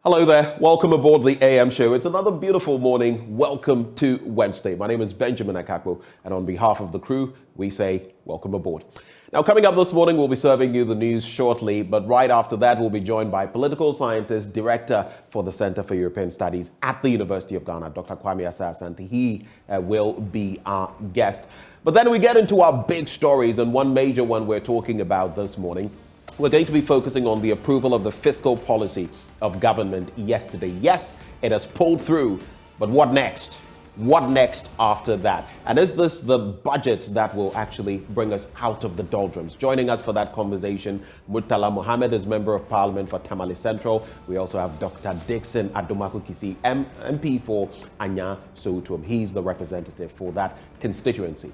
Hello there, welcome aboard the AM show. It's another beautiful morning. Welcome to Wednesday. My name is Benjamin Akakpo, and on behalf of the crew, we say welcome aboard. Now, coming up this morning, we'll be serving you the news shortly, but right after that, we'll be joined by political scientist, director for the Center for European Studies at the University of Ghana, Dr. Kwame Asah-Asante. He will be our guest. But then we get into our big stories, and one major one we're talking about this morning. We're going to be focusing on the approval of the fiscal policy of government yesterday. Yes, it has pulled through, but what next? What next after that? And is this the budget that will actually bring us out of the doldrums? Joining us for that conversation, Murtala Mohammed is Member of Parliament for Tamale Central. We also have Dr. Dixon Adomaku-Kisi, MP for Anya Soutum. He's the representative for that constituency.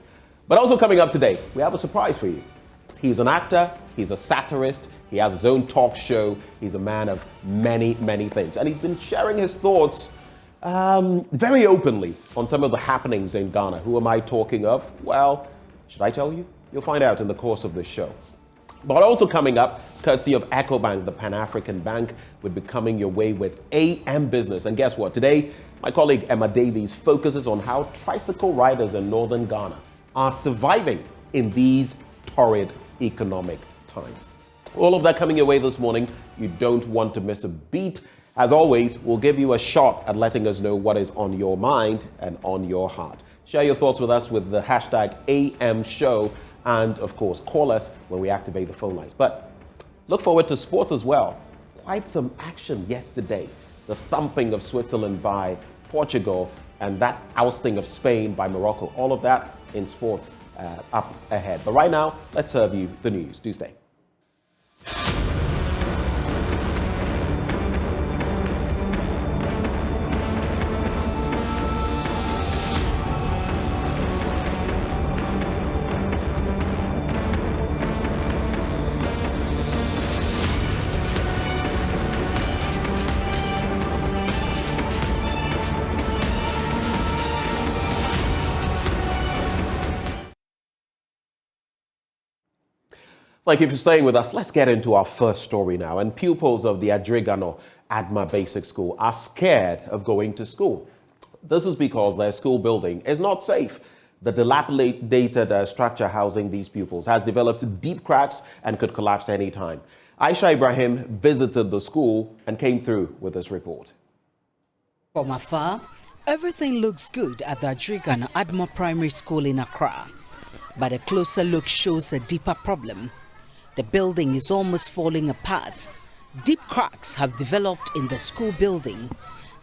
But also coming up today, we have a surprise for you. He's an actor, he's a satirist, he has his own talk show, he's a man of many, many things. And he's been sharing his thoughts very openly on some of the happenings in Ghana. Who am I talking of? Well, should I tell you? You'll find out in the course of this show. But also coming up, courtesy of EcoBank, the Pan-African Bank, would be coming your way with AM Business. And guess what? Today, my colleague Emma Davies focuses on how tricycle riders in northern Ghana are surviving in these torrid economic times. All of that coming your way this morning. You don't want to miss a beat. As always, we'll give you a shot at letting us know what is on your mind and on your heart. Share your thoughts with us with the hashtag AM Show, and of course, call us when we activate the phone lines. But look forward to sports as well. Quite some action yesterday. The thumping of Switzerland by Portugal and that ousting of Spain by Morocco. All of that in sports up ahead. But right now, let's serve you the news. Do stay. Thank you for staying with us. Let's get into our first story now. And pupils of the Adrigano Adma Basic School are scared of going to school. This is because their school building is not safe. The dilapidated structure housing these pupils has developed deep cracks and could collapse any time. Aisha Ibrahim visited the school and came through with this report. From afar, everything looks good at the Adrigano Adma Primary School in Accra. But a closer look shows a deeper problem. The building is almost falling apart. Deep cracks have developed in the school building.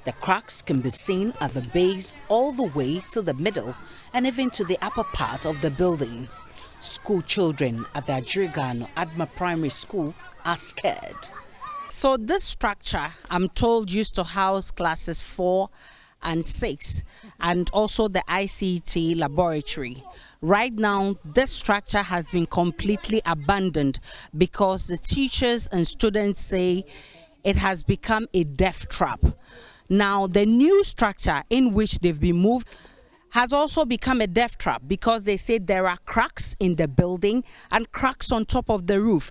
The cracks can be seen at the base all the way to the middle and even to the upper part of the building. School children at the Adrigano Adma Primary School are scared. So this structure, I'm told, used to house classes 4 and 6 and also the ICT laboratory. Right now, this structure has been completely abandoned because the teachers and students say it has become a death trap. Now, the new structure in which they've been moved has also become a death trap because they say there are cracks in the building and cracks on top of the roof.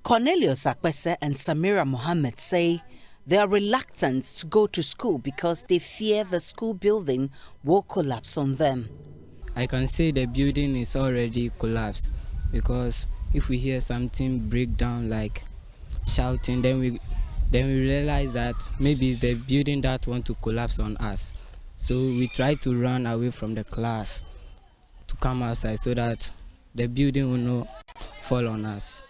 Cornelius Akpese and Samira Mohammed say they are reluctant to go to school because they fear the school building will collapse on them. I can say the building is already collapsed because if we hear something break down like shouting, then we realize that maybe it's the building that want to collapse on us. So we try to run away from the class to come outside so that the building will not fall on us.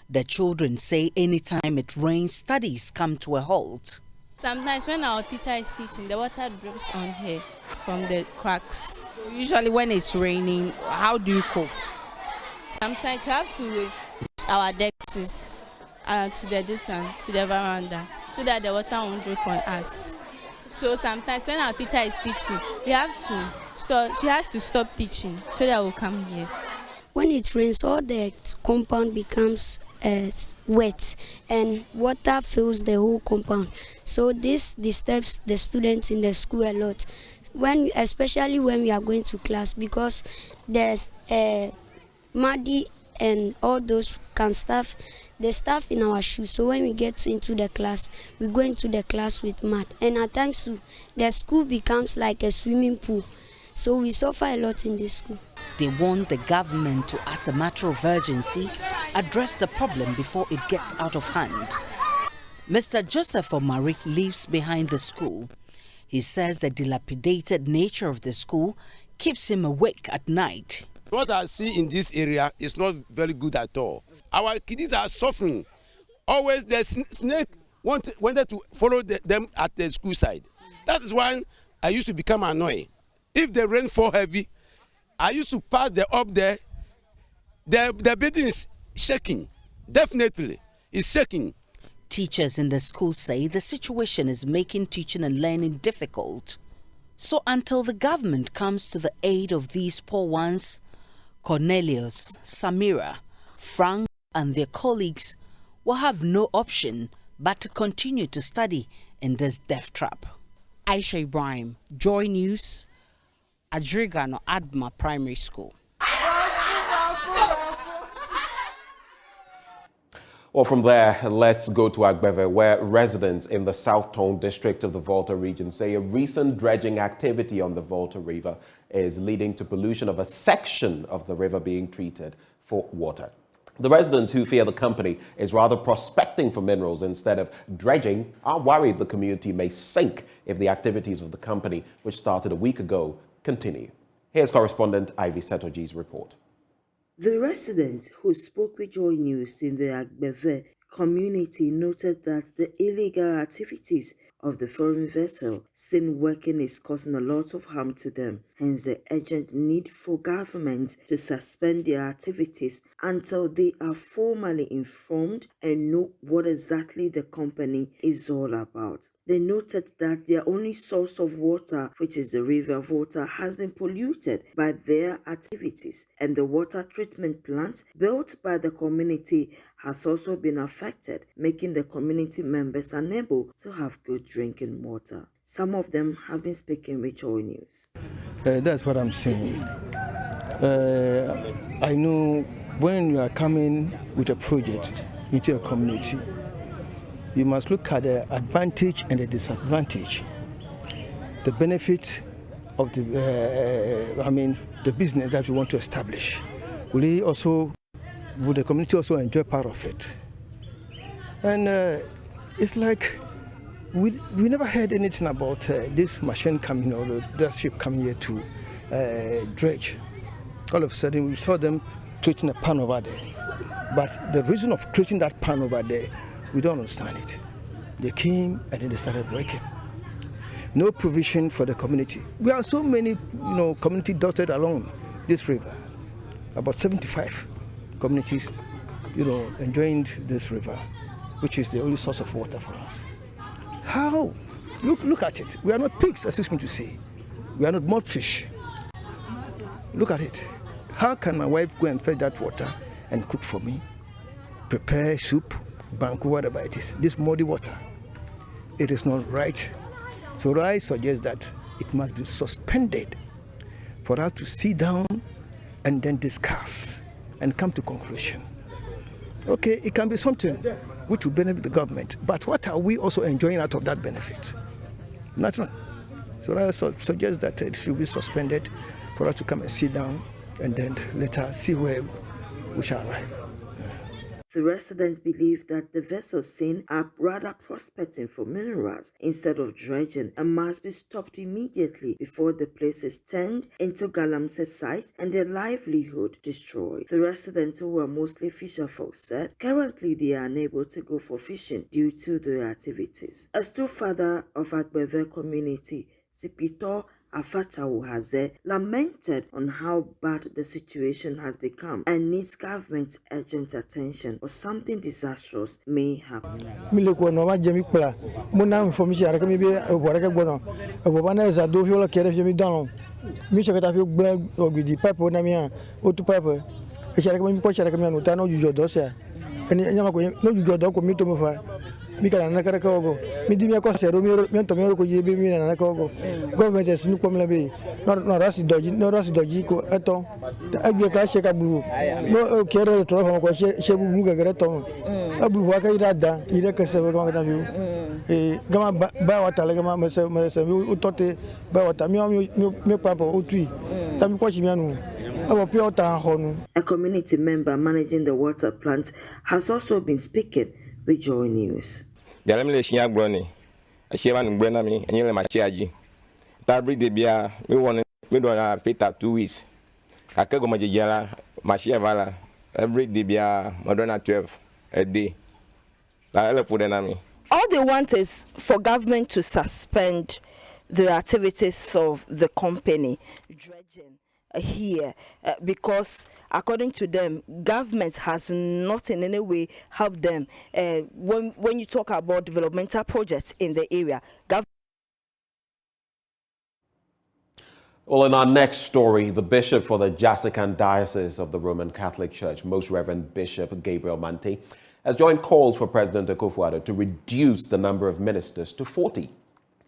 The children say anytime it rains, studies come to a halt. Sometimes when our teacher is teaching, the water drips on her from the cracks. So usually when it's raining, how do you cope? Sometimes we have to push our desks to the veranda, so that the water won't drip on us. So sometimes when our teacher is teaching, she has to stop teaching so that we'll come here. When it rains, all the compound becomes wet and water fills the whole compound. So this disturbs the students in the school a lot. Especially when we are going to class, because there's muddy and all those can stuff the stuff in our shoes. So when we get into the class, we go into the class with mud. And at times too, the school becomes like a swimming pool. So we suffer a lot in this school. They want the government to, as a matter of urgency, address the problem before it gets out of hand. Mr. Joseph Omari lives behind the school. He says the dilapidated nature of the school keeps him awake at night. What I see in this area is not very good at all. Our kids are suffering. Always the snake wanted to follow them at the school side. That is why I used to become annoyed. If the rain fall heavy, I used to pass up there. The building is shaking. Definitely, it's shaking. Teachers in the school say the situation is making teaching and learning difficult. So until the government comes to the aid of these poor ones, Cornelius, Samira, Frank and their colleagues will have no option but to continue to study in this death trap. Aisha Ibrahim, Joy News, Adriga Adma Primary School. Well, from there, let's go to Agbeve, where residents in the South Tone district of the Volta region say a recent dredging activity on the Volta River is leading to pollution of a section of the river being treated for water. The residents, who fear the company is rather prospecting for minerals instead of dredging, are worried the community may sink if the activities of the company, which started a week ago, continue. Here's correspondent Ivy Setoji's report. The residents who spoke with JoyNews in the Agbeve community noted that the illegal activities of the foreign vessel seen working is causing a lot of harm to them. Hence the urgent need for governments to suspend their activities until they are formally informed and know what exactly the company is all about. They noted that their only source of water, which is the river Volta, has been polluted by their activities, and the water treatment plant built by the community has also been affected, making the community members unable to have good drinking water. Some of them have been speaking with JoyNews. That's what I'm saying. I know when you are coming with a project into a community, you must look at the advantage and the disadvantage, the benefit of the business that you want to establish. Will the community also enjoy part of it? And it's like we never heard anything about this machine coming or the ship coming here to dredge. All of a sudden, we saw them creating a pan over there. But the reason of creating that pan over there, we don't understand it. They came and then they started breaking. No provision for the community. We have so many, community dotted along this river. About 75 communities, enjoying this river, which is the only source of water for us. How? Look at it. We are not pigs, excuse me to say. We are not mudfish. Look at it. How can my wife go and fetch that water and cook for me? Prepare soup, banku, whatever it is. This muddy water. It is not right. So I suggest that it must be suspended for us to sit down and then discuss and come to conclusion. Okay, it can be something which will benefit the government, but what are we also enjoying out of that benefit? Nothing. So I suggest that it should be suspended for us to come and sit down and then later see where we shall arrive. The residents believe that the vessels seen are rather prospecting for minerals instead of dredging and must be stopped immediately before the place is turned into Galamsey site and their livelihood destroyed. The residents, who were mostly fisherfolk, said currently they are unable to go for fishing due to their activities. A stepfather of Agbeve community, Sipito Afachawu Haze, lamented on how bad the situation has become and needs government's urgent attention or something disastrous may happen. Government is no rasi doji ko eto agbe kla sheka bulu no kere to ho ko she bulu gagere to abu wa ka irada ire kese ko ngata bi gama ba wata le gama me se utote ba wata mi papo utui tami ko chimianu abo pure water honu. A community member managing the water plant has also been speaking with JoyNews. The elimination of Brony, a shaman Brenami, and Yellow Machiaji. Tabri de Bia, we don't have fit up 2 weeks. Akago Majala, Machia Vala, every Dibia, Moderna 12 a day. All they want is for government to suspend the activities of the company dredging here because according to them, government has not in any way helped them. When you talk about developmental projects in the area, Well, in our next story, the bishop for the Jasikan Diocese of the Roman Catholic Church, Most Reverend Bishop Gabriel Mante, has joined calls for President Akufo-Addo to reduce the number of ministers to 40.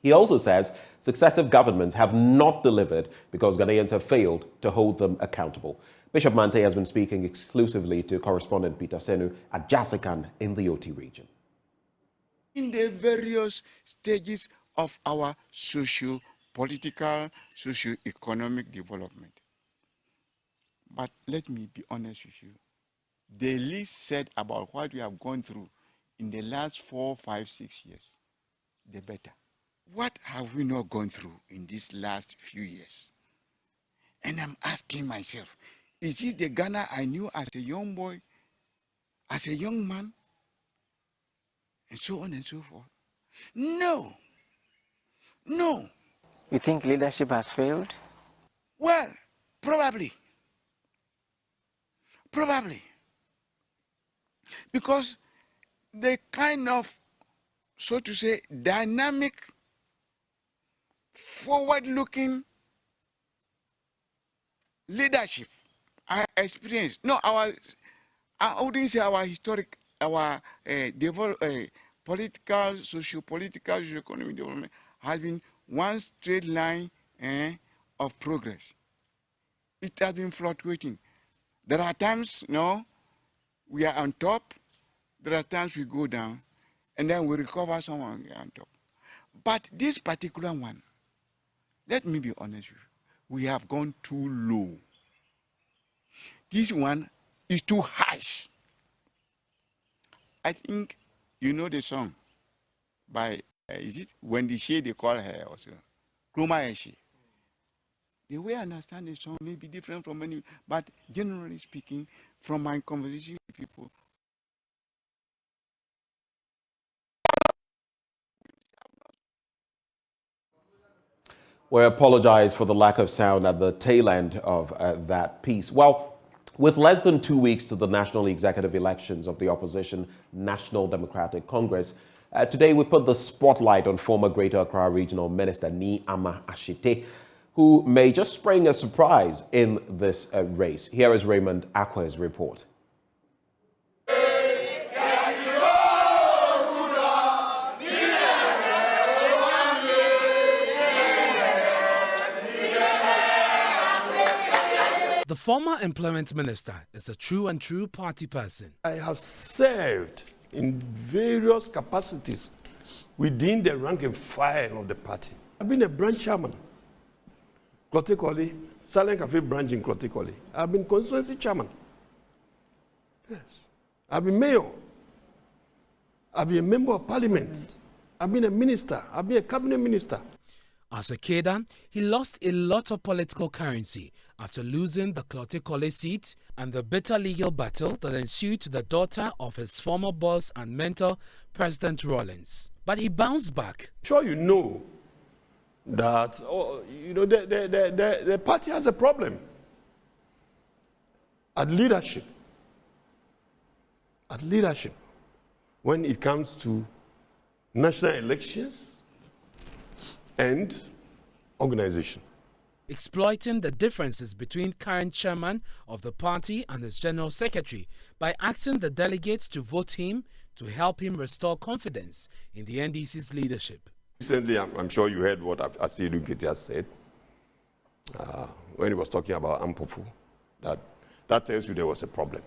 He also says successive governments have not delivered because Ghanaians have failed to hold them accountable. Bishop Mante has been speaking exclusively to correspondent Peter Senu at Jasikan in the OT region. In the various stages of our socio-political, socio-economic development. But let me be honest with you. The least said about what we have gone through in the last 4, 5, 6 years, the better. What have we not gone through in these last few years? And I'm asking myself, is this the Ghana I knew as a young boy, as a young man, and so on and so forth? No. No. You think leadership has failed? Well, probably. Probably. Because the kind of, so to say, dynamic, forward-looking leadership I experienced. No, I wouldn't say our historic, our political, socio-political, socio-economic development has been one straight line of progress. It has been fluctuating. There are times, we are on top. There are times we go down, and then we recover someone on top. But this particular one, let me be honest with you, we have gone too low. This one is too harsh. I think you know the song by, is it Wendy Shea, they call her also, Kruma Eshi. The way I understand the song may be different from many, but generally speaking, from my conversation with people, We apologize for the lack of sound at the tail end of that piece. Well, with less than 2 weeks to the national executive elections of the opposition National Democratic Congress, today we put the spotlight on former Greater Accra Regional Minister Ni Ama Ashite, who may just spring a surprise in this race. Here is Raymond Akwa's report. The former employment minister is a true party person. I have served in various capacities within the rank and file of the party. I've been a branch chairman, Klotekoli, Silent Cafe branch in Klotekoli. I've been constituency chairman. Yes. I've been mayor. I've been a member of parliament. I've been a minister. I've been a cabinet minister. As a cadre, he lost a lot of political currency after losing the Klotekole seat and the bitter legal battle that ensued to the daughter of his former boss and mentor, President Rawlings. But he bounced back. Sure, you know that the party has a problem at leadership. At leadership, when it comes to national elections and organization. Exploiting the differences between current chairman of the party and his general secretary by asking the delegates to vote him to help him restore confidence in the NDC's leadership. Recently, I'm sure you heard what Asidu Nkiti has said. when he was talking about Ampofu, that tells you there was a problem.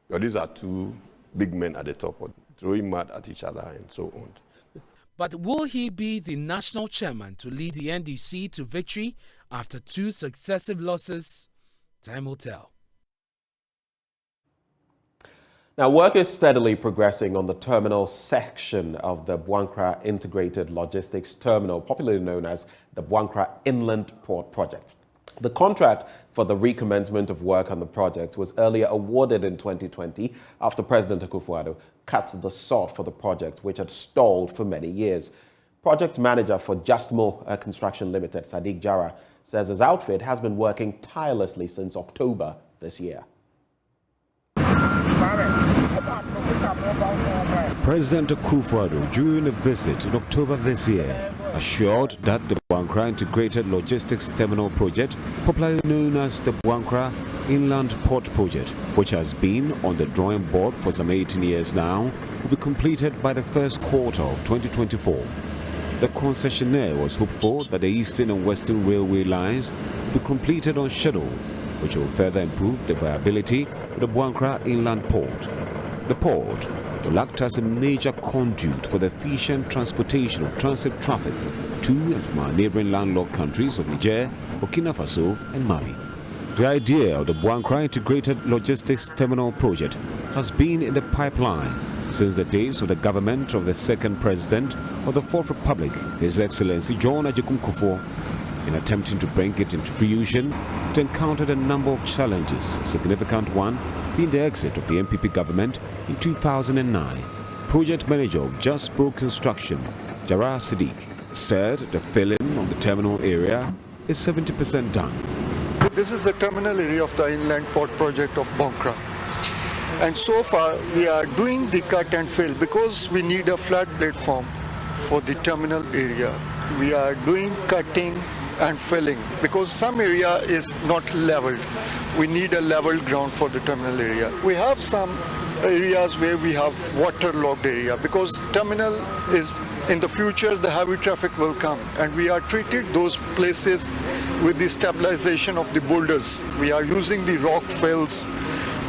But these are two big men at the top, throwing mud at each other and so on. But will he be the national chairman to lead the NDC to victory after 2 successive losses? Time will tell. Now, work is steadily progressing on the terminal section of the Boankra Integrated Logistics Terminal, popularly known as the Boankra Inland Port Project. The contract for the recommencement of work on the project was earlier awarded in 2020 after President Akufo-Addo cut the sort for the project, which had stalled for many years. Project manager for Justmo Construction Limited, Sadiq Jara, says his outfit has been working tirelessly since October this year. President Akufo-Addo, during a visit in October this year, assured that the Boankra Integrated Logistics Terminal Project, popularly known as the Boankra Inland Port Project, which has been on the drawing board for some 18 years now, will be completed by the first quarter of 2024. The concessionaire was hopeful that the Eastern and Western Railway lines will be completed on schedule, which will further improve the viability of the Boankra Inland Port. The port will act as a major conduit for the efficient transportation of transit traffic to and from our neighboring landlocked countries of Niger, Burkina Faso and Mali. The idea of the Boankra Integrated Logistics Terminal Project has been in the pipeline since the days of the government of the second president of the Fourth Republic, His Excellency John Agyekum Kufuor. In attempting to bring it into fruition, it encountered a number of challenges, a significant one being the exit of the MPP government in 2009. Project manager of Justmo Construction, Jara Siddiq, said the filling of the terminal area is 70% done. This is the terminal area of the inland port project of Boankra. And so far we are doing the cut and fill because we need a flat platform for the terminal area. We are doing cutting and filling because some area is not leveled. We need a level ground for the terminal area. We have some areas where we have waterlogged area because terminal is in the future the heavy traffic will come and we are treated those places with the stabilization of the boulders. We are using the rock fills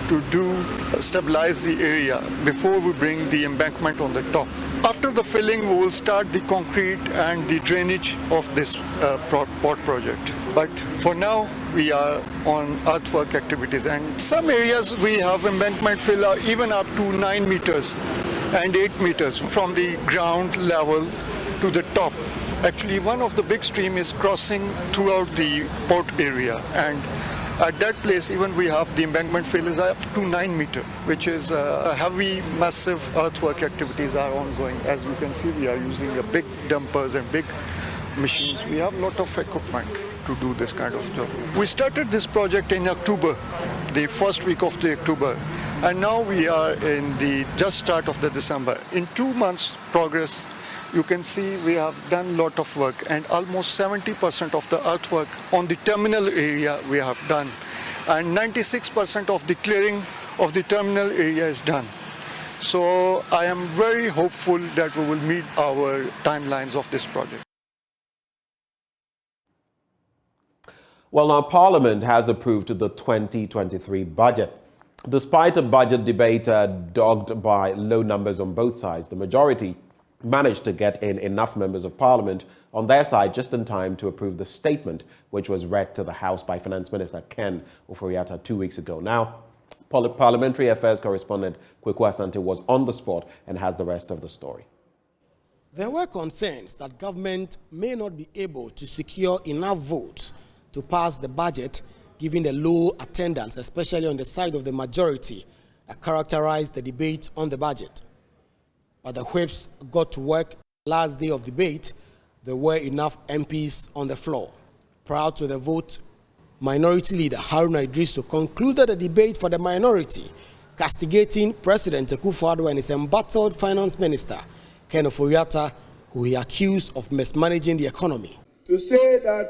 to stabilize the area before we bring the embankment on the top. After the filling, we will start the concrete and the drainage of this port project. But for now, we are on earthwork activities. And some areas we have embankment fill even up to 9 meters and 8 meters from the ground level to the top. Actually, one of the big stream is crossing throughout the port area. And at that place, even we have the embankment fill is up to 9 meters, which is heavy, massive earthwork activities are ongoing. As you can see, we are using a big dumpers and big machines. We have a lot of equipment to do this kind of job. We started this project in October, the first week of the October, and now we are in the just start of the December. In 2 months progress, you can see we have done a lot of work and almost 70% of the earthwork on the terminal area we have done. And 96% of the clearing of the terminal area is done. So I am very hopeful that we will meet our timelines of this project. Well, now Parliament has approved the 2023 budget. Despite a budget debate dogged by low numbers on both sides, the majority managed to get in enough members of Parliament on their side just in time to approve the statement, which was read to the House by Finance Minister Ken Ofori-Atta 2 weeks ago. Now, Parliamentary Affairs correspondent Kweku Asante was on the spot and has the rest of the story. There were concerns that government may not be able to secure enough votes to pass the budget, given the low attendance, especially on the side of the majority, that characterized the debate on the budget. But the whips got to work. Last day of debate, there were enough MPs on the floor. Prior to the vote, Minority Leader Haruna Idrisu concluded the debate for the minority, castigating President Akufo-Addo and his embattled Finance Minister, Ken Ofori-Atta, who he accused of mismanaging the economy. To say that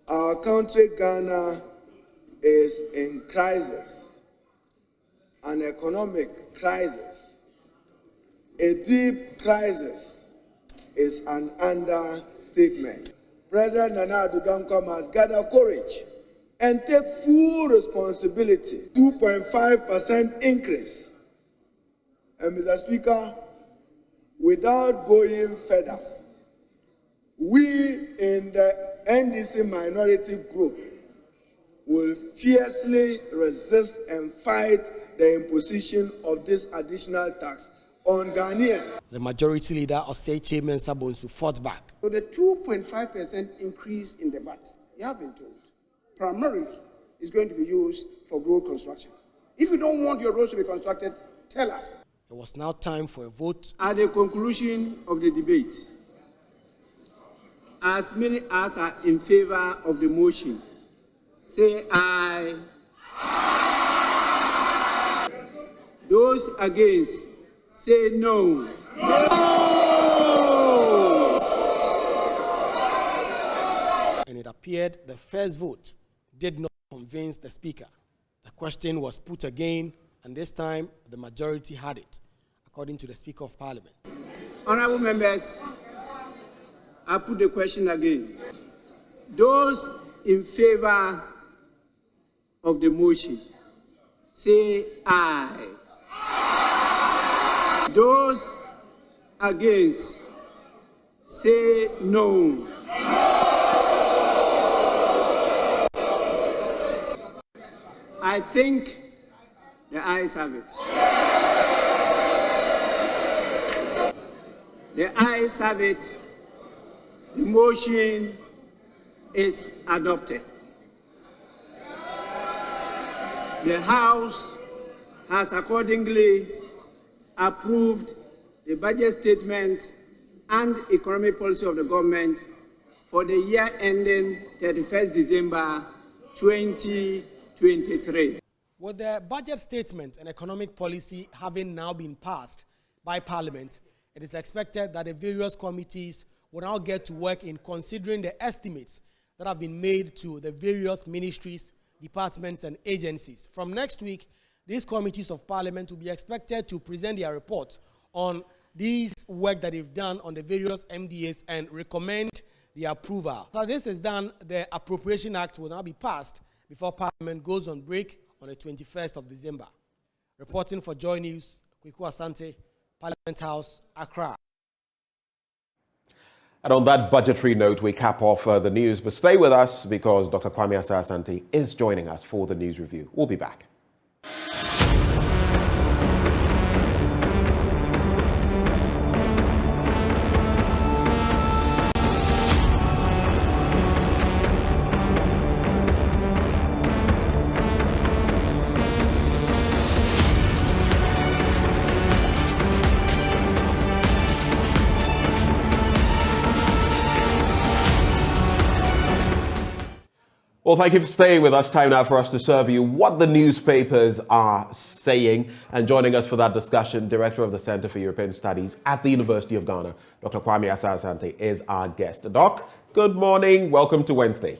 our country, Ghana, is in crisis, an economic crisis, a deep crisis, is an understatement. President Nana Addo Dankwa must gather courage and take full responsibility. 2.5% increase. And Mr. Speaker, without going further, we in the NDC minority group will fiercely resist and fight the imposition of this additional tax on Ghanaians. The majority leader, Osei Chairman Sabonsu, fought back. So the 2.5% increase in the VAT, you have been told, primarily is going to be used for road construction. If you don't want your roads to be constructed, tell us. It was now time for a vote. At the conclusion of the debate, as many as are in favor of the motion, say aye. Those against, say no. And it appeared the first vote did not convince the speaker. The question was put again, and this time the majority had it, according to the Speaker of Parliament. Honorable members, I put the question again. Those in favor of the motion, say aye. Those against, say no. I think the ayes have it. The ayes have it. The motion is adopted. The House has accordingly approved the budget statement and economic policy of the government for the year ending 31st December 2023. With the budget statement and economic policy having now been passed by Parliament, it is expected that the various committees will now get to work in considering the estimates that have been made to the various ministries, departments, and agencies. From next week, these committees of Parliament will be expected to present their report on these work that they've done on the various MDAs and recommend the approval. So this is done, the Appropriation Act will now be passed before Parliament goes on break on the 21st of December. Reporting for Joy News, Kweku Asante, Parliament House, Accra. And on that budgetary note, we cap off the news. But stay with us because Dr. Kwame Asah-Asante is joining us for the news review. We'll be back. Well, thank you for staying with us. Time now for us to serve you what the newspapers are saying. And joining us for that discussion, Director of the Center for European Studies at the University of Ghana, Dr. Kwame Asah-Asante, is our guest. Doc, good morning. Welcome to Wednesday.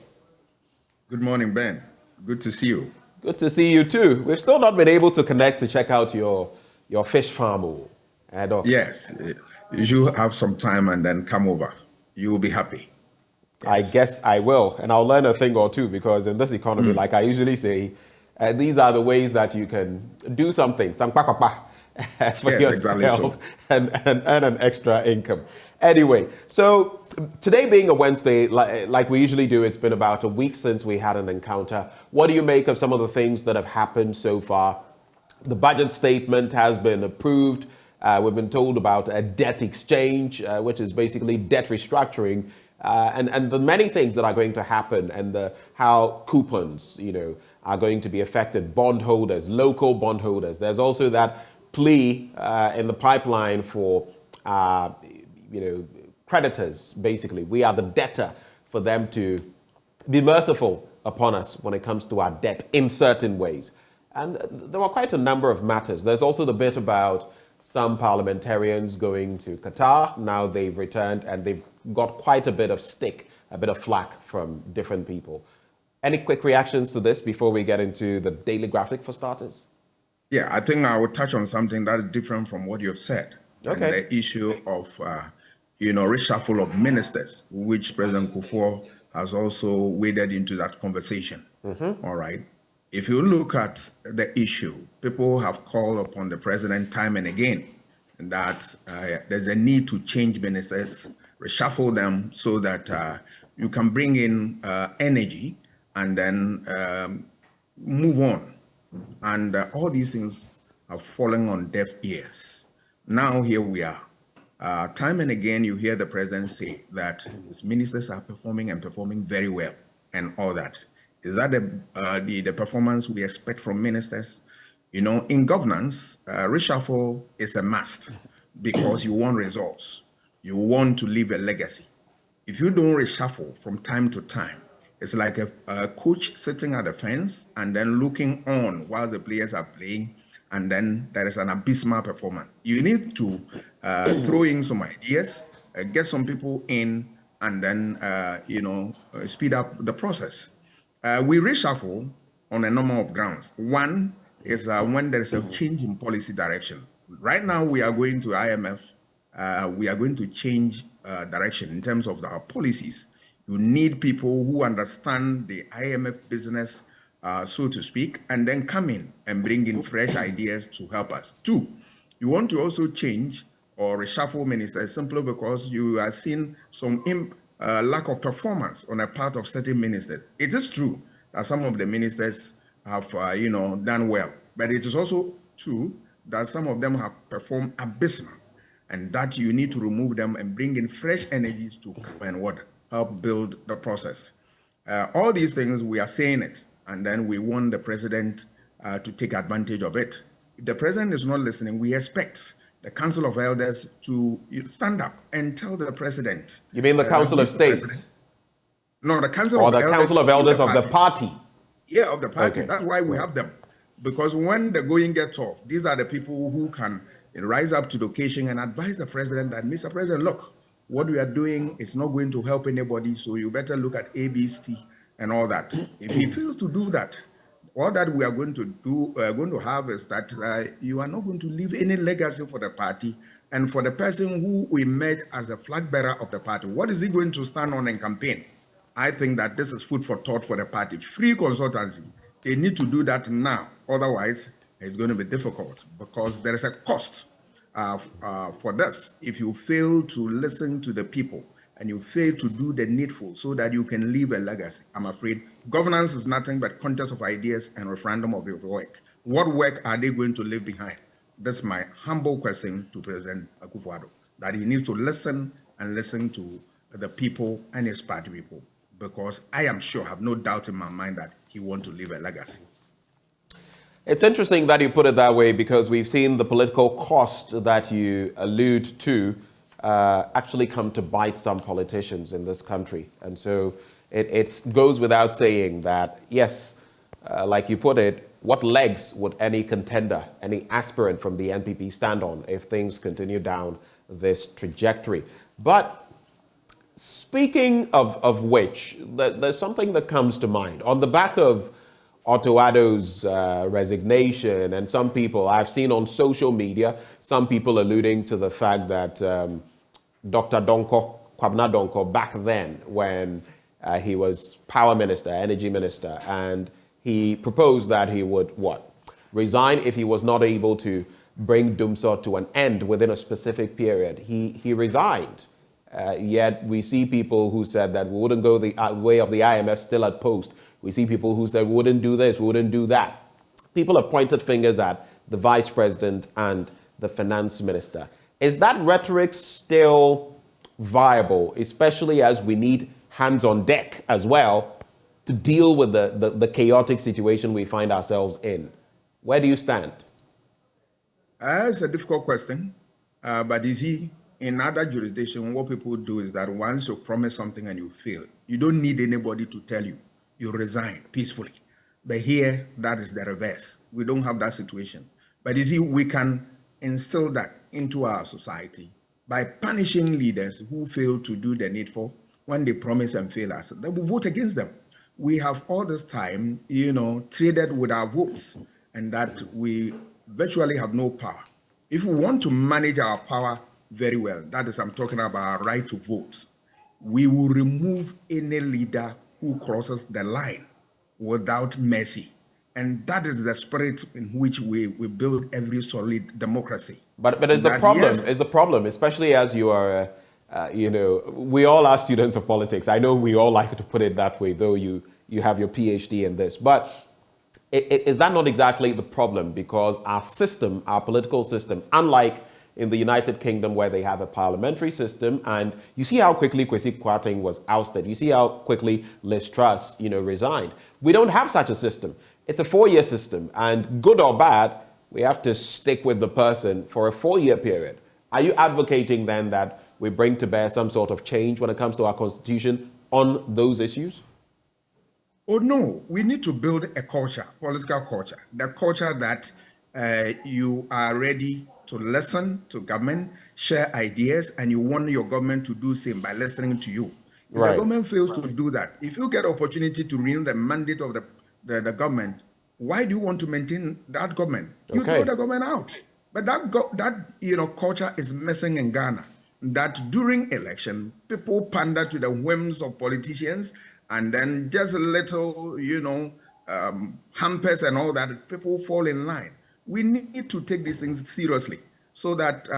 Good morning, Ben. Good to see you. Good to see you too. We've still not been able to connect to check out your fish farm. Doc. Yes, you should have some time and then come over. You will be happy. Yes. I guess I will, and I'll learn a thing or two because in this economy, like I usually say, these are the ways that you can do something, for yourself, exactly and earn an extra income. Anyway, so today being a Wednesday, like we usually do, it's been about a week since we had an encounter. What do you make of some of the things that have happened so far? The budget statement has been approved. We've been told about a debt exchange, which is basically debt restructuring. And the many things that are going to happen and how coupons, are going to be affected, bondholders, local bondholders. There's also that plea in the pipeline for, creditors, basically. We are the debtor for them to be merciful upon us when it comes to our debt in certain ways. And there were quite a number of matters. There's also the bit about some parliamentarians going to Qatar. Now they've returned and they've got quite a bit of a bit of flack from different people. Any quick reactions to this before we get into the daily graphic for starters? Yeah, I think I will touch on something that is different from what you've said. Okay. And the issue of reshuffle of ministers, which President Kufuor has also waded into that conversation. All right. If you look at the issue, people have called upon the president time and again that there's a need to change ministers, reshuffle them so that you can bring in energy and then move on. And all these things are falling on deaf ears. Now here we are. Time and again, you hear the president say that his ministers are performing and performing very well and all that. Is that the performance we expect from ministers? In governance, reshuffle is a must because you want results. You want to leave a legacy. If you don't reshuffle from time to time, it's like a coach sitting at the fence and then looking on while the players are playing, and then there is an abysmal performance. You need to throw in some ideas, get some people in, and then, speed up the process. We reshuffle on a number of grounds. One is when there is a change in policy direction. Right now, we are going to IMF. We are going to change direction in terms of our policies. You need people who understand the IMF business, so to speak, and then come in and bring in fresh ideas to help us. Two, you want to also change or reshuffle ministers simply because you are seeing some lack of performance on the part of certain ministers. It is true that some of the ministers have, done well, but it is also true that some of them have performed abysmal, and that you need to remove them and bring in fresh energies to come and help build the process. All these things, we are saying it, and then we want the president to take advantage of it. If the president is not listening, we expect the Council of Elders to stand up and tell the president. You mean the Council of State? No, the Council of Elders. Or the Council of Elders of the party. Yeah, of the party. Okay. That's why we have them. Because when the going gets tough, these are the people who can rise up to the occasion and advise the president that, Mr. President, look, what we are doing is not going to help anybody, so you better look at ABC and all that. If he fails to do that, all that we are going to do, going to have is that you are not going to leave any legacy for the party and for the person who we made as a flag bearer of the party. What is he going to stand on and campaign? I think that this is food for thought for the party. Free consultancy. They need to do that now. Otherwise, it's going to be difficult because there is a cost for this. If you fail to listen to the people and you fail to do the needful so that you can leave a legacy, I'm afraid governance is nothing but contest of ideas and referendum of your work. What work are they going to leave behind? That's my humble question to President Akufo-Addo, that he needs to listen and listen to the people and his party people, because I am sure, have no doubt in my mind that he wants to leave a legacy. It's interesting that you put it that way, because we've seen the political cost that you allude to actually come to bite some politicians in this country. And so it goes without saying that, yes, like you put it, what legs would any contender, any aspirant from the NPP stand on if things continue down this trajectory? But speaking of which, there's something that comes to mind. On the back of Otto Addo's resignation, and some people I've seen on social media, some people alluding to the fact that Dr. Kwabena Donkor, back then when he was power minister, energy minister, and he proposed that he would, resign if he was not able to bring Dumsor to an end within a specific period. He resigned. Yet we see people who said that we wouldn't go the way of the IMF still at post. We see people who said we wouldn't do this, we wouldn't do that. People have pointed fingers at the vice president and the finance minister. Is that rhetoric still viable, especially as we need hands on deck as well to deal with the chaotic situation we find ourselves in? Where do you stand? It's a difficult question, but you see, in other jurisdictions, what people do is that once you promise something and you fail, you don't need anybody to tell you. You resign peacefully. But here, that is the reverse. We don't have that situation. But you see, we can instill that into our society by punishing leaders who fail to do the needful. When they promise and fail us, then we vote against them. We have all this time, traded with our votes, and that we virtually have no power. If we want to manage our power very well. That is, I'm talking about our right to vote. We will remove any leader who crosses the line without mercy. And that is the spirit in which we build every solid democracy. But is the problem, is the problem, especially as you are, we all are students of politics. I know we all like to put it that way, though you have your PhD in this. But is that not exactly the problem? Because our system, our political system, unlike in the United Kingdom where they have a parliamentary system, and you see how quickly Kwesi Kwarteng was ousted. You see how quickly Liz Truss, resigned. We don't have such a system. It's a 4-year system, and good or bad, we have to stick with the person for a 4-year period. Are you advocating then that we bring to bear some sort of change when it comes to our constitution on those issues? Oh, no. We need to build a culture, political culture, the culture that you are ready to listen to government, share ideas, and you want your government to do the same by listening to you. If the government fails to do that, if you get opportunity to renew the mandate of the government, why do you want to maintain that government? You throw the government out. But that culture is missing in Ghana. That during election, people pander to the whims of politicians, and then just a little, hampers and all that, people fall in line. We need to take these things seriously so that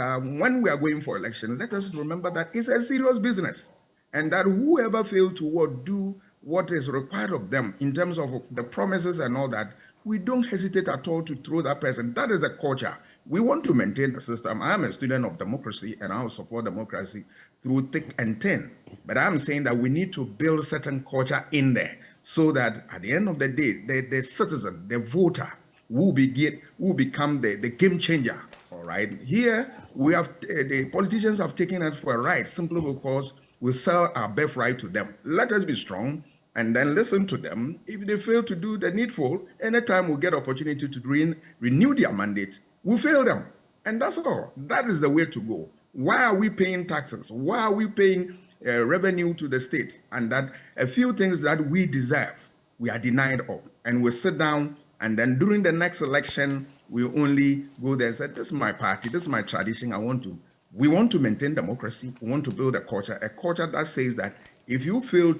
when we are going for election, let us remember that it's a serious business, and that whoever fails to do what is required of them in terms of the promises and all that, we don't hesitate at all to throw that person. That is a culture. We want to maintain the system. I am a student of democracy, and I will support democracy through thick and thin. But I'm saying that we need to build certain culture in there so that at the end of the day, the citizen, the voter, will become the game changer. All right. Here, we have the politicians have taken us for a ride simply because we sell our birthright to them. Let us be strong and then listen to them. If they fail to do the needful, anytime we get opportunity to renew their mandate, we fail them. And that's all. That is the way to go. Why are we paying taxes? Why are we paying revenue to the state? And that a few things that we deserve, we are denied of. And we sit down, and then during the next election, we only go there and say, this is my party, this is my tradition, we want to maintain democracy, we want to build a culture that says that if you fail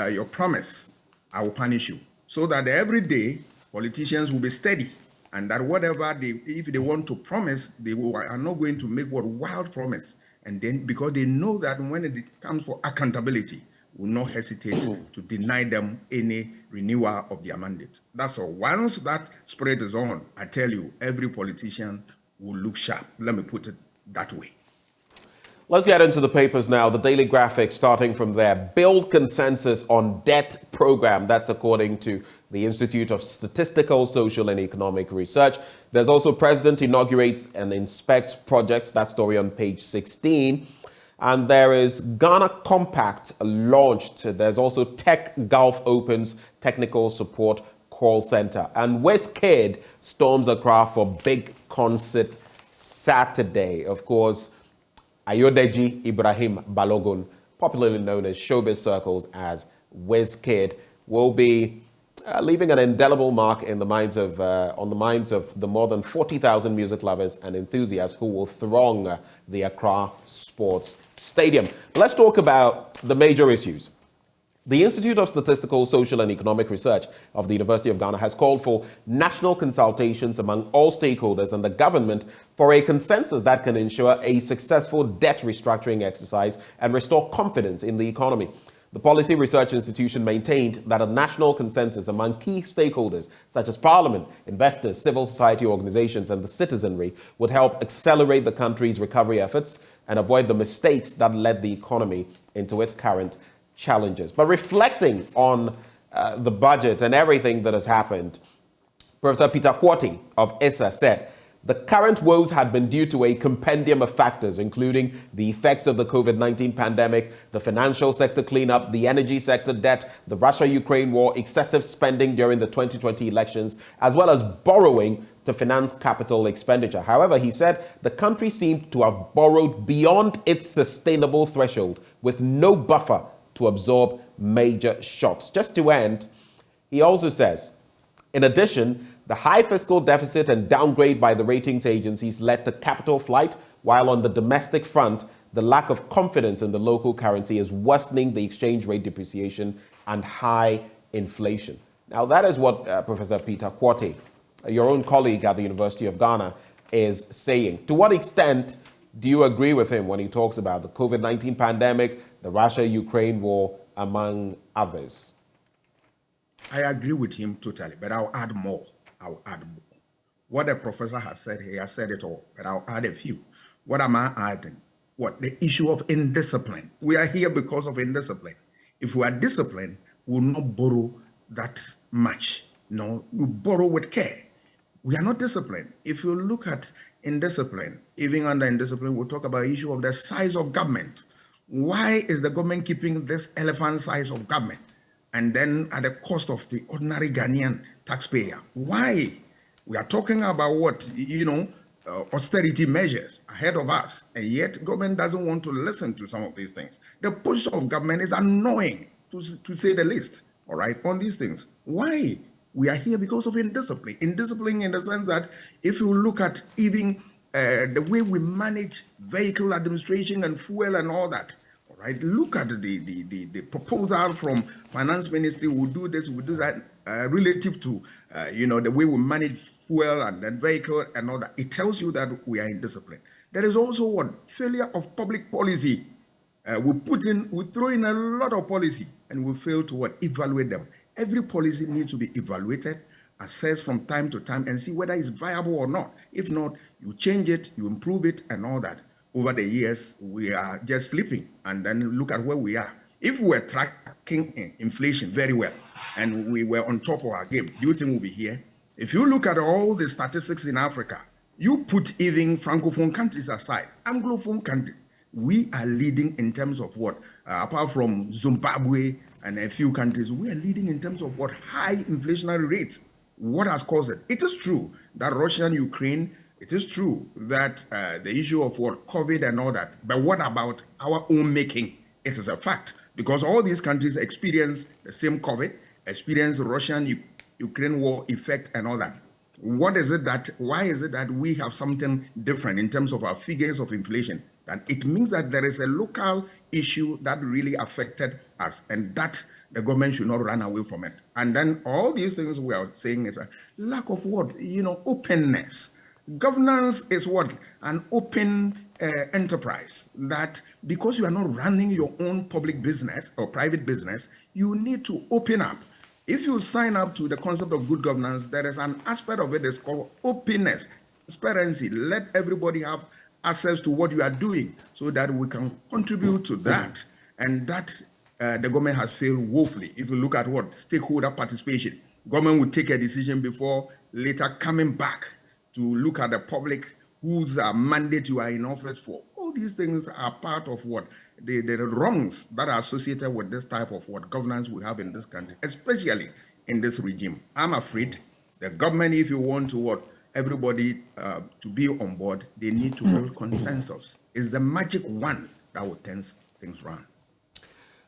your promise, I will punish you. So that every day, politicians will be steady, and that whatever if they want to promise, are not going to make what wild promise. And then, because they know that when it comes for accountability, will not hesitate to deny them any renewal of their mandate. That's all. Once that spirit is on, I tell you, every politician will look sharp. Let me put it that way. Let's get into the papers now. The Daily Graphic, starting from there. Build consensus on debt program. That's according to the Institute of Statistical, Social and Economic Research. There's also President inaugurates and inspects projects. That story on page 16. And there is Ghana Compact launched. There's also Tech Gulf opens technical support call center. And Wizkid storms Accra for big concert Saturday. Of course, Ayodeji Ibrahim Balogun, popularly known as showbiz circles as Wizkid, will be leaving an indelible mark in the minds of on the minds of the more than 40,000 music lovers and enthusiasts who will throng the Accra Sports Stadium. Let's talk about the major issues. The Institute of Statistical, Social and Economic Research of the University of Ghana has called for national consultations among all stakeholders and the government for a consensus that can ensure a successful debt restructuring exercise and restore confidence in the economy. The Policy Research Institution maintained that a national consensus among key stakeholders such as Parliament, investors, civil society organizations and the citizenry would help accelerate the country's recovery efforts and avoid the mistakes that led the economy into its current challenges. But reflecting on the budget and everything that has happened, Professor Peter Kwarteng of ISA said the current woes had been due to a compendium of factors, including the effects of the COVID-19 pandemic, the financial sector cleanup, the energy sector debt, the Russia-Ukraine war, excessive spending during the 2020 elections, as well as borrowing to finance capital expenditure. However, he said the country seemed to have borrowed beyond its sustainable threshold with no buffer to absorb major shocks. Just to end, he also says, in addition, the high fiscal deficit and downgrade by the ratings agencies led to capital flight, while on the domestic front, the lack of confidence in the local currency is worsening the exchange rate depreciation and high inflation. Now, that is what Professor Peter Quartey, your own colleague at the University of Ghana, is saying. To what extent do you agree with him when he talks about the COVID-19 pandemic, the Russia-Ukraine war, among others? I agree with him totally, but I'll add more. What the professor has said, he has said it all, but I'll add a few. What am I adding? What? The issue of indiscipline. We are here because of indiscipline. If we are disciplined, we will not borrow that much. No, we borrow with care. We are not disciplined. If you look at indiscipline, even under indiscipline, we'll talk about the issue of the size of government. Why is the government keeping this elephant size of government? And then at the cost of the ordinary Ghanaian taxpayer. Why? We are talking about what, austerity measures ahead of us, and yet government doesn't want to listen to some of these things. The posture of government is annoying, to say the least, all right, on these things. Why? We are here because of indiscipline. Indiscipline in the sense that if you look at even the way we manage vehicle administration and fuel and all that, right? Look at the proposal from Finance Ministry. We'll do this, we'll do that, relative to the way we manage fuel and then vehicle and all that. It tells you that we are indisciplined. There is also what failure of public policy. We throw in a lot of policy and we fail to evaluate them. Every policy needs to be evaluated, assessed from time to time, and see whether it's viable or not. If not, you change it, you improve it, and all that. Over the years, we are just sleeping, and then look at where we are. If we were tracking inflation very well, and we were on top of our game, do you think we'll be here? If you look at all the statistics in Africa, you put even Francophone countries aside, Anglophone countries, we are leading in terms of what? Apart from Zimbabwe and a few countries, we are leading in terms of what? High inflationary rates. What has caused it? It is true that Russia and Ukraine, it is true that the issue of what COVID and all that, but what about our own making? It is a fact, because all these countries experience the same COVID, experience Russian-Ukraine war effect and all that. Why is it that we have something different in terms of our figures of inflation? And it means that there is a local issue that really affected us, and that the government should not run away from it. And then all these things we are saying is a lack of what? Openness. Governance is what? An open enterprise, that because you are not running your own public business or private business, you need to open up. If you sign up to the concept of good governance, there is an aspect of it that's called openness, transparency. Let everybody have access to what you are doing so that we can contribute to that. And that the government has failed woefully. If you look at what? Stakeholder participation. Government will take a decision before later coming back to look at the public whose mandate you are in office for. All these things are part of what? The wrongs that are associated with this type of what governance we have in this country, especially in this regime. I'm afraid the government, if you want to what? Everybody to be on board, they need to build consensus. It's the magic one that will turn things around.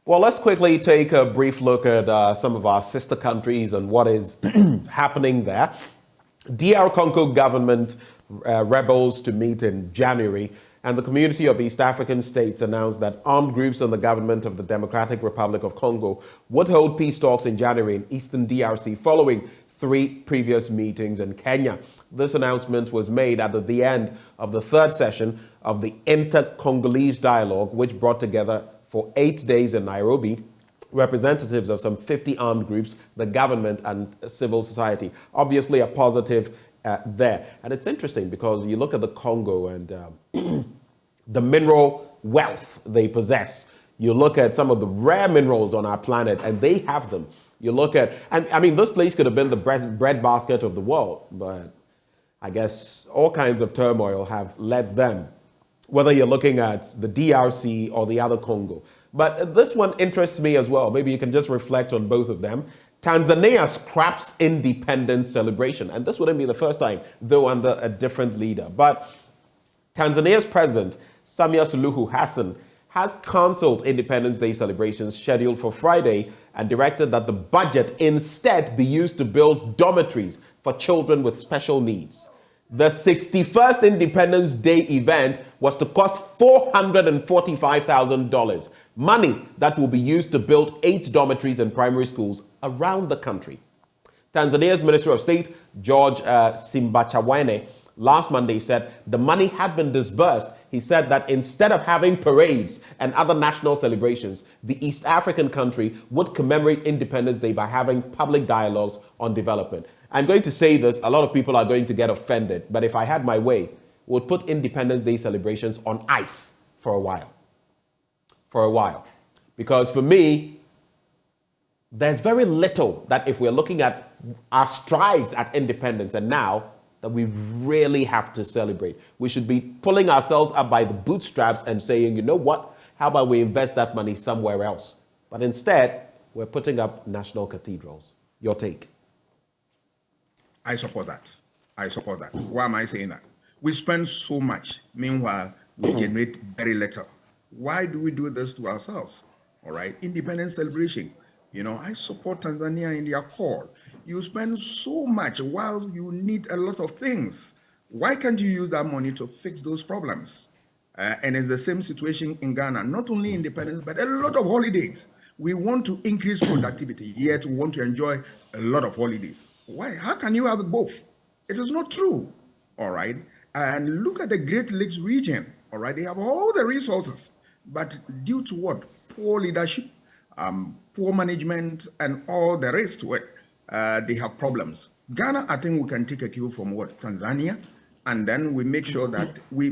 Well, let's quickly take a brief look at some of our sister countries and what is happening there. DR Congo government rebels to meet in January, and the Community of East African States announced that armed groups and the government of the Democratic Republic of Congo would hold peace talks in January in Eastern DRC following 3 previous meetings in Kenya. This announcement was made at the end of the 3rd session of the Inter-Congolese Dialogue, which brought together for 8 days in Nairobi representatives of some 50 armed groups, the government and civil society. Obviously a positive there. And it's interesting because you look at the Congo and the mineral wealth they possess. You look at some of the rare minerals on our planet and they have them. You look at, and I mean, this place could have been the bread basket of the world, but I guess all kinds of turmoil have led them, whether you're looking at the DRC or the other Congo. But this one interests me as well. Maybe you can just reflect on both of them. Tanzania scraps independence celebration. And this wouldn't be the first time, though under a different leader. But Tanzania's president, Samia Suluhu Hassan, has cancelled Independence Day celebrations scheduled for Friday and directed that the budget instead be used to build dormitories for children with special needs. The 61st Independence Day event was to cost $445,000, money that will be used to build 8 dormitories and primary schools around the country. Tanzania's Minister of State, George Simbachawene, last Monday said the money had been disbursed. He said that instead of having parades and other national celebrations, the East African country would commemorate Independence Day by having public dialogues on development. I'm going to say this, a lot of people are going to get offended, but if I had my way, would put Independence Day celebrations on ice for a while. For a while. Because for me, there's very little that if we're looking at our strides at independence and now, that we really have to celebrate. We should be pulling ourselves up by the bootstraps and saying, you know what, how about we invest that money somewhere else? But instead, we're putting up national cathedrals. Your take? I support that. I support that. Why am I saying that? We spend so much. Meanwhile, we generate very little. Why do we do this to ourselves? All right. Independence celebration. You know, I support Tanzania in their call. You spend so much while you need a lot of things. Why can't you use that money to fix those problems? And it's the same situation in Ghana. Not only independence, but a lot of holidays. We want to increase productivity, yet we want to enjoy a lot of holidays. Why? How can you have both? It is not true. All right. And look at the Great Lakes region. All right. They have all the resources, but due to what? Poor leadership, poor management, and all the rest to it, they have problems. Ghana, I think we can take a cue from what? Tanzania, and then we make sure that we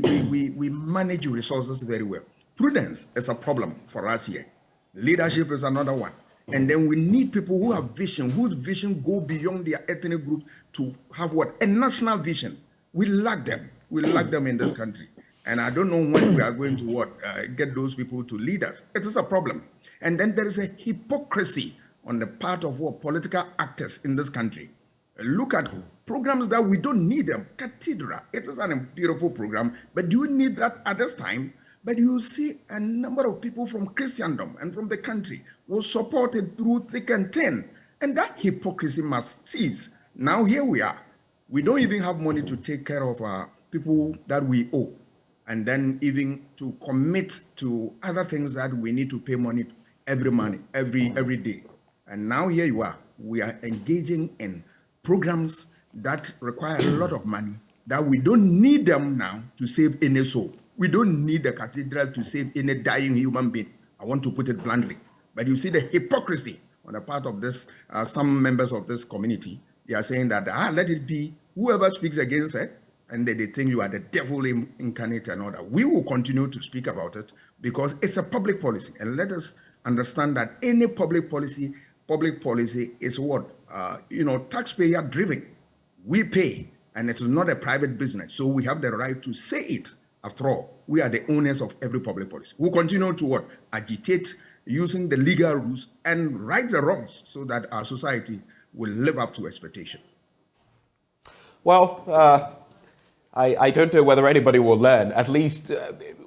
manage resources very well. Prudence is a problem for us here. Leadership is another one. And then we need people who have vision, whose vision go beyond their ethnic group to have what? A national vision. We lack them. We lack them in this country. And I don't know when we are going to get those people to lead us. It is a problem. And then there is a hypocrisy on the part of political actors in this country. Look at programs that we don't need them. Cathedral, it is a beautiful program, but do you need that at this time? But you see a number of people from Christendom and from the country will support it through thick and thin. And that hypocrisy must cease. Now here we are. We don't even have money to take care of our people that we owe. And then even to commit to other things that we need to pay money every day. And now here you are. We are engaging in programs that require a lot of money that we don't need them now to save any soul. We don't need the cathedral to save any dying human being. I want to put it bluntly. But you see the hypocrisy on the part of this, some members of this community. They are saying that, let it be whoever speaks against it, and they think you are the devil incarnate and all that. We will continue to speak about it because it's a public policy. And let us understand that any public policy is what? Taxpayer driven. We pay, and it's not a private business. So we have the right to say it. After all, we are the owners of every public policy. We'll continue to agitate using the legal rules and right the wrongs so that our society will live up to expectation. Well, I don't know whether anybody will learn. At least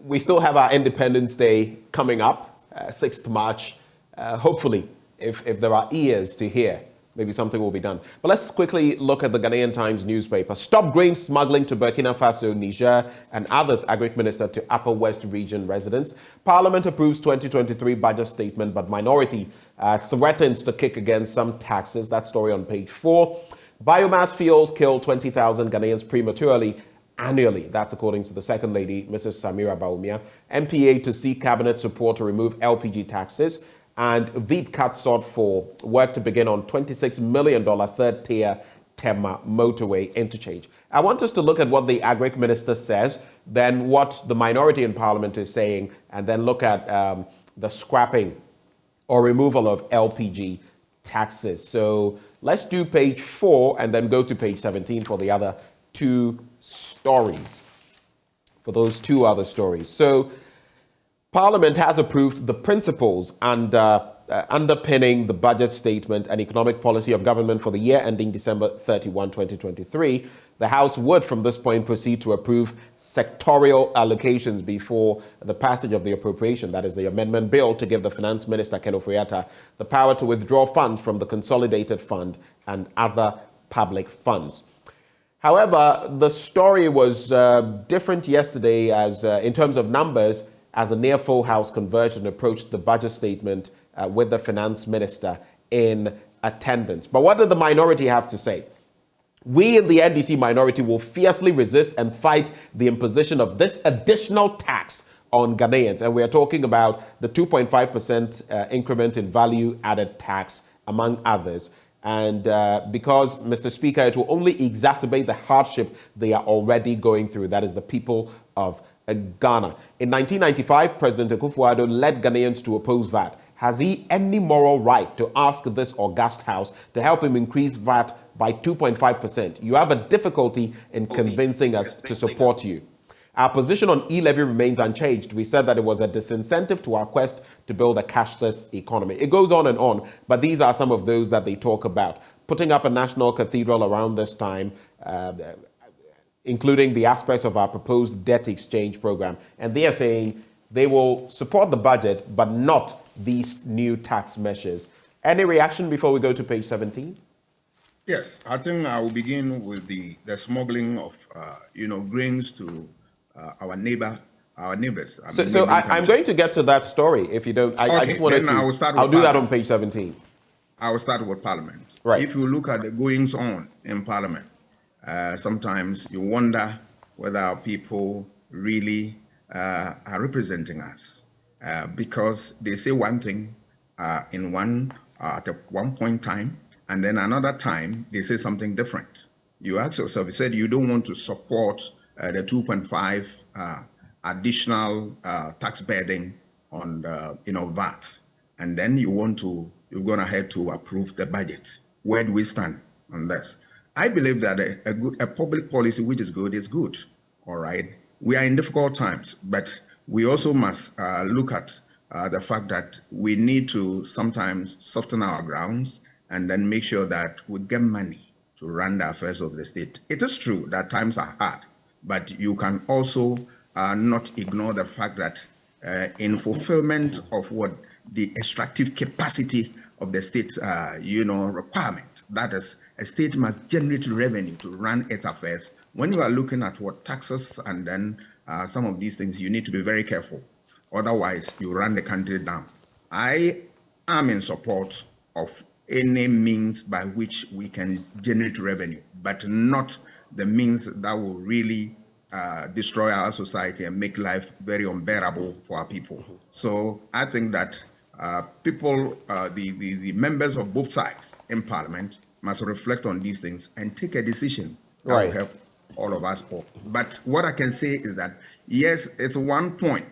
we still have our Independence Day coming up, 6th March. Hopefully, if there are ears to hear, maybe something will be done. But let's quickly look at the Ghanaian Times newspaper. Stop grain smuggling to Burkina Faso, Niger, and others, Agric Minister to Upper West Region residents. Parliament approves 2023 budget statement, but minority threatens to kick against some taxes. That story on page 4. Biomass fuels kill 20,000 Ghanaians prematurely annually. That's according to the Second Lady, Mrs. Samira Baumia. MPA to seek cabinet support to remove LPG taxes. And VEEP cuts sought for work to begin on $26 million third-tier Tema motorway interchange. I want us to look at what the Agric Minister says, then what the minority in Parliament is saying, and then look at the scrapping or removal of LPG taxes. So let's do page 4 and then go to page 17 for the other two stories. For those two other stories. So Parliament has approved the principles and underpinning the budget statement and economic policy of government for the year ending December 31, 2023. The House would, from this point, proceed to approve sectorial allocations before the passage of the appropriation, that is the amendment bill, to give the Finance Minister, Ken Ofori-Atta, the power to withdraw funds from the Consolidated Fund and other public funds. However, the story was different yesterday as in terms of numbers, as a near full House conversion approached the budget statement with the finance minister in attendance. But what did the minority have to say? We in the NDC minority will fiercely resist and fight the imposition of this additional tax on Ghanaians. And we are talking about the 2.5% increment in value added tax, among others. And because, Mr. Speaker, it will only exacerbate the hardship they are already going through. That is the people of Ghana. In 1995, President Akufo-Addo led Ghanaians to oppose VAT. Has he any moral right to ask this august house to help him increase VAT by 2.5%? You have a difficulty in convincing us to support you. Our position on e-levy remains unchanged. We said that it was a disincentive to our quest to build a cashless economy. It goes on, but these are some of those that they talk about. Putting up a national cathedral around this time, including the aspects of our proposed debt exchange program. And they are saying they will support the budget, but not these new tax measures. Any reaction before we go to page 17? Yes, I think I will begin with the smuggling of, grains to our neighbors. I'm going to get to that story if you don't. I just wanted to. I'll do that on page 17. I will start with Parliament. Right. If you look at the goings on in Parliament, sometimes you wonder whether our people really are representing us, because they say one thing at one point in time, and then another time they say something different. You ask yourself, you said you don't want to support the 2.5 additional tax burden on VAT, and then you've gone ahead to approve the budget. Where do we stand on this? I believe that a public policy which is good, all right? We are in difficult times, but we also must look at the fact that we need to sometimes soften our grounds and then make sure that we get money to run the affairs of the state. It is true that times are hard, but you can also not ignore the fact that in fulfillment of what the extractive capacity of the state's requirement, that is, a state must generate revenue to run its affairs. When you are looking at what taxes and then some of these things, you need to be very careful. Otherwise, you run the country down. I am in support of any means by which we can generate revenue, but not the means that will really destroy our society and make life very unbearable for our people. So I think that the members of both sides in Parliament must reflect on these things and take a decision that will help all of us all. But what I can say is that, yes, it's one point,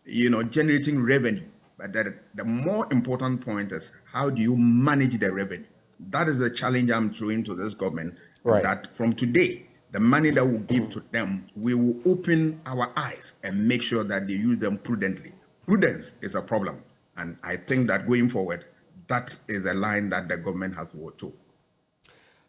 generating revenue, but the more important point is how do you manage the revenue? That is the challenge I'm throwing to this government, that from today, the money that we give to them, we will open our eyes and make sure that they use them prudently. Prudence is a problem. And I think that going forward, that is a line that the government has to work to.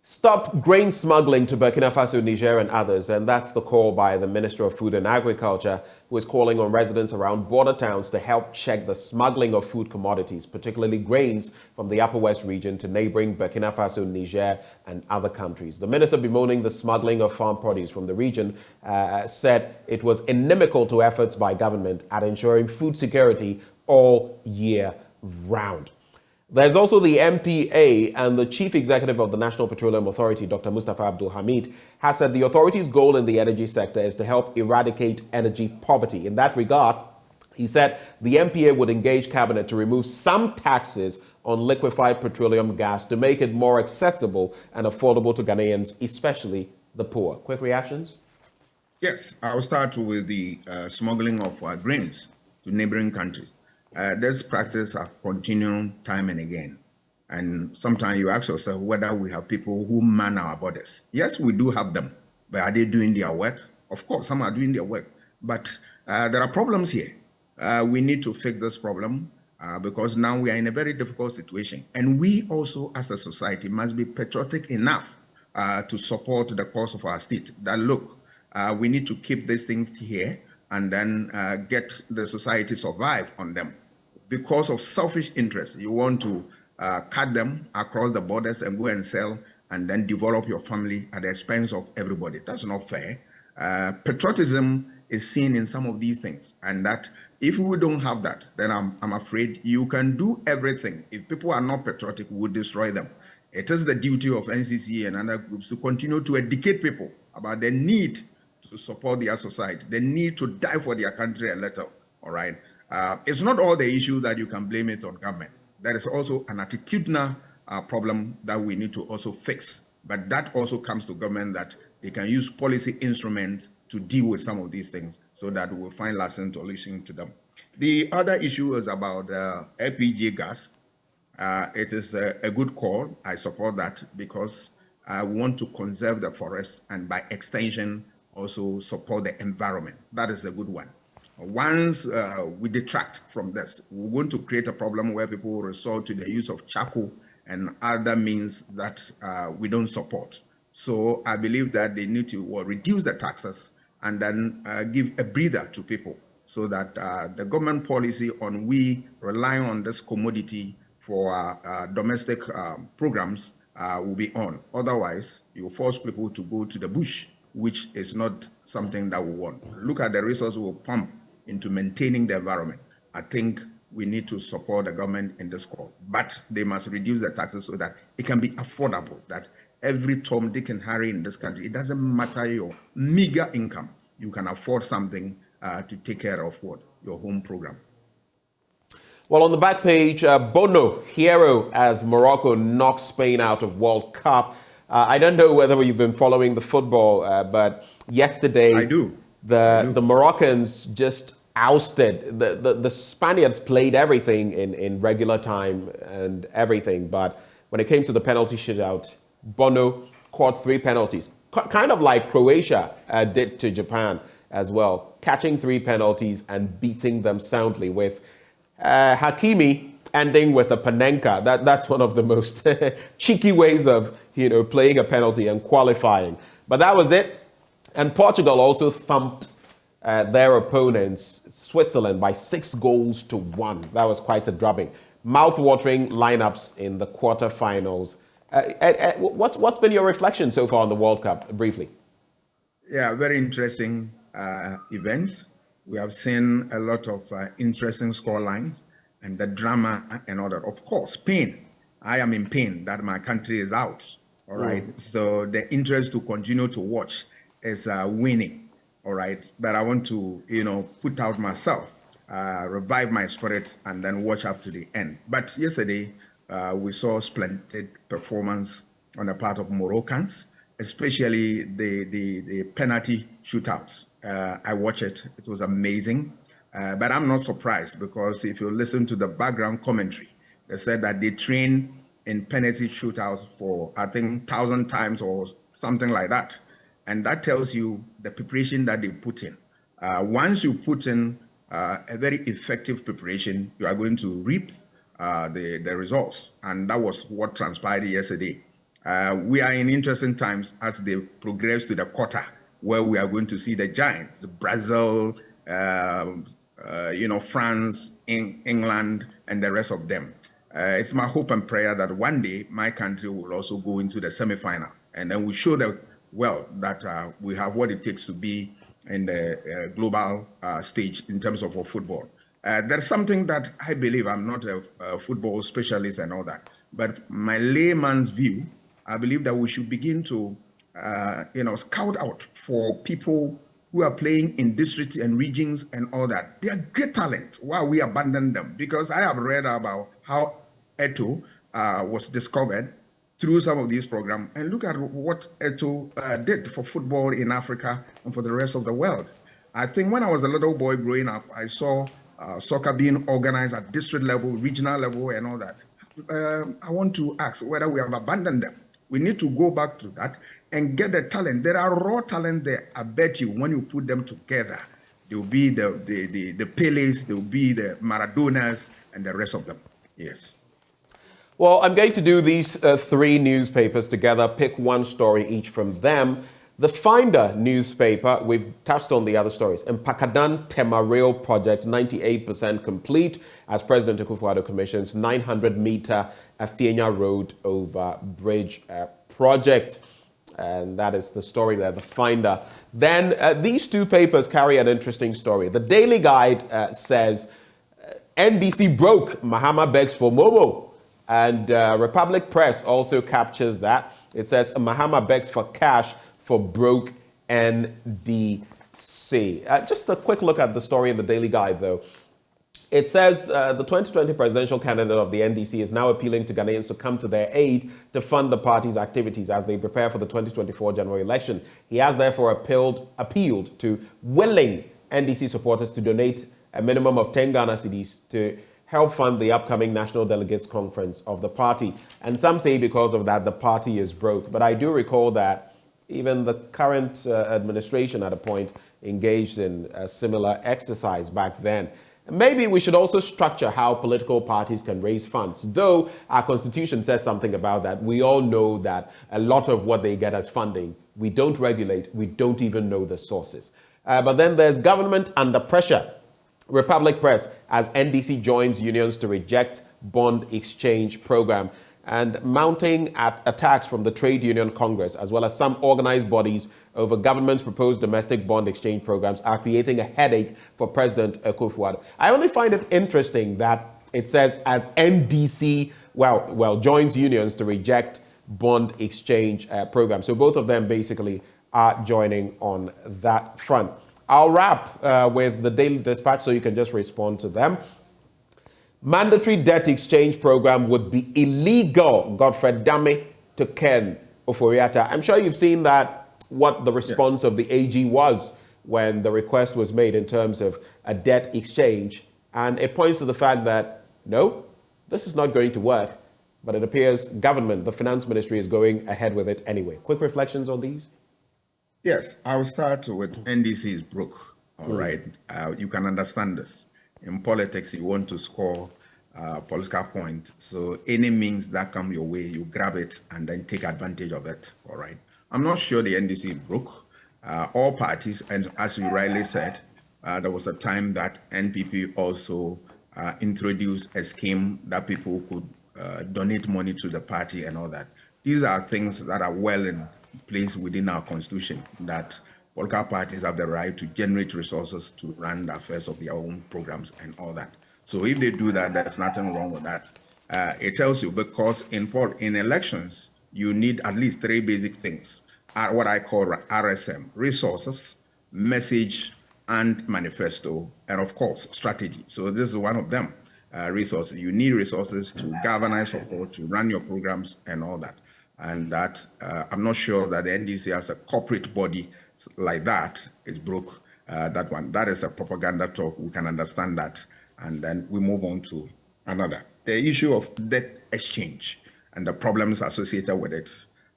Stop grain smuggling to Burkina Faso, Niger, and others. And that's the call by the Minister of Food and Agriculture, who is calling on residents around border towns to help check the smuggling of food commodities, particularly grains from the Upper West region to neighboring Burkina Faso, Niger, and other countries. The minister, bemoaning the smuggling of farm produce from the region, said it was inimical to efforts by government at ensuring food security all year round. There's also the MPA, and the Chief Executive of the National Petroleum Authority, Dr. Mustafa Abdul Hamid, has said the authority's goal in the energy sector is to help eradicate energy poverty. In that regard, he said the MPA would engage cabinet to remove some taxes on liquefied petroleum gas to make it more accessible and affordable to Ghanaians, especially the poor. Quick reactions? Yes, I'll start with the smuggling of grains to neighboring countries. This practice has continued time and again. And sometimes you ask yourself whether we have people who man our borders. Yes, we do have them, but are they doing their work? Of course, some are doing their work, but there are problems here. We need to fix this problem because now we are in a very difficult situation. And we also, as a society, must be patriotic enough to support the cause of our state. That look, we need to keep these things here and then get the society survive on them. Because of selfish interests, you want to cut them across the borders and go and sell and then develop your family at the expense of everybody. That's not fair. Patriotism is seen in some of these things, and that if we don't have that, then I'm afraid you can do everything. If people are not patriotic, we will destroy them. It is the duty of NCC and other groups to continue to educate people about the need to support their society, the need to die for their country a little, all right? It's not all the issue that you can blame it on government. There is also an attitudinal problem that we need to also fix. But that also comes to government, that they can use policy instruments to deal with some of these things so that we will find lasting solution to them. The other issue is about LPG gas. It is a good call. I support that because we want to conserve the forest and by extension also support the environment. That is a good one. Once we detract from this, we're going to create a problem where people will resort to the use of charcoal and other means that we don't support. So I believe that they need to reduce the taxes and then give a breather to people so that the government policy on we relying on this commodity for domestic programs will be on. Otherwise, you force people to go to the bush, which is not something that we want. Look at the resources we'll pump into maintaining the environment. I think we need to support the government in this call, but they must reduce the taxes so that it can be affordable, that every Tom, Dick, and Harry in this country, it doesn't matter your meager income, you can afford something to take care of your home program. Well, on the back page, Bono, hero as Morocco knocks Spain out of World Cup. I don't know whether you've been following the football, but yesterday I do. The Moroccans just ousted. The Spaniards played everything in regular time and everything, but when it came to the penalty shootout, Bono caught 3 penalties, kind of like Croatia did to Japan as well, catching 3 penalties and beating them soundly, with Hakimi ending with a Panenka. That's one of the most cheeky ways of playing a penalty and qualifying. But that was it. And Portugal also thumped their opponents, Switzerland, by 6-1. That was quite a drubbing. Mouth-watering lineups in the quarterfinals. What's been your reflection so far on the World Cup, briefly? Yeah, very interesting events. We have seen a lot of interesting scorelines and the drama and all that. Of course, pain. I am in pain that my country is out. All right. So the interest to continue to watch is winning. All right. But I want to, put out myself, revive my spirit, and then watch up to the end. But yesterday, we saw splendid performance on the part of Moroccans, especially the penalty shootouts. I watched it. It was amazing. But I'm not surprised, because if you listen to the background commentary, they said that they train in penalty shootouts for, I think, 1,000 times or something like that. And that tells you the preparation that they put in. Once you put in a very effective preparation, you are going to reap the results. And that was what transpired yesterday. We are in interesting times as they progress to the quarter, where we are going to see the giants, Brazil, France, England, and the rest of them. It's my hope and prayer that one day my country will also go into the semi-final, and then we show that we have what it takes to be in the global stage in terms of our football. There's something that I believe, I'm not a football specialist and all that, but my layman's view, I believe that we should begin to scout out for people who are playing in districts and regions and all that. They are great talent. Why we abandon them? Because I have read about how Eto'o was discovered through some of these programs, and look at what Eto'o did for football in Africa and for the rest of the world. I think when I was a little boy growing up, I saw soccer being organized at district level, regional level, and all that. I want to ask whether we have abandoned them. We need to go back to that and get the talent. There are raw talent there. I bet you when you put them together, there will be the Pelés, there will be the Maradonas, and the rest of them. Yes. Well, I'm going to do these 3 newspapers together, pick one story each from them. The Finder newspaper, we've touched on the other stories. In Pakadan Tema Rail project, 98% complete, as President Akufo-Addo commissions 900-meter Athenia Road over bridge project. And that is the story there, the Finder. Then these two papers carry an interesting story. The Daily Guide says, NDC broke, Mahama begs for Momo. And Republic Press also captures that. It says, Mahama begs for cash for broke NDC. Just a quick look at the story in the Daily Guide, though. It says the 2020 presidential candidate of the NDC is now appealing to Ghanaians to come to their aid to fund the party's activities as they prepare for the 2024 general election. He has therefore appealed to willing NDC supporters to donate a minimum of 10 Ghana cedis to help fund the upcoming National Delegates Conference of the party. And some say because of that, the party is broke. But I do recall that even the current administration at a point engaged in a similar exercise back then. Maybe we should also structure how political parties can raise funds. Though our constitution says something about that, we all know that a lot of what they get as funding, we don't regulate, we don't even know the sources. But then there's government under pressure. Republic Press, as NDC joins unions to reject bond exchange program, and mounting attacks from the Trade Union Congress, as well as some organized bodies over government's proposed domestic bond exchange programs are creating a headache for President Akufo-Addo. I only find it interesting that it says as NDC, joins unions to reject bond exchange program. So both of them basically are joining on that front. I'll wrap with the Daily Dispatch so you can just respond to them. Mandatory debt exchange program would be illegal, Godfrey Dame to Ken Oforiatta. I'm sure you've seen that, what the response of the AG was when the request was made in terms of a debt exchange. And it points to the fact that, no, this is not going to work. But it appears government, the finance ministry, is going ahead with it anyway. Quick reflections on these? Yes, I'll start with NDC is broke. All right. You can understand this. In politics, you want to score political point. So any means that come your way, you grab it and then take advantage of it. All right. I'm not sure the NDC is broke. All parties, and as you rightly said, there was a time that NPP also introduced a scheme that people could donate money to the party and all that. These are things that are well in place within our constitution, that political parties have the right to generate resources to run the affairs of their own programs and all that. So if they do that, there's nothing wrong with that. It tells you, because in elections, you need at least three basic things, what I call RSM, resources, message, and manifesto, and of course, strategy. So this is one of them, resources. You need resources to galvanize support, to run your programs and all that. And that, I'm not sure that the NDC as a corporate body like that is broke. That one, that is a propaganda talk. We can understand that. And then we move on to another. The issue of debt exchange and the problems associated with it,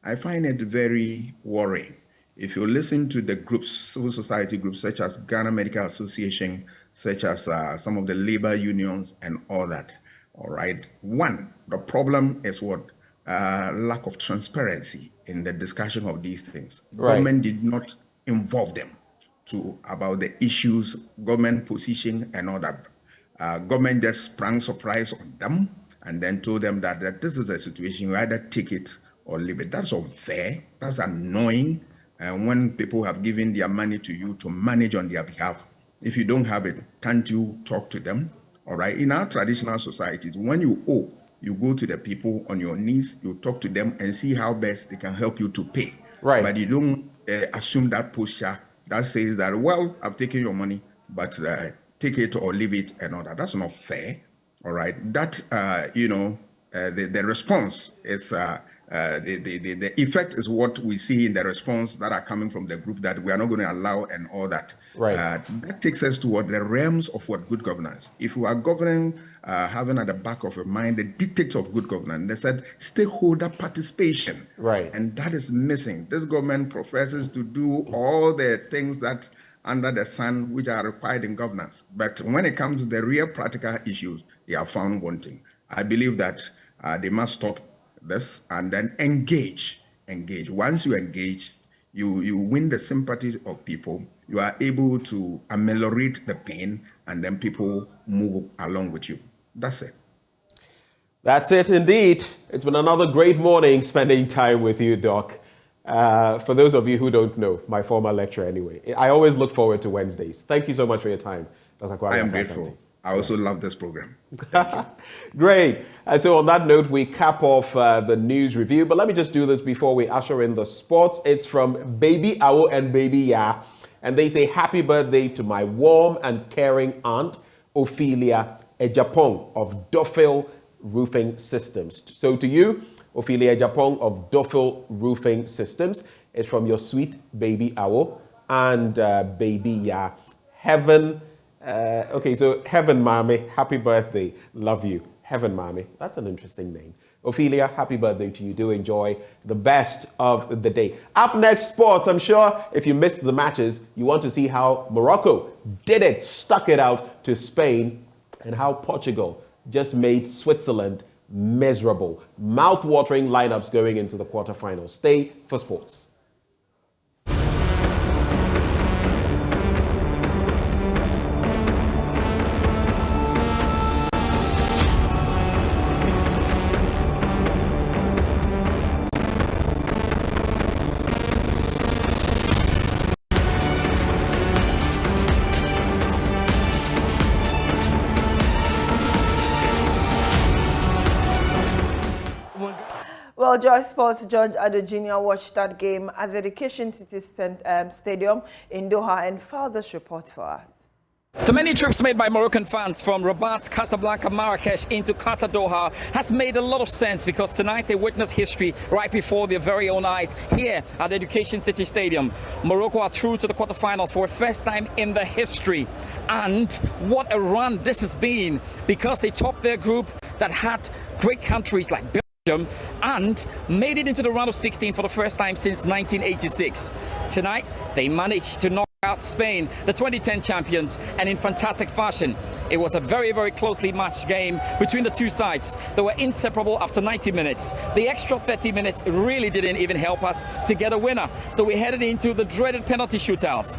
I find it very worrying. If you listen to the groups, civil society groups, such as Ghana Medical Association, such as some of the labor unions and all that, all right? One, the problem is what? Lack of transparency in the discussion of these things. Right. Government did not involve them about the issues, government position and all that. Government just sprang surprise on them and then told them that this is a situation, you either take it or leave it. That's unfair, that's annoying. And when people have given their money to you to manage on their behalf, if you don't have it, can't you talk to them? All right, in our traditional societies, when you owe, you go to the people on your knees, you talk to them and see how best they can help you to pay. Right. But you don't assume that posture that says that, well, I've taken your money, but take it or leave it and all that. That's not fair. All right. That, the response is, the effect is what we see in the response that are coming from the group that we are not going to allow and all that. Right. That takes us toward the realms of what good governance. If we are governing, having at the back of your mind the dictates of good governance, they said stakeholder participation. Right. And that is missing. This government professes to do all the things that under the sun which are required in governance. But when it comes to the real practical issues, they are found wanting. I believe that they must stop this and then engage. Once you engage, you win the sympathy of people. You are able to ameliorate the pain and then people move along with you. That's it. That's it indeed. It's been another great morning spending time with you, Doc. For those of you who don't know, my former lecturer anyway, I always look forward to Wednesdays. Thank you so much for your time, Dr. Kwame. I am grateful. I also love this program. Great. And so on that note, we cap off the news review. But let me just do this before we usher in the sports. It's from Baby Awo and Baby Ya. And they say, happy birthday to my warm and caring aunt, Ophelia Ejapong of Duffield Roofing Systems. So to you, Ophelia Ejapong of Duffield Roofing Systems, it's from your sweet Baby Awo and Baby Ya. Heaven. Okay, so Heaven Mami, happy birthday. Love you. Heaven Mami. That's an interesting name. Ophelia, happy birthday to you. Do enjoy the best of the day. Up next, sports. I'm sure if you missed the matches, you want to see how Morocco did it, stuck it out to Spain, and how Portugal just made Switzerland miserable. Mouth-watering lineups going into the quarterfinals. Stay for sports. Well, Joy Sports George Ado Jr. watched that game at the Education City Stadium in Doha and filed this report for us. The many trips made by Moroccan fans from Rabat, Casablanca, Marrakesh into Qatar, Doha has made a lot of sense because tonight they witnessed history right before their very own eyes here at the Education City Stadium. Morocco are through to the quarterfinals for the first time in their history. And what a run this has been because they topped their group that had great countries like Belgium and made it into the round of 16 for the first time since 1986. Tonight, they managed to knock out Spain, the 2010 champions, and in fantastic fashion. It was a very, very closely matched game between the two sides. They were inseparable after 90 minutes. The extra 30 minutes really didn't even help us to get a winner. So we headed into the dreaded penalty shootouts.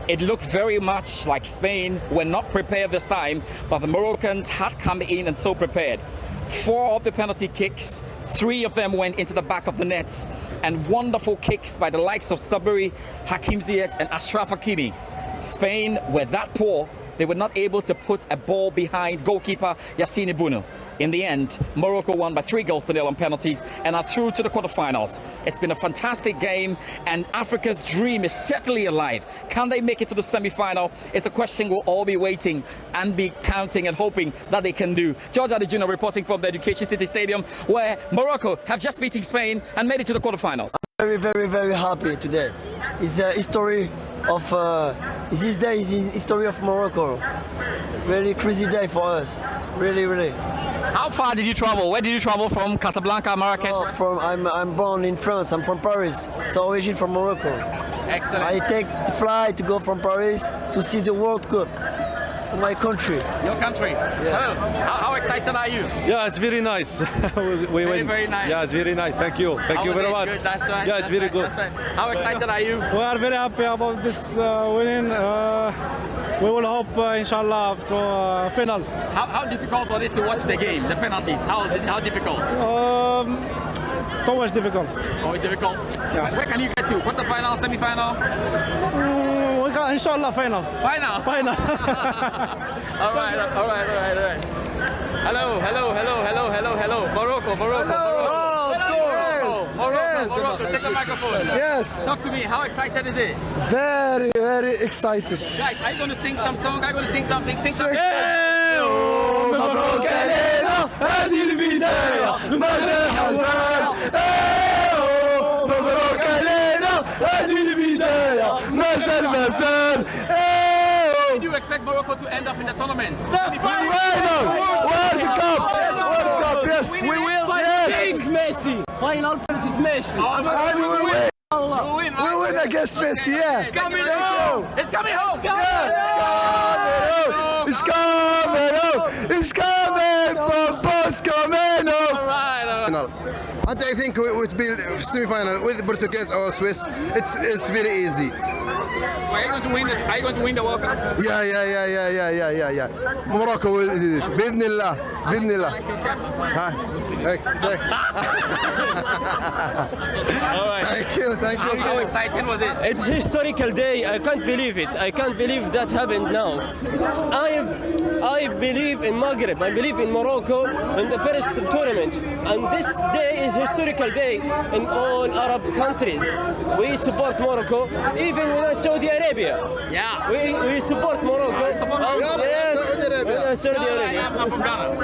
It looked very much like Spain were not prepared this time, but the Moroccans had come in and so prepared. 4 of the penalty kicks, 3 of them went into the back of the nets, and wonderful kicks by the likes of Sabiri, Hakim Ziyech and Ashraf Hakimi. Spain were that poor, they were not able to put a ball behind goalkeeper Yassine Bounou. In the end, Morocco won by 3-0 on penalties and are through to the quarterfinals. It's been a fantastic game, and Africa's dream is certainly alive. Can they make it to the semi-final? It's a question we'll all be waiting and be counting and hoping that they can do. George Ado Jr. reporting from the Education City Stadium, where Morocco have just beaten Spain and made it to the quarterfinals. Very, very, very happy today. It's a history of this day is in history of Morocco. Very crazy day for us. Really, really. How far did you travel? Where did you travel from? Casablanca, Marrakesh? I'm born in France. I'm from Paris. So origin from Morocco. Excellent. I take the flight to go from Paris to see the World Cup. My country. Your country? Yeah. Hello. How excited are you? Yeah, it's very nice. Very nice. Yeah, it's very nice. Thank you. Thank you very much. Good. That's right. Yeah, it's very good. Right. How excited are you? We are very happy about this winning. We will hope, inshallah, to final. How difficult was it to watch the game, the penalties? How difficult? It's so much difficult. Always difficult? Yeah. Where can you get to? Quarter-final, semi-final? We can, inshallah, final. Final? Final. all right. Hello. Morocco. Hello, of course. Morocco, take the microphone. Yes. Talk to me, how excited is it? Very, very excited. Guys, are you going to sing some song? Are you going to sing something? Sing something. مبروك علينا هذه البداية مازال حزان مبروك علينا هذه البداية مازال Did you expect Morocco to end up in the tournament? Final! World Cup! Yes! We will! Yes! Messi! Final versus Messi! And we will win! We win against Messi, yeah! It's coming home! It's coming home! It's coming home! It's coming from Post coming home! All right. And I think it would be semi-final with Portuguese or Swiss. It's very easy. So are you going to win it? Are you going to win the World Cup? Yeah. Morocco will do it. Bismillah. Thank you. How exciting was it? It's a historical day. I can't believe it. I can't believe that happened now. I believe in Maghreb. I believe in Morocco in the first tournament. And this day is historical day in all Arab countries. We support Morocco, even with Saudi Arabia. Yeah. We support Morocco. Saudi Arabia. I'm from Ghana.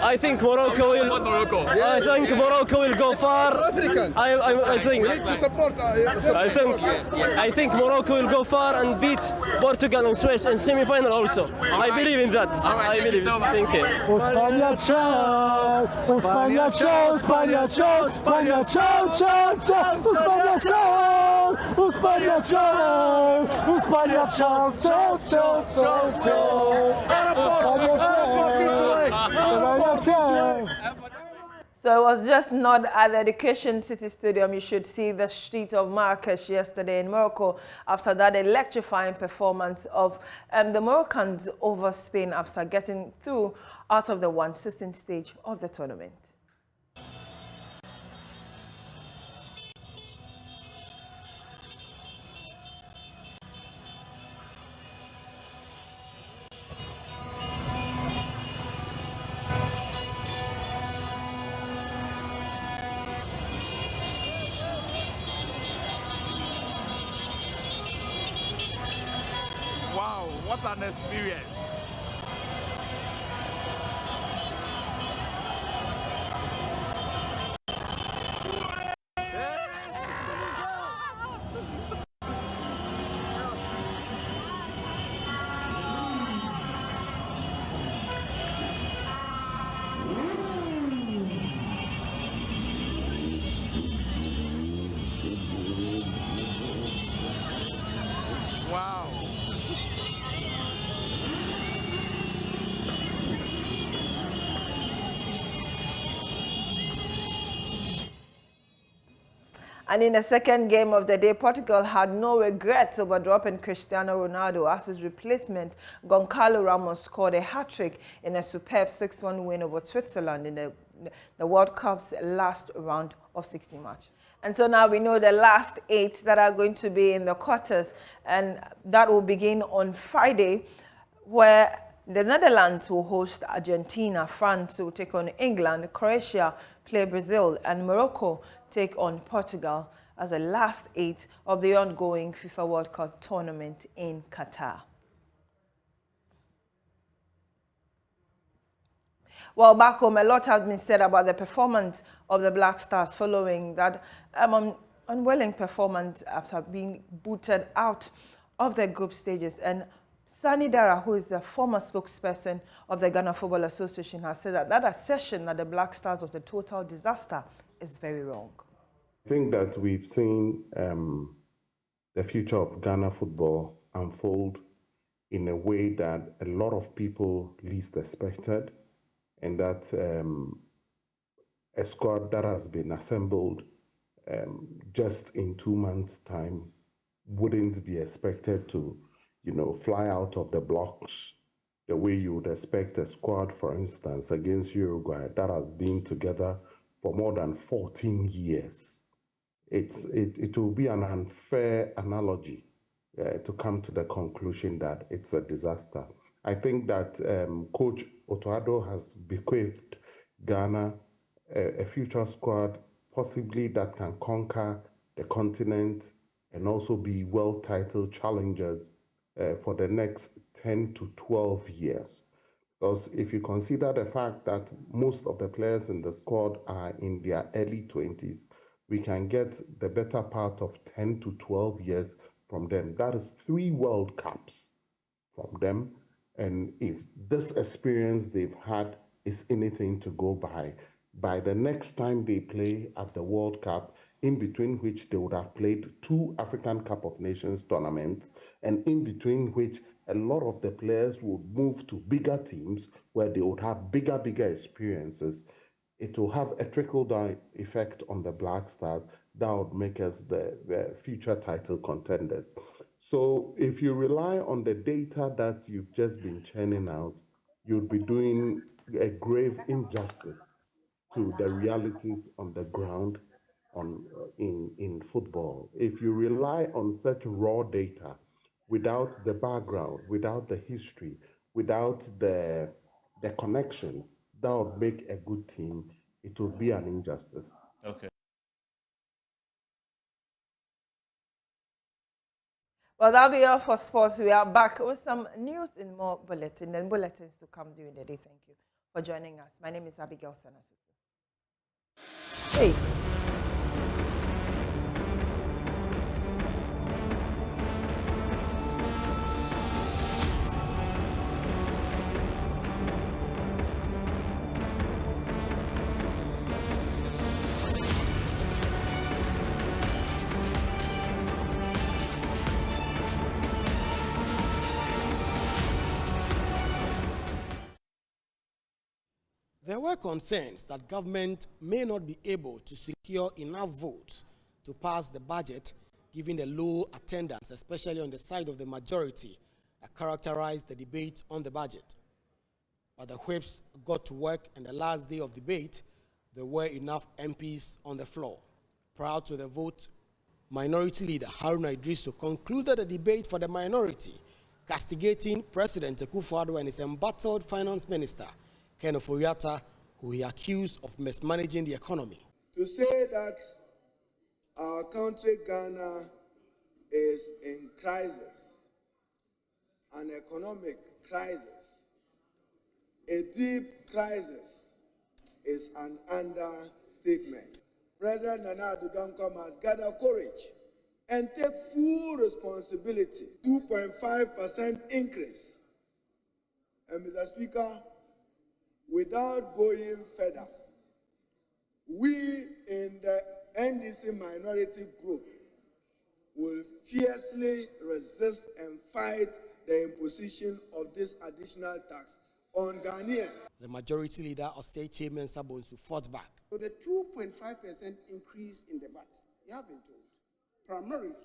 I think Morocco will. I think Morocco will go far. I think. We need to support. I think Morocco will go far and beat Portugal and Swiss in semi-final also. I believe in that. I believe. Thank you. España ciao, España ciao, España ciao, España ciao, ciao, ciao, España ciao, España ciao, España ciao, ciao, ciao, ciao, ciao. So it was just not at the Education City Stadium. You should see the street of Marrakesh yesterday in Morocco after that electrifying performance of the Moroccans over Spain after getting through out of the 1/16 stage of the tournament. Wow, what an experience. Wow. And in the second game of the day, Portugal had no regrets over dropping Cristiano Ronaldo as his replacement, Goncalo Ramos, scored a hat-trick in a superb 6-1 win over Switzerland in the World Cup's last round of 16 match. And so now we know the last 8 that are going to be in the quarters, and that will begin on Friday, where the Netherlands will host Argentina, France will take on England, Croatia play Brazil, and Morocco take on Portugal as the last 8 of the ongoing FIFA World Cup tournament in Qatar. Well, back home, a lot has been said about the performance of the Black Stars following that unwilling performance after being booted out of the group stages. And Sani Dara, who is the former spokesperson of the Ghana Football Association, has said that that assertion that the Black Stars was a total disaster is very wrong. I think that we've seen the future of Ghana football unfold in a way that a lot of people least expected, and that a squad that has been assembled just in 2 months' time wouldn't be expected to, fly out of the blocks the way you would expect a squad, for instance, against Uruguay that has been together for more than 14 years. It will be an unfair analogy to come to the conclusion that it's a disaster. I think that Coach Otoado has bequeathed Ghana a future squad possibly that can conquer the continent and also be well-titled challengers for the next 10 to 12 years. Because if you consider the fact that most of the players in the squad are in their early 20s, we can get the better part of 10 to 12 years from them. That is 3 World Cups from them. And if this experience they've had is anything to go by the next time they play at the World Cup, in between which they would have played 2 African Cup of Nations tournaments, and in between which a lot of the players would move to bigger teams where they would have bigger experiences, it will have a trickle-down effect on the Black Stars that would make us the future title contenders. So if you rely on the data that you've just been churning out, you'd be doing a grave injustice to the realities on the ground in football. If you rely on such raw data without the background, without the history, without the connections that would make a good team, it would be an injustice. Okay. Well, that'll be all for sports. We are back with some news in more bulletins and bulletins to come during the day. Thank you for joining us. My name is Abigail Sanasusu. Hey. There were concerns that government may not be able to secure enough votes to pass the budget, given the low attendance, especially on the side of the majority, that characterized the debate on the budget. But the whips got to work, and the last day of debate, there were enough MPs on the floor. Prior to the vote, Minority Leader Haruna Idrisu concluded the debate for the minority, castigating President Akufo-Addo and his embattled Finance Minister, Ken Ofori-Atta, who he accused of mismanaging the economy. To say that our country, Ghana, is in crisis, an economic crisis, a deep crisis, is an understatement. President Nana Addo must gather courage and take full responsibility. 2.5% increase. And Mr. Speaker, without going further, we in the NDC minority group will fiercely resist and fight the imposition of this additional tax on Ghanaians. The majority leader, Osei Chairman Sabonsu, fought back. So the 2.5% increase in the VAT, you have been told, primarily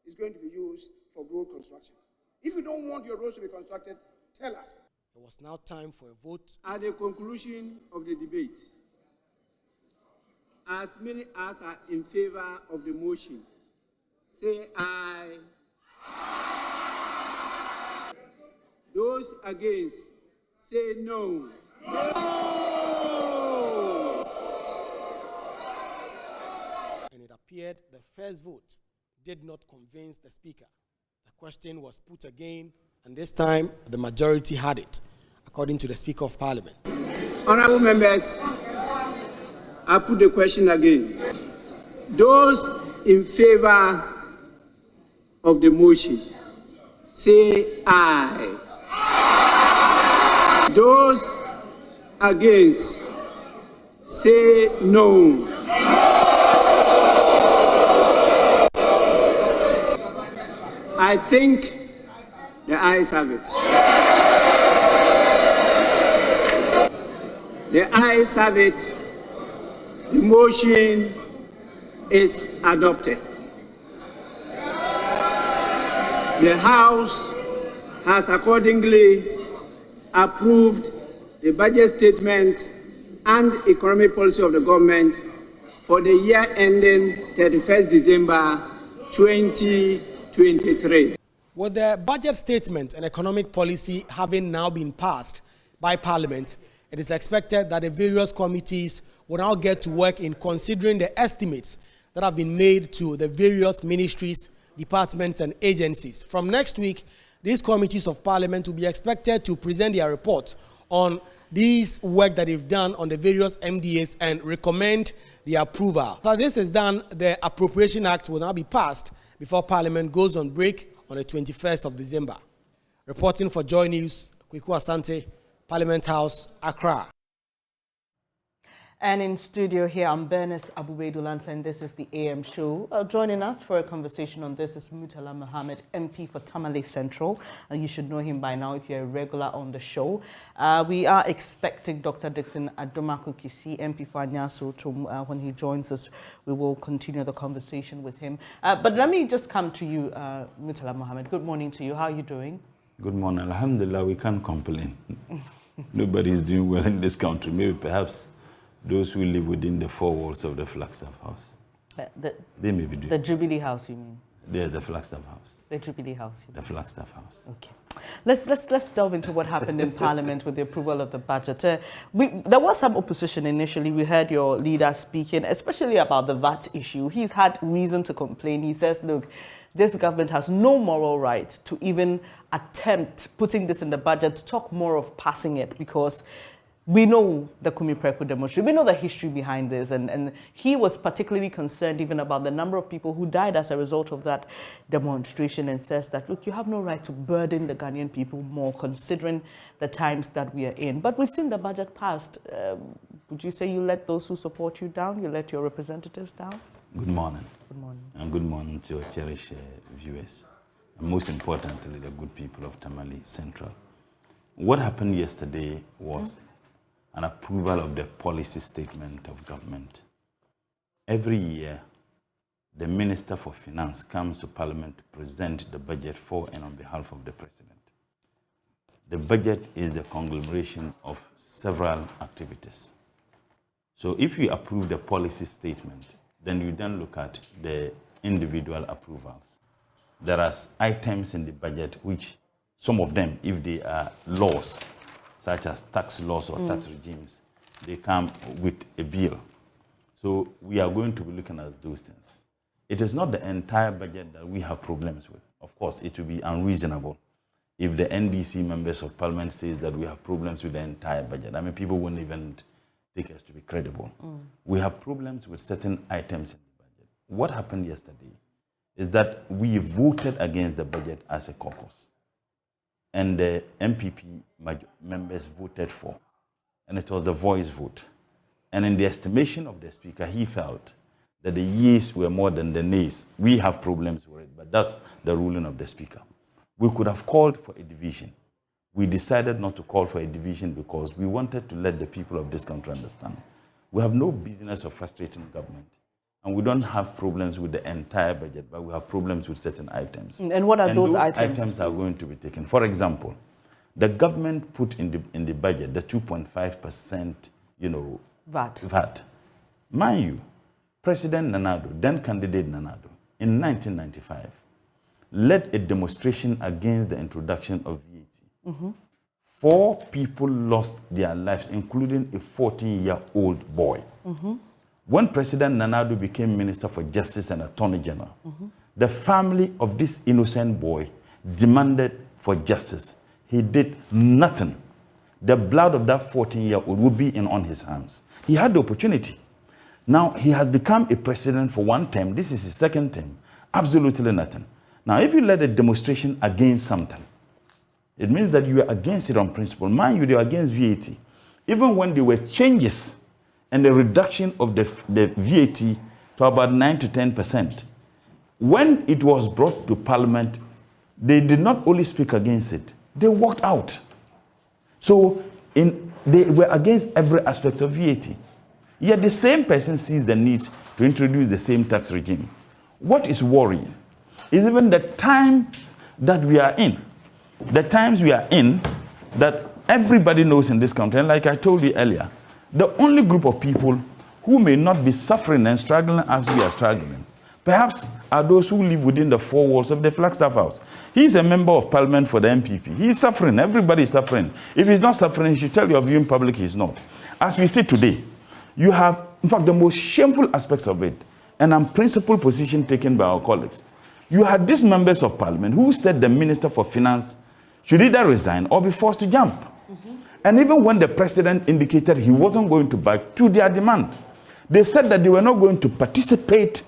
is going to be used for road construction. If you don't want your roads to be constructed, tell us. It was now time for a vote. At the conclusion of the debate, as many as are in favor of the motion, say aye. Those against, say no. No! And it appeared the first vote did not convince the speaker. The question was put again, and this time the majority had it, according to the Speaker of Parliament. Honorable members, I put the question again. Those in favor of the motion, say aye. Those against, say no. I think the ayes have it. The ayes have it. The motion is adopted. The House has accordingly approved the budget statement and economic policy of the government for the year ending 31st December 2023. With the budget statement and economic policy having now been passed by Parliament, it is expected that the various committees will now get to work in considering the estimates that have been made to the various ministries, departments, and agencies. From next week, these committees of Parliament will be expected to present their report on this work that they've done on the various MDAs and recommend the approval. So this is done, the Appropriation Act will now be passed before Parliament goes on break on the 21st of December. Reporting for Joy News, Kweku Asante, Parliament House, Accra. And in studio here, I'm Bernice, Abu-Baidoo, Lansah, and this is the AM show. Joining us for a conversation on this is Murtala Mohammed, MP for Tamale Central. You should know him by now if you're a regular on the show. We are expecting Dr. Dixon Adomaku-Kisi, MP for Anyaso, to when he joins us, we will continue the conversation with him. But let me just come to you, Murtala Mohammed. Good morning to you. How are you doing? Good morning. Alhamdulillah, we can't complain. Nobody's doing well in this country. Maybe perhaps those who live within the four walls of the Flagstaff House. They may be doing. The Jubilee House, you mean? Yeah, the Flagstaff House. The Jubilee House. The Flagstaff House. Okay. Let's delve into what happened in Parliament with the approval of the budget. There was some opposition initially. We heard your leader speaking, especially about the VAT issue. He's had reason to complain. He says, look, this government has no moral right to even attempt putting this in the budget, to talk more of passing it, because we know the Kumi Preku demonstration. We know the history behind this. And he was particularly concerned even about the number of people who died as a result of that demonstration, and says that, look, you have no right to burden the Ghanaian people more, considering the times that we are in. But we've seen the budget passed. Would you say you let those who support you down? You let your representatives down? Good morning. Good morning. And good morning to your cherished viewers. And most importantly, the good people of Tamale Central. What happened yesterday was an approval of the policy statement of government. Every year, the Minister for Finance comes to Parliament to present the budget for and on behalf of the President. The budget is the conglomeration of several activities. So if you approve the policy statement, then you then look at the individual approvals. There are items in the budget which, some of them, if they are laws, such as tax laws or tax regimes, they come with a bill. So we are going to be looking at those things. It is not the entire budget that we have problems with. Of course, it will be unreasonable if the NDC members of Parliament says that we have problems with the entire budget. I mean, people wouldn't even take us to be credible. We have problems with certain items in the budget. What happened yesterday is that we voted against the budget as a caucus, and the MPP members voted for, and it was the voice vote. And in the estimation of the Speaker, he felt that the yeas were more than the nays. We have problems with it, but that's the ruling of the Speaker. We could have called for a division. We decided not to call for a division because we wanted to let the people of this country understand we have no business of frustrating government. And we don't have problems with the entire budget, but we have problems with certain items. And what are those items? Those items are going to be taken. For example, the government put in the budget the 2.5%, VAT. Mind you, President Nanado, then candidate Nanado, in 1995, led a demonstration against the introduction of VAT. 4 people lost their lives, including a 14-year-old boy. When President Nanado became Minister for Justice and Attorney General, the family of this innocent boy demanded for justice. He did nothing. The blood of that 14-year-old would be on his hands. He had the opportunity. Now, he has become a president for 1 term. This is his 2nd term. Absolutely nothing. Now, if you led a demonstration against something, it means that you are against it on principle. Mind you, they are against VAT. Even when there were changes and the reduction of the VAT to about 9 to 10%. When it was brought to Parliament, they did not only speak against it, they walked out. So they were against every aspect of VAT. Yet the same person sees the need to introduce the same tax regime. What is worrying is even the times that we are in. The times we are in that everybody knows in this country, and like I told you earlier, the only group of people who may not be suffering and struggling as we are struggling, perhaps are those who live within the 4 walls of the Flagstaff House. He's a member of Parliament for the MPP. He's suffering. Everybody is suffering. If he's not suffering, he should tell your viewing public he's not. As we see today, you have, in fact, the most shameful aspects of it, an unprincipled position taken by our colleagues. You had these members of Parliament who said the Minister for Finance should either resign or be forced to jump. And even when the President indicated he wasn't going to back to their demand, they said that they were not going to participate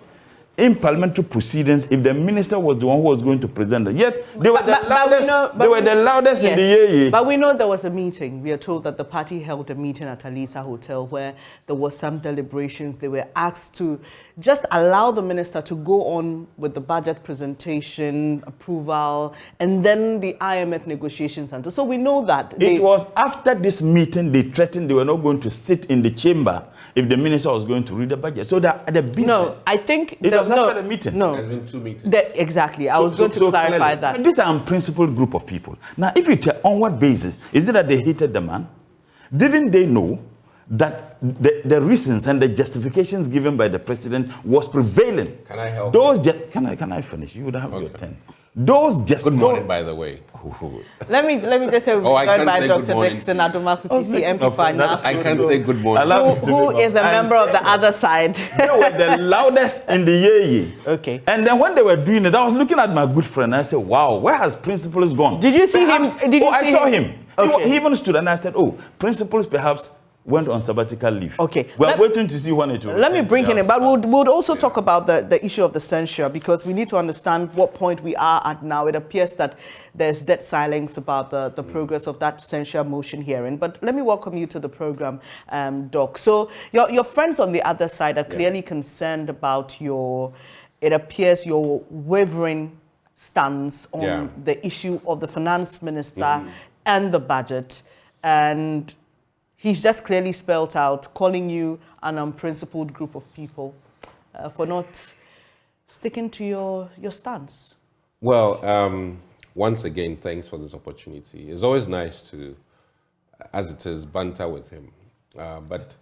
in parliamentary proceedings if the minister was the one who was going to present it. Yet they were the loudest in the year. But we know there was a meeting. We are told that the party held a meeting at Lansah Hotel where there were some deliberations. They were asked to just allow the minister to go on with the budget presentation, approval, and then the IMF negotiation center. So we know that. It was after this meeting they threatened they were not going to sit in the chamber if the minister was going to read the budget. So the business. No, I think it was after the meeting. No, there's been 2 meetings. Exactly. I was going to clarify that. But this is an unprincipled group of people. Now, if you tell on what basis, is it that they hated the man? Didn't they know that the reasons and the justifications given by the president was prevailing? Can I help? Can I finish? You would have your 10. Good morning, by the way. Let me just say, joined by Dr. Dexter Nadumaku, MP for Nassau. I can't say good morning. Who is a member of the other side? They were the loudest in the year. Okay. And then when they were doing it, I was looking at my good friend and I said, wow, where has Principles gone? Did you see him? I saw him. Okay. He even stood and I said, oh, Principles perhaps went on sabbatical leave. Okay. We're waiting to see when it will. Let me bring him in, but we'll also talk about the issue of the censure, because we need to understand what point we are at now. It appears that there's dead silence about the progress of that censure motion hearing. But let me welcome you to the program, Doc. So your friends on the other side are clearly concerned about it appears your wavering stance on the issue of the finance minister and the budget. And he's just clearly spelled out, calling you an unprincipled group of people for not sticking to your stance. Well, once again, thanks for this opportunity. It's always nice to, as it is, banter with him. But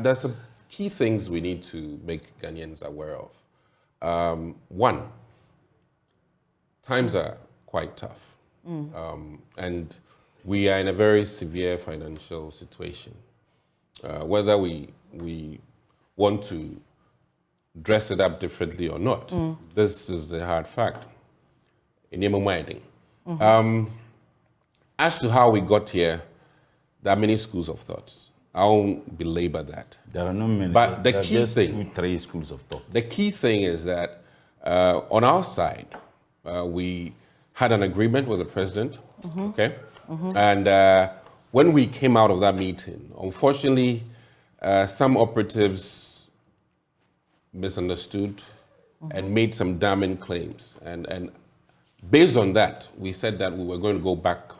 there's some key things we need to make Ghanaians aware of. One, times are quite tough. And we are in a very severe financial situation. Whether we want to dress it up differently or not, this is the hard fact. As to how we got here, there are many schools of thoughts. I won't belabor that. There are no many. But the there key are just thing, 2-3 schools of thought. The key thing is that on our side, we had an agreement with the president. Okay. And when we came out of that meeting, unfortunately, some operatives misunderstood and made some damning claims. And based on that, we said that we were going to go back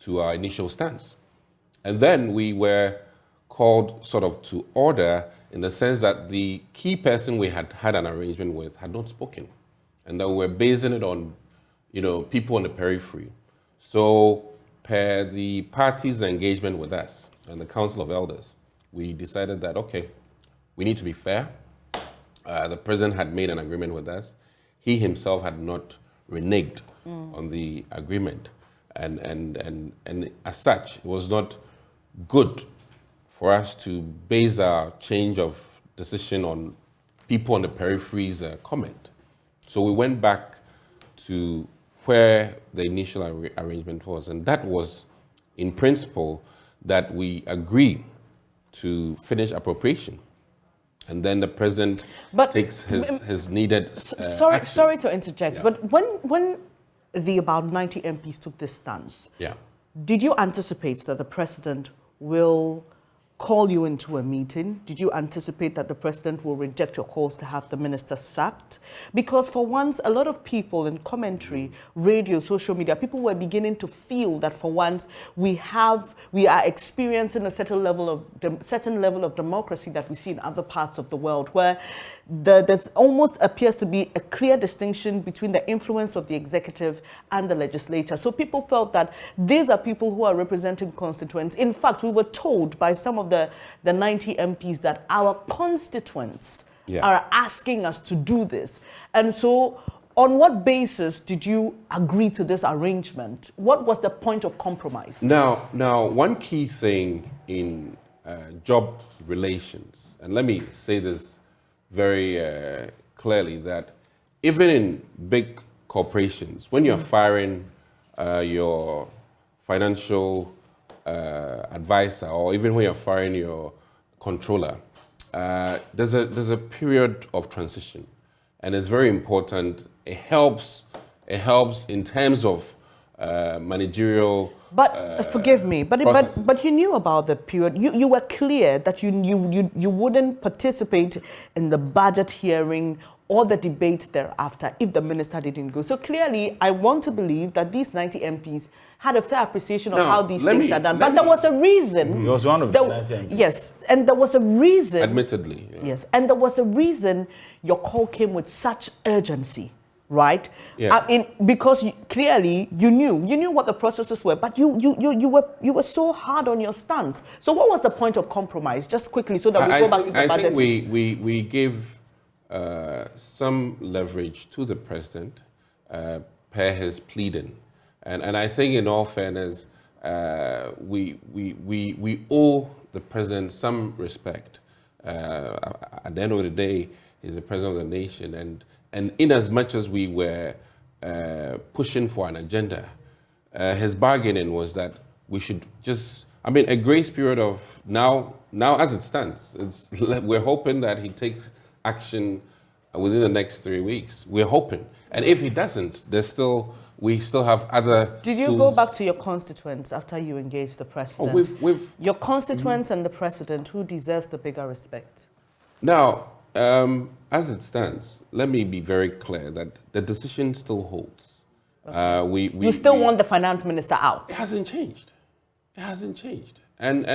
to our initial stance. And then we were called sort of to order in the sense that the key person we had had an arrangement with had not spoken. And that we were basing it on, people on the periphery. So per the party's engagement with us and the Council of Elders, we decided that, okay, we need to be fair. The president had made an agreement with us. He himself had not reneged on the agreement. And as such, it was not good for us to base our change of decision on people on the periphery's comment. So we went back to where the initial arrangement was. And that was, in principle, that we agree to finish appropriation. And then the president takes his needed Sorry to interject, but when the about 90 MPs took this stance, did you anticipate that the president will call you into a meeting? Did you anticipate that the president will reject your calls to have the minister sacked? Because for once, a lot of people in commentary, radio, social media, people were beginning to feel that for once we are experiencing a certain level of democracy that we see in other parts of the world, where there's almost appears to be a clear distinction between the influence of the executive and the legislature. So people felt that these are people who are representing constituents. In fact, we were told by some of the 90 MPs that our constituents are asking us to do this. And so on what basis did you agree to this arrangement? What was the point of compromise? Now, one key thing in job relations, and let me say this very clearly, that even in big corporations, when you're firing your financial advisor, or even when you're firing your controller, there's a period of transition, and it's very important. It helps in terms of managerial. But forgive me, but you knew about the period. You were clear that you wouldn't participate in the budget hearing or the debate thereafter if the minister didn't go. So clearly, I want to believe that these 90 MPs had a fair appreciation of how these things are done. But there was a reason. He was one of the 90 MPs. Yes, and there was a reason. Admittedly. Yeah. Yes, and there was a reason your call came with such urgency. Right? Yeah. Because clearly you knew what the processes were, but you were so hard on your stance. So what was the point of compromise? Just quickly, so that we go back to the budget. I think we give some leverage to the president per his pleading, and I think in all fairness, we owe the president some respect. At the end of the day, he's the president of the nation, and in as much as we were pushing for an agenda, his bargaining was that we should just, a grace period of now as it stands, we're hoping that he takes action within the next 3 weeks. We're hoping. And if he doesn't, we still have other Did you tools. go back to your constituents after you engaged the president? Oh, your constituents and the president, who deserves the bigger respect? Now, as it stands, let me be very clear that the decision still holds. Okay. You still want the finance minister out? It hasn't changed. It hasn't changed. And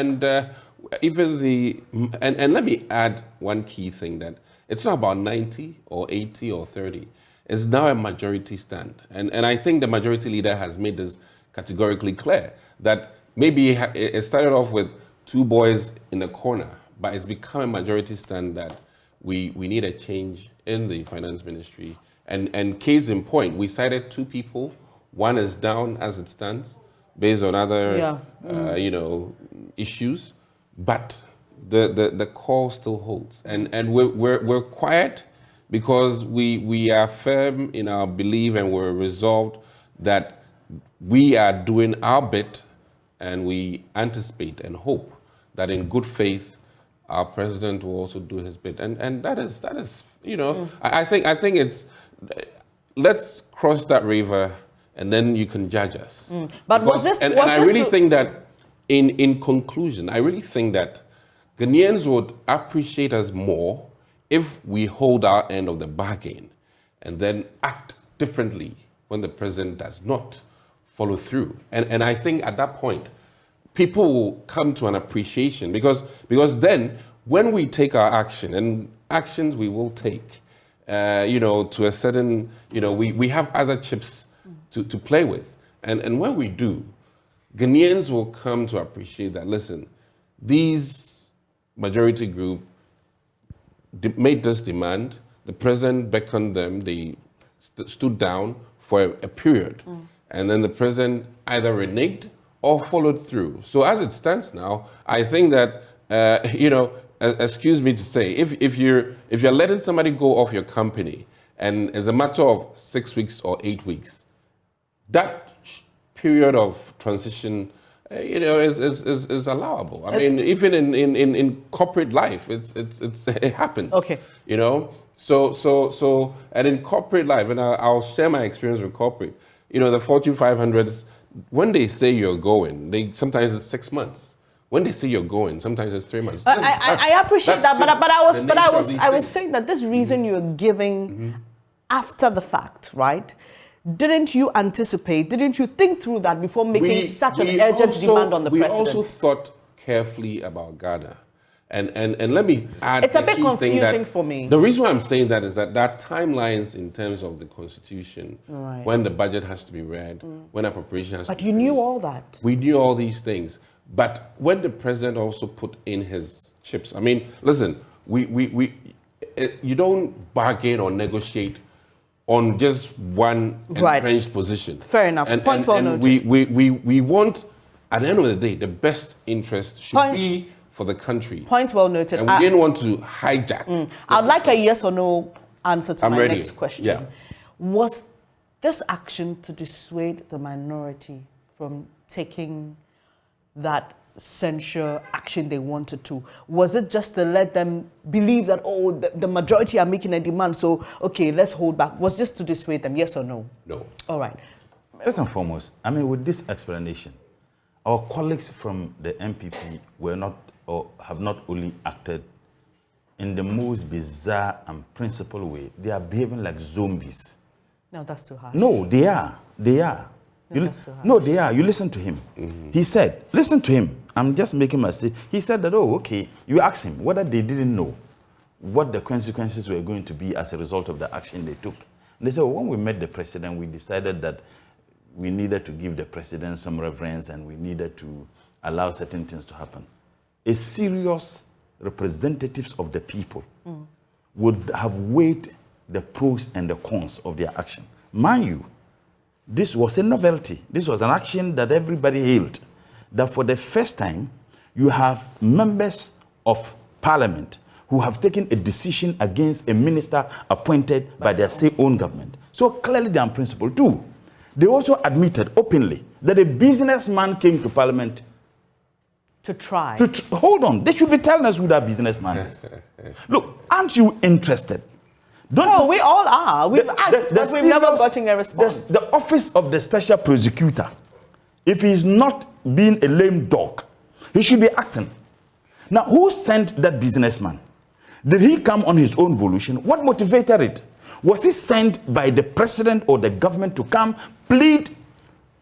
even and let me add one key thing, that it's not about 90 or 80 or 30. It's now a majority stand. And I think the majority leader has made this categorically clear, that maybe it started off with two boys in a corner, but it's become a majority stand that we need a change in the finance ministry. And case in point, we cited two people. One is down as it stands, based on other issues, but the call still holds. And we're quiet because we are firm in our belief, and we're resolved that we are doing our bit, and we anticipate and hope that in good faith our president will also do his bit, and that is I think it's, let's cross that river and then you can judge us. But I really think that in conclusion, I really think that Ghanaians would appreciate us more if we hold our end of the bargain and then act differently when the president does not follow through. And I think at that point, people will come to an appreciation, because then when we take our action, and actions we will take, to a certain, we have other chips to play with. And when we do, Ghanaians will come to appreciate that, listen, these majority group made this demand, the president beckoned them, they stood down for a period, and then the president either reneged or followed through. So as it stands now, I think that, excuse me to say, if you're letting somebody go off your company, and as a matter of 6 weeks or 8 weeks, that period of transition, is allowable. I mean, even in corporate life, it happens. Okay. So and in corporate life, and I'll share my experience with corporate. The Fortune 500s, when they say you're going, sometimes it's 6 months. When they say you're going, sometimes it's 3 months. I appreciate that, but I was saying that this reason you're giving after the fact, right? Didn't you anticipate? Didn't you think through that before making such an urgent demand on the president? We also thought carefully about Ghana, and let me add. It's a bit confusing for me. The reason why I'm saying that is that there are timelines in terms of the constitution, right, when the budget has to be read, when appropriation has to be But you knew all that. We knew all these things. But when the president also put in his chips, I mean, listen, you don't bargain or negotiate on just one entrenched position. Fair enough. Point well noted. We want, at the end of the day, the best interest should be for the country. Point well noted. And we didn't want to hijack. I'd like a yes or no answer to my next question. Yeah. Was this action to dissuade the minority from taking that censure action they wanted to? Was it just to let them believe that, oh, the majority are making a demand, so, okay, let's hold back? Was just to dissuade them, yes or no? No. All right. First and foremost, I mean, with this explanation, our colleagues from the MPP were not, or have not only acted in the most bizarre and principled way, they are behaving like zombies. No, that's too harsh. No, they are. They are. No, they are. You listen to him. He said, listen to him. I'm just making my statement. He said that, oh, okay, you asked him whether they didn't know what the consequences were going to be as a result of the action they took. And they said, well, when we met the president, we decided that we needed to give the president some reverence and we needed to allow certain things to happen. A serious representatives of the people would have weighed the pros and the cons of their action. Mind you, this was a novelty. This was an action that everybody hailed. That for the first time, you have members of parliament who have taken a decision against a minister appointed by their state-owned government. So clearly they are unprincipled. Two, they also admitted openly that a businessman came to parliament to try. Hold on, they should be telling us who that businessman is. Look, aren't you interested? No, we all are. We've asked, but we've never gotten a response. The office of the special prosecutor, if he's not being a lame dog, he should be acting. Now, who sent that businessman? Did he come on his own volition? What motivated it? Was he sent by the president or the government to come, plead,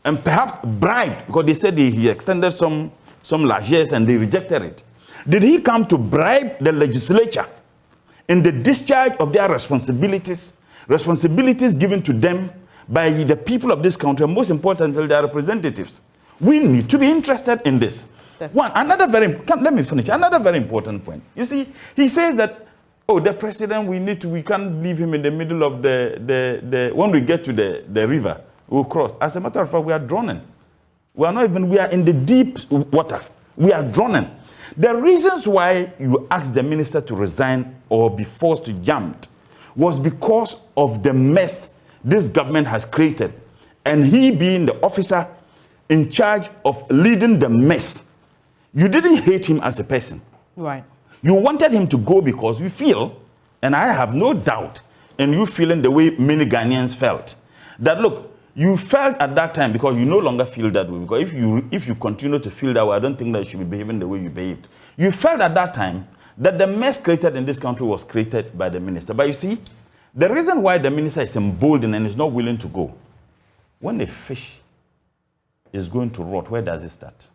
and perhaps bribe? Because they said he extended some largesse and they rejected it. Did he come to bribe the legislature in the discharge of their responsibilities given to them by the people of this country, and most importantly, their representatives? We need to be interested in this. Definitely. Let me finish. Another very important point. You see, he says that, oh, the president, we can't leave him in the middle of when we get to the river, we'll cross. As a matter of fact, we are drowning. We are in the deep water. We are drowning. The reasons why you asked the minister to resign or be forced to jump was because of the mess this government has created. And he being the officer in charge of leading the mess. You didn't hate him as a person. Right. You wanted him to go because you feel, and I have no doubt in you feeling the way many Ghanaians felt, that look, you felt at that time, because you no longer feel that way, because if you continue to feel that way, I don't think that you should be behaving the way you behaved. You felt at that time that the mess created in this country was created by the minister. But you see, the reason why the minister is emboldened and is not willing to go, when a fish is going to rot, where does it start?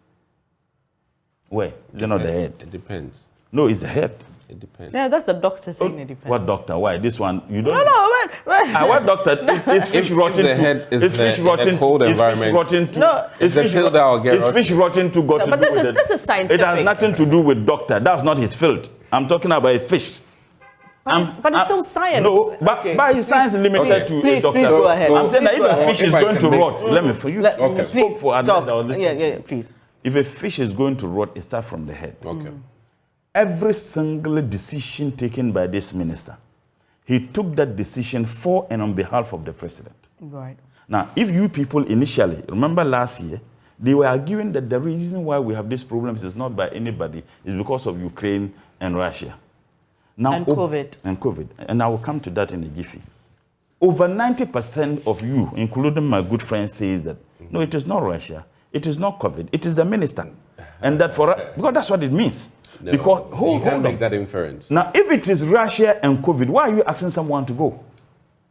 Where? Is it not the head? It depends. No, it's the head. It depends. Yeah, that's the doctor saying it depends. What doctor? Why? This one, you don't... No, wait. What doctor? Is fish rotting the head is the cold environment. Is fish rotting to go to but this is scientific. It has nothing to do with doctor. That's not his field. I'm talking about a fish. But it's still science. No, but his science is limited to a doctor. Please go ahead. I'm saying that if a fish is going to rot, let me, for you, please, for another, please. If a fish is going to rot, it starts from the head. Okay. Every single decision taken by this minister, he took that decision for and on behalf of the president. Right. Now, if you people initially, remember last year, they were arguing that the reason why we have these problems is not by anybody, it's because of Ukraine and Russia. Now, and COVID. And I will come to that in a jiffy. Over 90% of you, including my good friend, says that, no, it is not Russia, it is not COVID, it is the minister. And that because that's what it means. No, because you can't make that inference. Now, if it is Russia and COVID, why are you asking someone to go?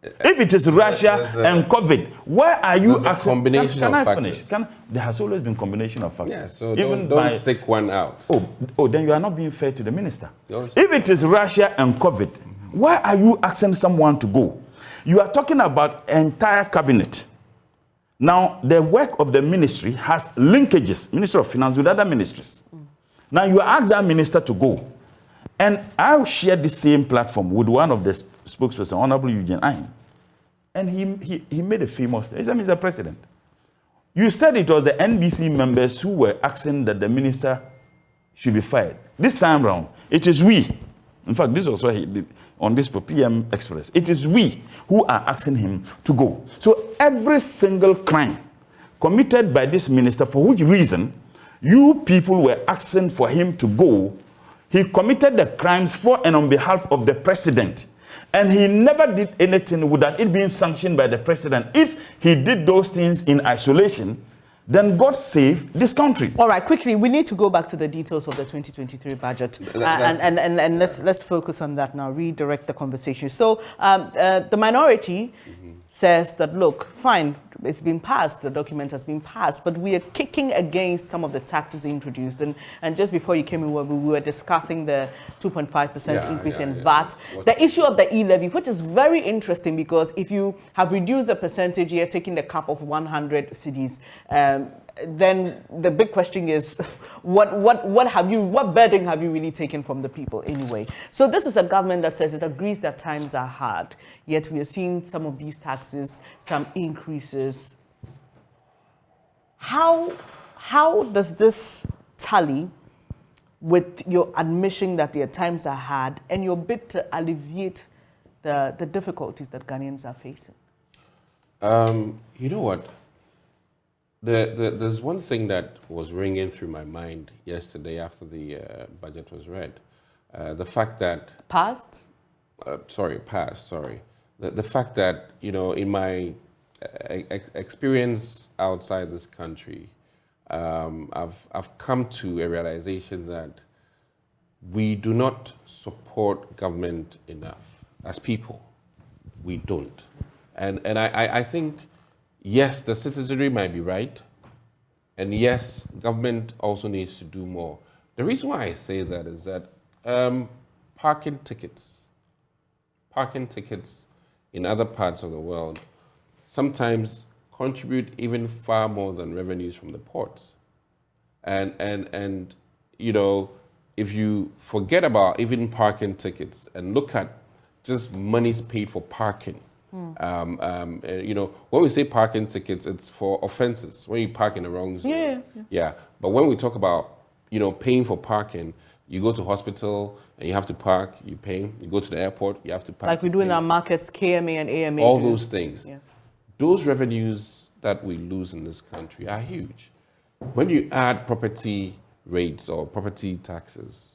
If it is Russia and COVID, why are you asking? Combination can of I factors. finish? There has always been combination of factors. Yeah, so don't stick one out. Oh, then you are not being fair to the minister. If it is Russia and COVID, why are you asking someone to go? You are talking about entire cabinet. Now, the work of the ministry has linkages, Minister of Finance, with other ministries. Now, you ask that minister to go. And I shared the same platform with one of the spokesperson, Honorable Eugene Ayin. And he made a famous statement. He said, Mr. President, you said it was the NBC members who were asking that the minister should be fired. This time round, it is we. In fact, this was what he did on this PM Express. It is we who are asking him to go. So every single crime committed by this minister, for which reason You people were asking for him to go. He committed the crimes for and on behalf of the president. And he never did anything without it being sanctioned by the president. If he did those things in isolation, then God save this country. All right, quickly, we need to go back to the details of the 2023 budget. And let's focus on that now, redirect the conversation. So the minority says that, look, fine, it's been passed, the document has been passed, but we are kicking against some of the taxes introduced. And just before you came in, we were discussing the 2.5% increase in VAT. The issue of the e-levy, which is very interesting because if you have reduced the percentage, you're taking the cap of 100 cedis. Then the big question is, what burden have you really taken from the people anyway? So this is a government that says it agrees that times are hard, yet we are seeing some of these taxes, some increases. How does this tally with your admission that their times are hard and your bid to alleviate the difficulties that Ghanaians are facing? You know what? There's one thing that was ringing through my mind yesterday after the budget was read. The fact that... Passed? Passed, sorry. The fact that, you know, in my experience outside this country, I've come to a realization that we do not support government enough. As people, we don't. And I think... yes, the citizenry might be right, and yes, government also needs to do more. The reason why I say that is that parking tickets in other parts of the world sometimes contribute even far more than revenues from the ports. And you know, if you forget about even parking tickets and look at just monies paid for parking, you know, when we say parking tickets, it's for offenses. When you park in the wrong zone. Yeah. But when we talk about, you know, paying for parking, you go to hospital and you have to park, you pay. You go to the airport, you have to park. Like we do in our markets, KMA and AMA. All those things. Yeah. Those revenues that we lose in this country are huge. When you add property rates or property taxes,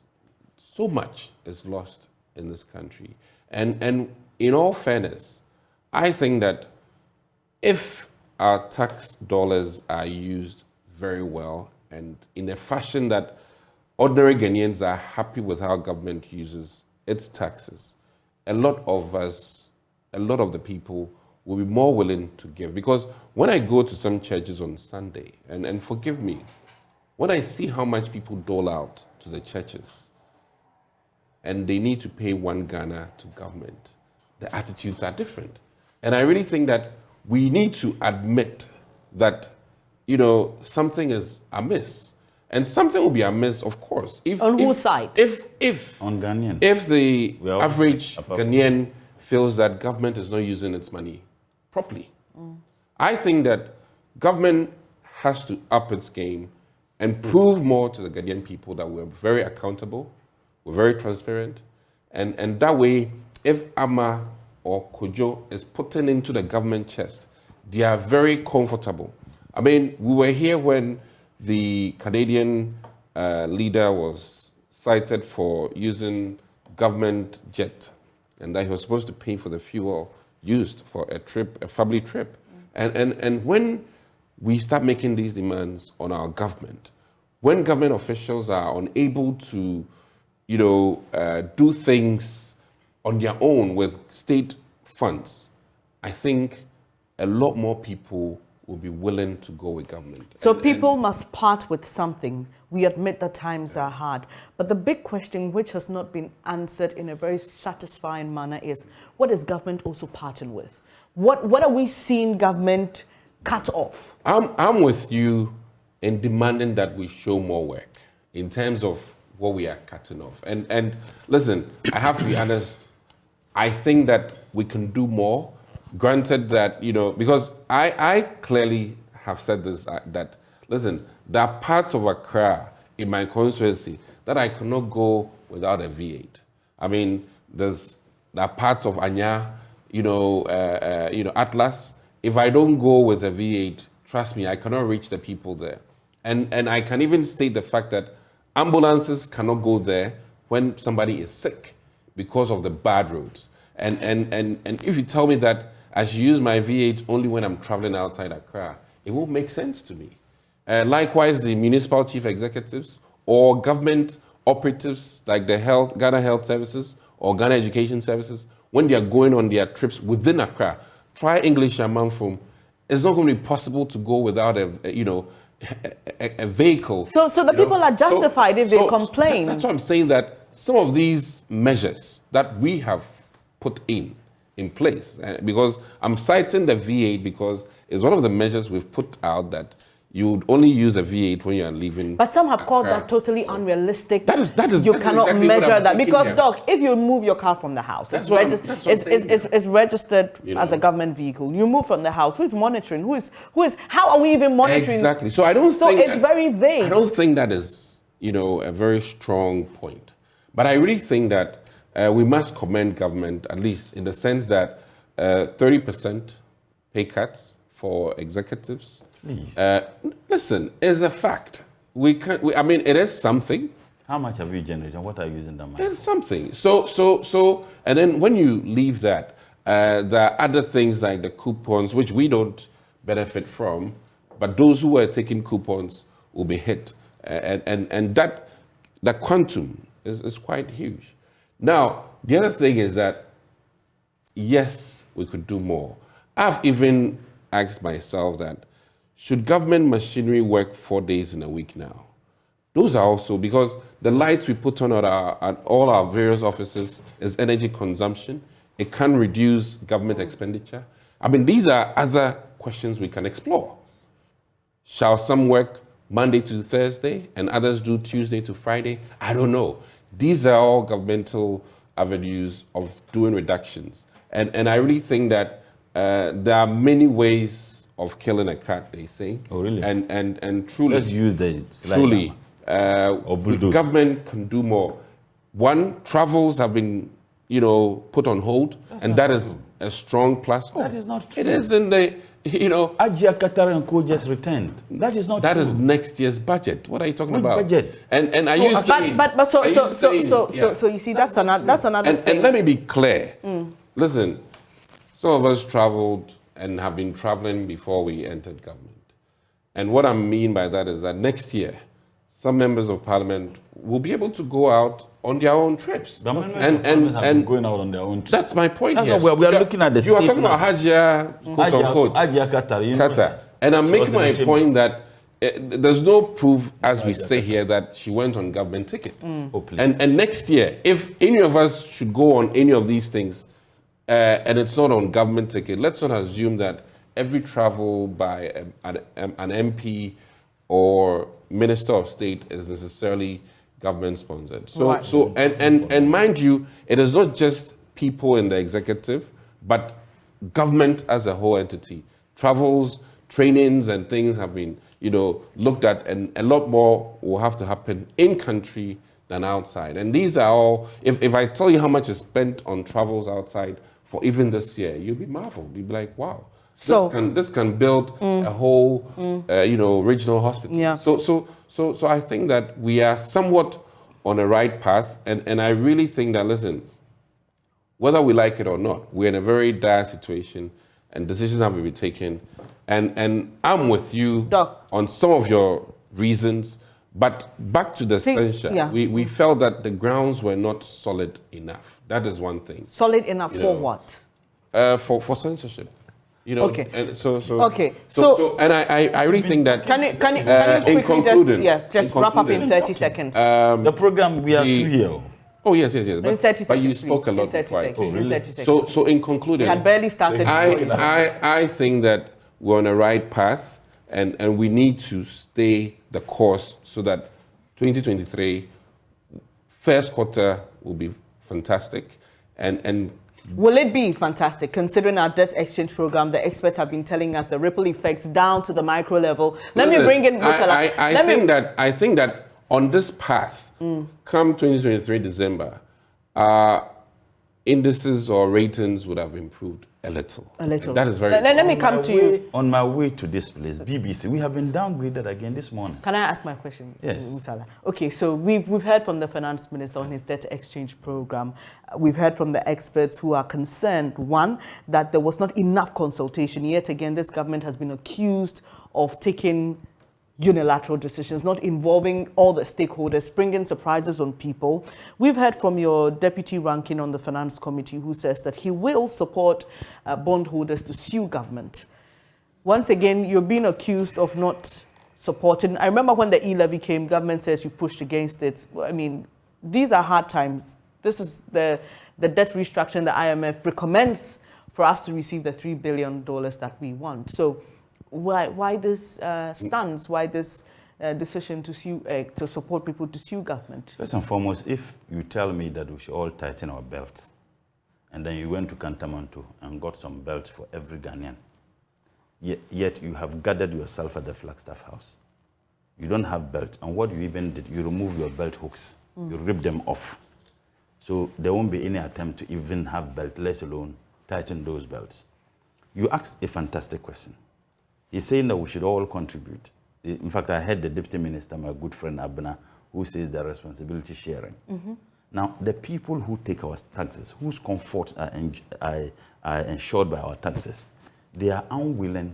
so much is lost in this country. And in all fairness, I think that if our tax dollars are used very well and in a fashion that ordinary Ghanaians are happy with how government uses its taxes, a lot of the people will be more willing to give. Because when I go to some churches on Sunday, and forgive me, when I see how much people dole out to the churches and they need to pay 1 Ghana to government, the attitudes are different. And I really think that we need to admit that, you know, something is amiss. And something will be amiss, of course. On whose side? On Ghanaian. If the average Ghanaian feels that government is not using its money properly. I think that government has to up its game and prove more to the Ghanaian people that we're very accountable, we're very transparent, and that way, if Ama or Kojo is putting into the government chest, they are very comfortable. I mean, we were here when the Canadian leader was cited for using government jet and that he was supposed to pay for the fuel used for a trip, a family trip. And when we start making these demands on our government, when government officials are unable to, you know, do things on their own with state funds, I think a lot more people will be willing to go with government. So people must part with something. We admit that times are hard. But the big question, which has not been answered in a very satisfying manner, is what is government also parting with? What are we seeing government cut off? I'm with you in demanding that we show more work in terms of what we are cutting off. And listen, I have to be honest, I think that we can do more. Granted that, you know, because I clearly have said this, that, listen, there are parts of Accra in my constituency that I cannot go without a V8. I mean, there are parts of Anya, you know, Atlas. If I don't go with a V8, trust me, I cannot reach the people there. And I can even state the fact that ambulances cannot go there when somebody is sick because of the bad roads. And if you tell me that I should use my V8 only when I'm traveling outside Accra, it won't make sense to me. Likewise, the municipal chief executives or government operatives like the Ghana Health Services or Ghana Education Services, when they are going on their trips within Accra, try English and Manfum, it's not going to be possible to go without a vehicle. So the people are justified if they complain. That's why I'm saying that some of these measures that we have put in place, because I'm citing the V8 because it's one of the measures we've put out that you would only use a V8 when you are leaving. But some have called that totally unrealistic. That is you cannot exactly measure that because, here. Doc, if you move your car from the house, it's registered as a government vehicle. You move from the house. Who is monitoring? Who is? How are we even monitoring? Exactly. So I don't. So it's very vague. I don't think that is a very strong point. But I really think that we must commend government, at least in the sense that 30% pay cuts for executives. Listen, it's a fact. I mean, it is something. How much have you generated? What are you using that money? It's something. So, and then when you leave that, there are other things like the coupons, which we don't benefit from, but those who are taking coupons will be hit, and that the quantum is quite huge. Now, the other thing is that yes, we could do more. I've even asked myself that, should government machinery work 4 days in a week now? Those are also, because the lights we put on at all our various offices is energy consumption. It can reduce government expenditure. I mean, these are other questions we can explore. Shall some work Monday to Thursday and others do Tuesday to Friday? I don't know. These are all governmental avenues of doing reductions. And I really think that there are many ways of killing a cat, they say. Oh, really? And truly, let's use the truly, government can do more. One, travels have been, put on hold, and that is a strong plus. That is not true. It is in the, Ajia Qatar and Co just returned. That is not true. That is next year's budget. What are you talking about? Budget? And are you saying? So you see, that's another thing. And let me be clear. Listen, some of us traveled and have been traveling before we entered government. And what I mean by that is that next year, some members of parliament will be able to go out on their own trips. And going out on their own trips. That's my point here. We are looking at the You are talking about Hajia, quote unquote. Hajia Qatar. And I'm making my point that there's no proof, as we say here, that she went on government ticket. Oh, please. And next year, if any of us should go on any of these things, and it's not on government ticket, let's not assume that every travel by an MP or Minister of State is necessarily government sponsored. And mind you, it is not just people in the executive, but government as a whole entity. Travels, trainings, and things have been, looked at, and a lot more will have to happen in country than outside. And these are all. If I tell you how much is spent on travels outside for even this year, you'll be marveled. You'll be like, wow. This can build a whole, regional hospital. Yeah. So I think that we are somewhat on the right path, and I really think that, listen, whether we like it or not, we're in a very dire situation, and decisions have to be taken. And I'm with you, Doc, on some of your reasons, but back to the censure, we felt that the grounds were not solid enough. That is one thing. Solid enough for what? For censorship. Okay. And and I really think that. Can you quickly just wrap up in 30 seconds? The program, we are two here. Oh yes. In 30 seconds, but you spoke a lot. In 30 seconds. Oh, really? 30 seconds. So in concluding, we had barely started. I think that we're on the right path, and we need to stay the course so that 2023 first quarter will be fantastic, and will it be fantastic considering our debt exchange program? The experts have been telling us the ripple effects down to the micro level. Let me bring in Murtala. I think that on this path, come 2023 December, indices or ratings would have improved a little. A little. And that is very Let me come to you. On my way to this place, BBC, we have been downgraded again this morning. Can I ask my question? Yes. Musala? Okay, so we've heard from the finance minister on his debt exchange program. We've heard from the experts who are concerned, one, that there was not enough consultation. Yet again, this government has been accused of taking unilateral decisions, not involving all the stakeholders, springing surprises on people. We've heard from your deputy ranking on the finance committee who says that he will support bondholders to sue government. Once again, you're being accused of not supporting. I remember when the e-levy came, government says you pushed against it. I mean, these are hard times. This is the debt restructuring the IMF recommends for us to receive the $3 billion that we want. So why this stance? Why this decision to sue, to support people to sue government? First and foremost, if you tell me that we should all tighten our belts, and then you went to Kantamanto and got some belts for every Ghanaian, yet you have gathered yourself at the Flagstaff House. You don't have belts, and what you even did, you remove your belt hooks, you rip them off. So there won't be any attempt to even have belts, let alone tighten those belts. You asked a fantastic question. He's saying that we should all contribute. In fact, I heard the deputy minister, my good friend Abna, who says the responsibility sharing. Now, the people who take our taxes, whose comforts are ensured by our taxes, they are unwilling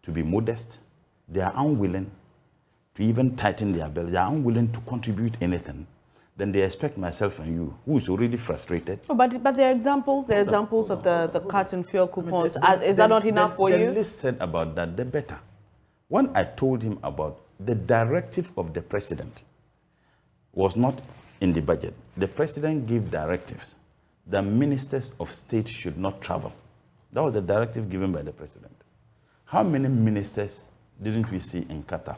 to be modest. They are unwilling to even tighten their belt. They are unwilling to contribute anything. Then they expect myself and you, who is already frustrated. Oh, but there are examples. There are examples of the cut in fuel coupons. Is that not enough for you? The least said about that, the better. When I told him about the directive of the president was not in the budget. The president gave directives that ministers of state should not travel. That was the directive given by the president. How many ministers didn't we see in Qatar?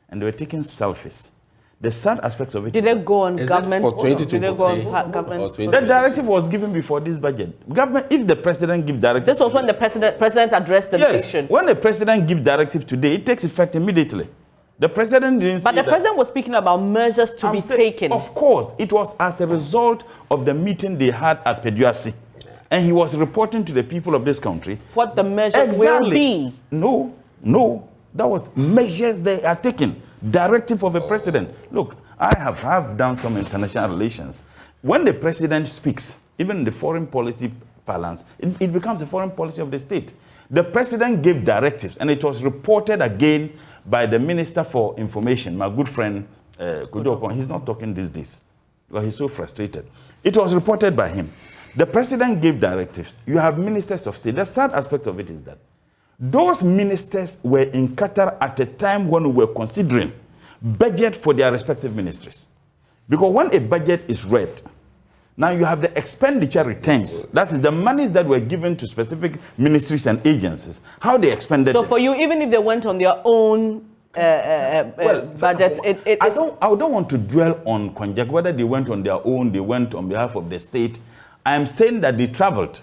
And they were taking selfies. The sad aspects of it. Did they go on government? Did they go on government? The directive was given before this budget. Government, if the president gives directive. This was when the president addressed the nation. When the president gives directive today, it takes effect immediately. The president didn't. But the president was speaking about measures to be taken. Of course, it was as a result of the meeting they had at Peduasi, and he was reporting to the people of this country what the measures will be. No, that was measures they are taking. Directive of a president. Look, I have done some international relations. When the president speaks, even in the foreign policy parlance, it becomes a foreign policy of the state. The president gave directives, and it was reported again by the Minister for Information, my good friend Kudopon. He's not talking these days because he's so frustrated. It was reported by him. The president gave directives. You have ministers of state. The sad aspect of it is that those ministers were in Qatar at a time when we were considering budget for their respective ministries. Because when a budget is read, now you have the expenditure returns. That is the monies that were given to specific ministries and agencies, how they expended So for you, even if they went on their own budgets, I don't want to dwell on conjecture, whether they went on their own, they went on behalf of the state. I am saying that they traveled.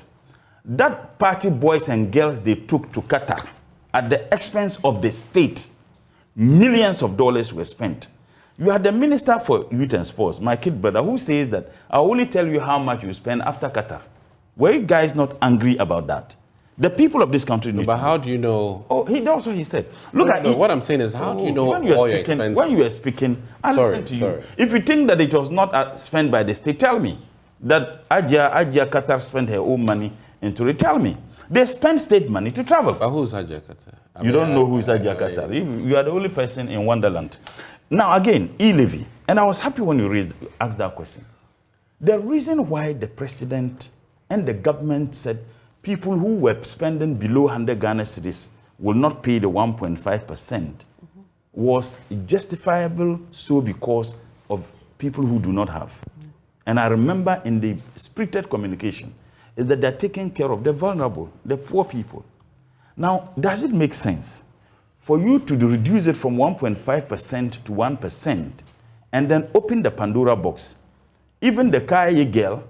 That party boys and girls they took to Qatar at the expense of the state, millions of dollars were spent. You had the Minister for Youth and Sports, my kid brother, who says that I'll only tell you how much you spend after Qatar. Were you guys not angry about that? The people of this country need But how do you know? Oh, that's what he said. Look at what I'm saying is, how do you know all your expenses? When you were speaking, I listened to you. If you think that it was not spent by the state, tell me that Ajia Qatar spent her own money into it. Tell me. They spend state money to travel. But who's Ajia Qatar? You don't know who's Ajia Qatar. You are the only person in Wonderland. Now again, e-levy. And I was happy when you asked that question. The reason why the president and the government said people who were spending below 100 Ghana cedis will not pay the 1.5% was justifiable so because of people who do not have. And I remember in the spirited communication is that they're taking care of the vulnerable, the poor people. Now, does it make sense for you to reduce it from 1.5% to 1% and then open the Pandora box? Even the Kaye girl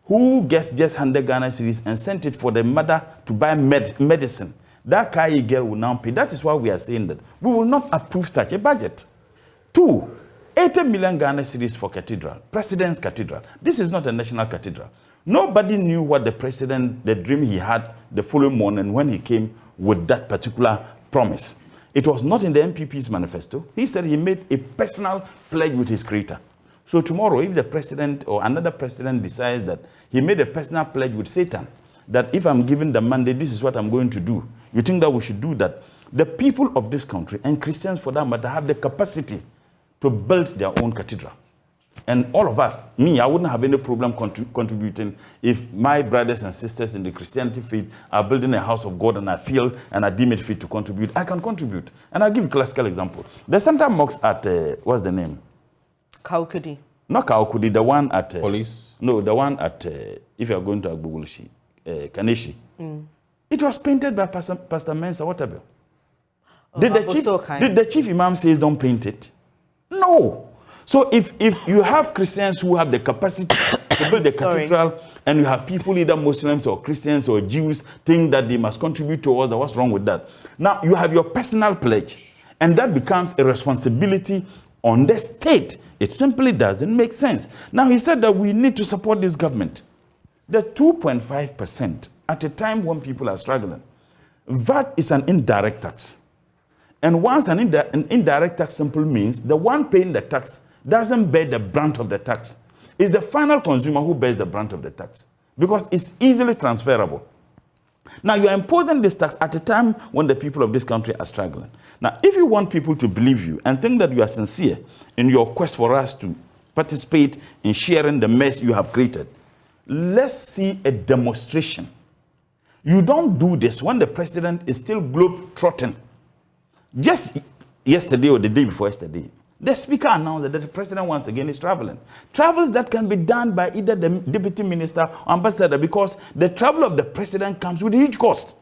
who gets just 100 Ghana cedis and sent it for the mother to buy medicine, that Kaye girl will now pay. That is why we are saying that we will not approve such a budget. 2, 80 million Ghana cedis for cathedral, President's Cathedral. This is not a national cathedral. Nobody knew what the president, the dream he had the following morning when he came with that particular promise. It was not in the MPP's manifesto. He said he made a personal pledge with his creator. So tomorrow, if the president or another president decides that he made a personal pledge with Satan, that if I'm given the mandate, this is what I'm going to do, you think that we should do that? The people of this country, and Christians for that matter, have the capacity to build their own cathedral. And all of us, me, I wouldn't have any problem contributing if my brothers and sisters in the Christianity faith are building a house of God and I feel and I deem it fit to contribute. I can contribute. And I'll give you a classical example. The Central Mosque at, what's the name? Kaukudi. Not Kaukudi, the one at... Police? No, the one at, if you're going to Agbogulshi, Kaneshi. It was painted by Pastor Mensa Waterbill. Did the chief imam say don't paint it? No. So if you have Christians who have the capacity to build a cathedral, and you have people, either Muslims or Christians or Jews, think that they must contribute towards that, what's wrong with that? Now, you have your personal pledge, and that becomes a responsibility on the state. It simply doesn't make sense. Now, he said that we need to support this government. The 2.5% at a time when people are struggling. VAT is an indirect tax. And once an indirect tax simply means the one paying the tax doesn't bear the brunt of the tax. It's the final consumer who bears the brunt of the tax because it's easily transferable. Now, you are imposing this tax at a time when the people of this country are struggling. Now, if you want people to believe you and think that you are sincere in your quest for us to participate in sharing the mess you have created, let's see a demonstration. You don't do this when the president is still globe-trotting. Just yesterday or the day before yesterday, the speaker announced that the president once again is traveling. Travels that can be done by either the deputy minister or ambassador, because the travel of the president comes with a huge cost.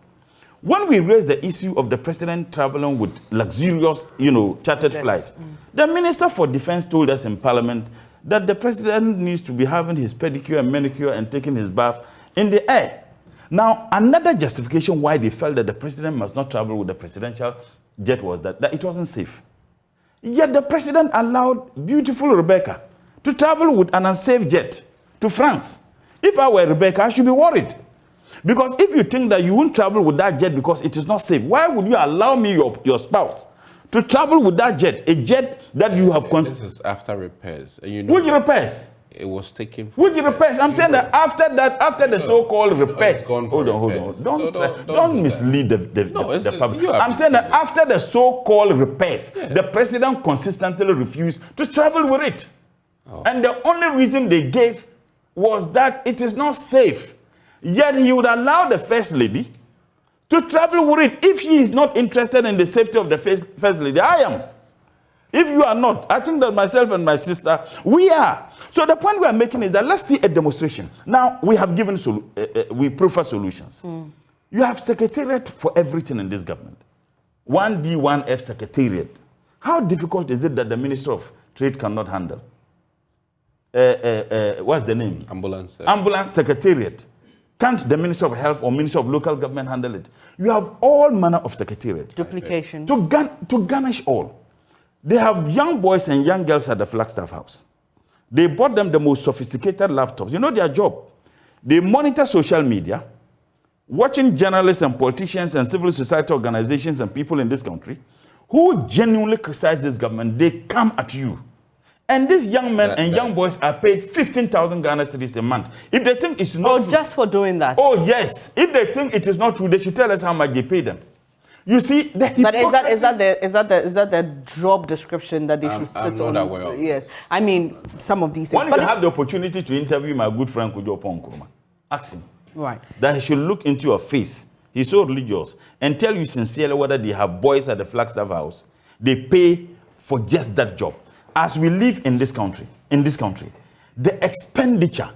When we raised the issue of the president traveling with luxurious, chartered flights, the minister for defense told us in parliament that the president needs to be having his pedicure and manicure and taking his bath in the air. Now, another justification why they felt that the president must not travel with the presidential jet was that it wasn't safe. Yet the president allowed beautiful Rebecca to travel with an unsafe jet to France. If I were Rebecca, I should be worried. Because if you think that you won't travel with that jet because it is not safe, why would you allow me, your spouse, to travel with that jet, a jet that you have... This is after repairs. And which repairs? It was taken... Which repairs? I'm saying that after the so-called repairs... Hold on. Don't mislead the public. I'm saying that after the so-called repairs, the president consistently refused to travel with it. And the only reason they gave was that it is not safe. Yet he would allow the first lady to travel with it if she is not interested in the safety of the first lady. I am. If you are not, I think that myself and my sister, we are. So the point we are making is that let's see a demonstration. Now, we have given, we prefer solutions. You have secretariat for everything in this government. 1D, 1F secretariat. How difficult is it that the Minister of Trade cannot handle? What's the name? Ambulance secretariat. Can't the Minister of Health or Minister of Local Government handle it? You have all manner of secretariat. Duplication. To garnish all. They have young boys and young girls at the Flagstaff House. They bought them the most sophisticated laptops. You know their job. They monitor social media, watching journalists and politicians and civil society organizations and people in this country who genuinely criticize this government. They come at you. And these young men and young boys are paid 15,000 Ghana cedis a month. If they think it's not true, just for doing that? Oh, yes. If they think it is not true, they should tell us how much they pay them. You see, the but is that the job description that they should sit on? Yes, I mean some of these things. When you have the opportunity to interview my good friend Kujo Ponkuruma, ask him. Right. That he should look into your face. He's so religious and tell you sincerely whether they have boys at the Flagstaff House. They pay for just that job. As we live in this country, the expenditure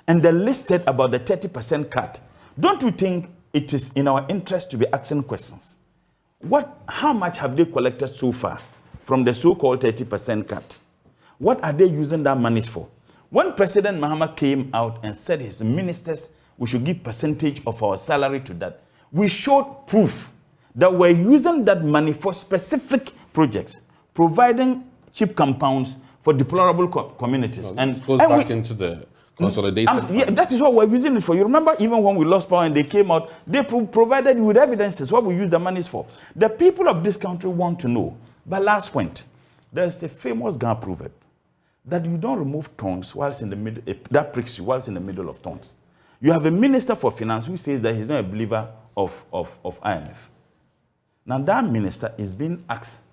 and the list said about the 30% cut. Don't you think it is in our interest to be asking questions? How much have they collected so far from the so-called 30% cut? What are they using that money for? When President Mahama came out and said his ministers, we should give percentage of our salary to that, we showed proof that we're using that money for specific projects, providing cheap compounds for deplorable communities. No, and goes back into the consolidated fund. Yeah, that is what we're using it for. You remember even when we lost power and they came out, they provided you with evidences, what we use the monies for. The people of this country want to know. But last point, there's a famous Ghana proverb that you don't remove thorns whilst in the middle, that pricks you whilst in the middle of thorns. You have a minister for finance who says that he's not a believer of IMF. Now that minister is being asked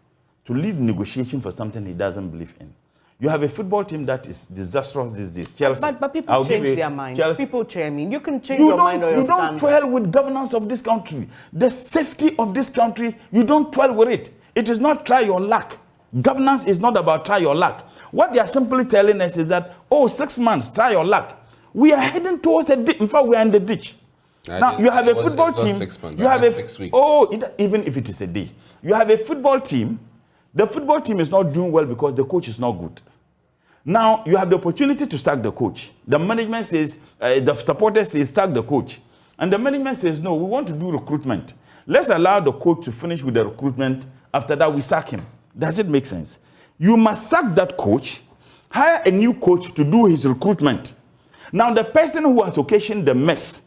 to lead negotiation for something he doesn't believe in. You have a football team that is disastrous these days. Chelsea. But people change their minds. Chelsea. People change. I mean, you can change your mind or your stance. You don't dwell with governance of this country. The safety of this country, you don't dwell with it. It is not try your luck. Governance is not about try your luck. What they are simply telling us is that, 6 months, try your luck. We are heading towards a ditch. In fact, we are in the ditch. Now, you have a football team. 6 months. You have 6 weeks. Even if it is a day. You have a football team. The football team is not doing well because the coach is not good. Now, you have the opportunity to sack the coach. The management says, the supporters say, sack the coach. And the management says, no, we want to do recruitment. Let's allow the coach to finish with the recruitment. After that, we sack him. Does it make sense? You must sack that coach, hire a new coach to do his recruitment. Now, the person who has occasioned the mess,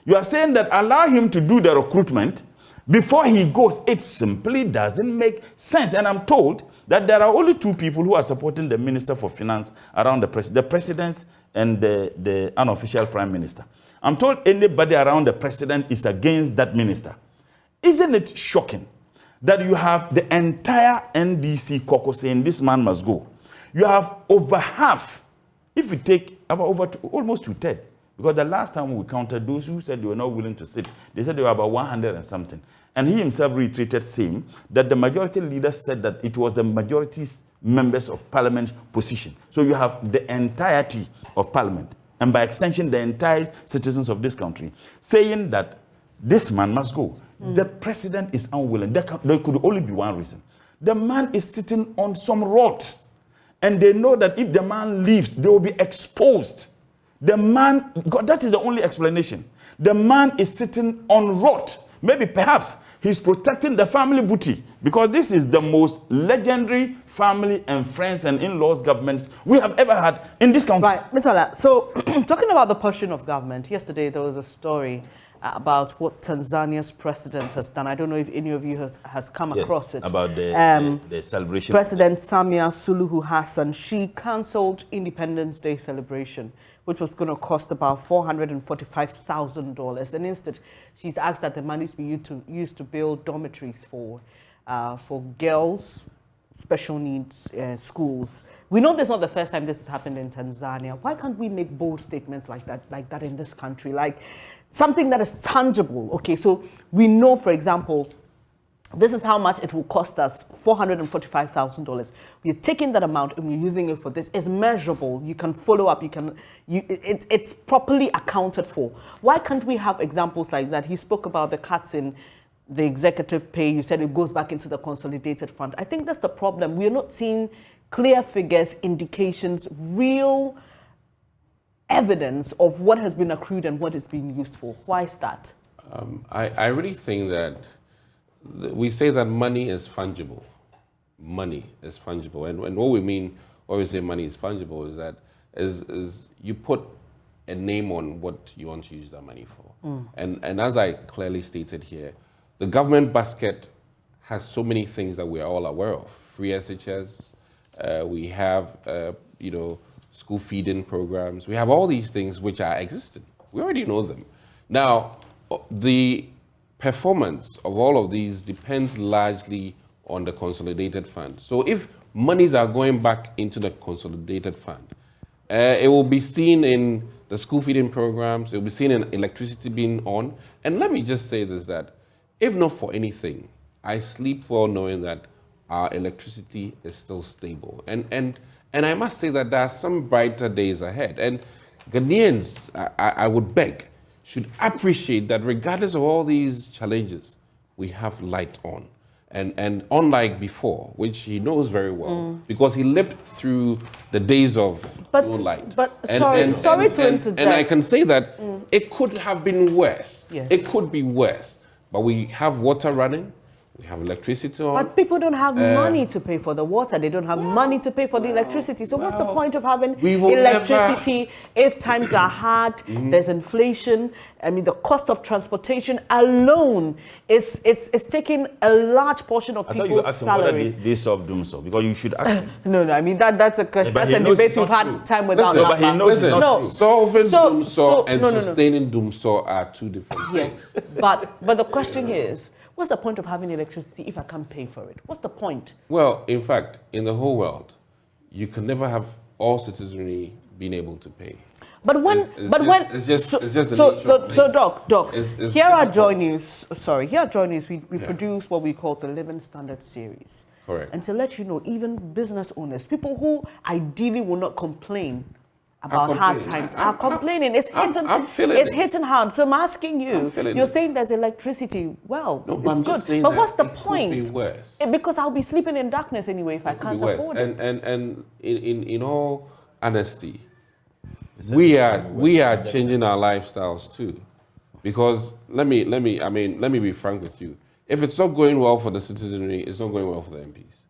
you are saying that allow him to do the recruitment before he goes. It simply doesn't make sense. And I'm told that there are only 2 people who are supporting the Minister for Finance around the president and the unofficial Prime Minister. I'm told anybody around the president is against that minister. Isn't it shocking that you have the entire NDC caucus saying this man must go? You have over half, if you take about almost 2/3, because the last time we counted those who said they were not willing to sit, they said they were about 100 and something. And he himself reiterated saying that the majority leaders said that it was the majority's members of parliament's position. So you have the entirety of parliament, and by extension, the entire citizens of this country saying that this man must go. The president is unwilling. There could only be one reason. The man is sitting on some rot. And they know that if the man leaves, they will be exposed. The man, God, that is the only explanation. The man is sitting on rot. Maybe, perhaps, he's protecting the family booty. Because this is the most legendary family and friends and in-laws governments we have ever had in this country. Right, Ms. Ola, so talking about the portion of government, yesterday there was a story about what Tanzania's president has done. I don't know if any of you has come across it. About the celebration. President Samia Suluhu Hassan, she cancelled Independence Day celebration, which was going to cost about $445,000. And instead, she's asked that the money be used to build dormitories for girls, special needs schools. We know this is not the first time this has happened in Tanzania. Why can't we make bold statements like that in this country? Like, something that is tangible. Okay, so we know, for example, this is how much it will cost us, $445,000. We're taking that amount and we're using it for this. It's measurable. You can follow up. It's properly accounted for. Why can't we have examples like that? He spoke about the cuts in the executive pay. You said it goes back into the consolidated fund. I think that's the problem. We're not seeing clear figures, indications, real evidence of what has been accrued and what is being used for. Why is that? I really think that we say that money is fungible. Money is fungible. And what we mean when we say money is fungible is that is you put a name on what you want to use that money for. And as I clearly stated here, the government basket has so many things that we are all aware of. Free SHS, we have, school feeding programs. We have all these things which are existing. We already know them. Now, the performance of all of these depends largely on the consolidated fund. So if monies are going back into the consolidated fund, it will be seen in the school feeding programs, it will be seen in electricity being on. And let me just say this, that if not for anything, I sleep well knowing that our electricity is still stable. And I must say that there are some brighter days ahead. And Ghanaians, I would beg, should appreciate that regardless of all these challenges, we have light on. And unlike before, which he knows very well, because he lived through the days of no light. But sorry to interject. And I can say that it could have been worse. Yes. It could be worse. But we have water running, We have electricity on. But people don't have money to pay for the water. They don't have money to pay for the electricity. So what's the point of having electricity if times are hard, there's inflation? I mean, the cost of transportation alone is taking a large portion of people's salaries. They solve doom so because you should ask him. No, I mean, that's a question. That's a debate we've had time without. But he knows it's not true. Solving doom so and sustaining doom so are two different things. Yes, but the question is, what's the point of having electricity if I can't pay for it? What's the point? Well, in fact, in the whole world, you can never have all citizenry being able to pay. But when, Doc, here at JoyNews, we produce what we call the Living Standard series. Correct. And to let you know, even business owners, people who ideally will not complain about hard times, are complaining. It's hitting hard. So I'm asking you, you're saying there's electricity. Well, it's good. But what's the point? Because I'll be sleeping in darkness anyway if I can't afford it. And in all honesty, we are changing our lifestyles too. Because let me be frank with you. If it's not going well for the citizenry, it's not going well for the MPs.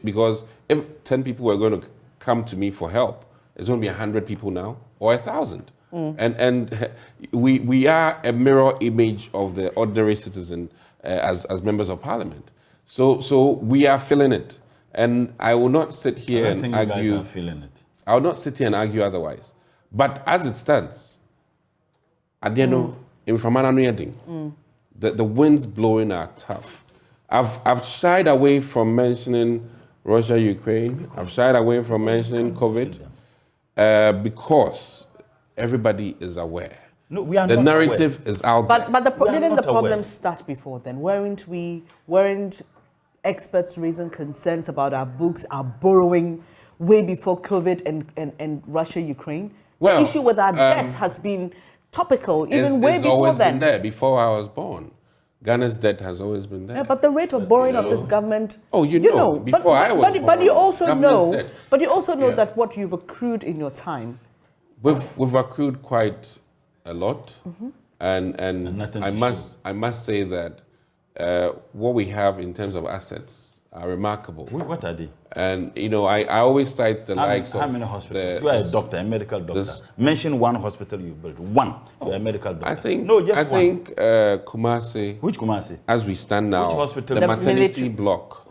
Because if 10 people were going to come to me for help, it's going to be 100 people now or 1,000. And we are a mirror image of the ordinary citizen as members of parliament. So we are feeling it. And I will not sit here and argue. You guys are feeling it. I will not sit here and argue otherwise. But as it stands, the winds blowing are tough. I've shied away from mentioning Russia, Ukraine. I've shied away from mentioning COVID because everybody is aware. No, we are the not narrative aware. is out there. But didn't the problem start before then? Weren't experts raising concerns about our books, our borrowing way before COVID and Russia, Ukraine? Well, the issue with our debt has been topical even way before always then. Been there before I was born. Ghana's debt has always been there. Yeah, but the rate of borrowing of this government. Oh, before I was born. But you also know. Debt. But you also know that what you've accrued in your time. We've accrued quite a lot, and I must say that what we have in terms of assets are remarkable. What are they? And I always cite the likes of how many hospitals? You are a doctor, a medical doctor. Mention one hospital you built. One. You're a medical doctor. I think just one. Kumasi. Which Kumasi? As we stand now. Which hospital? The maternity block.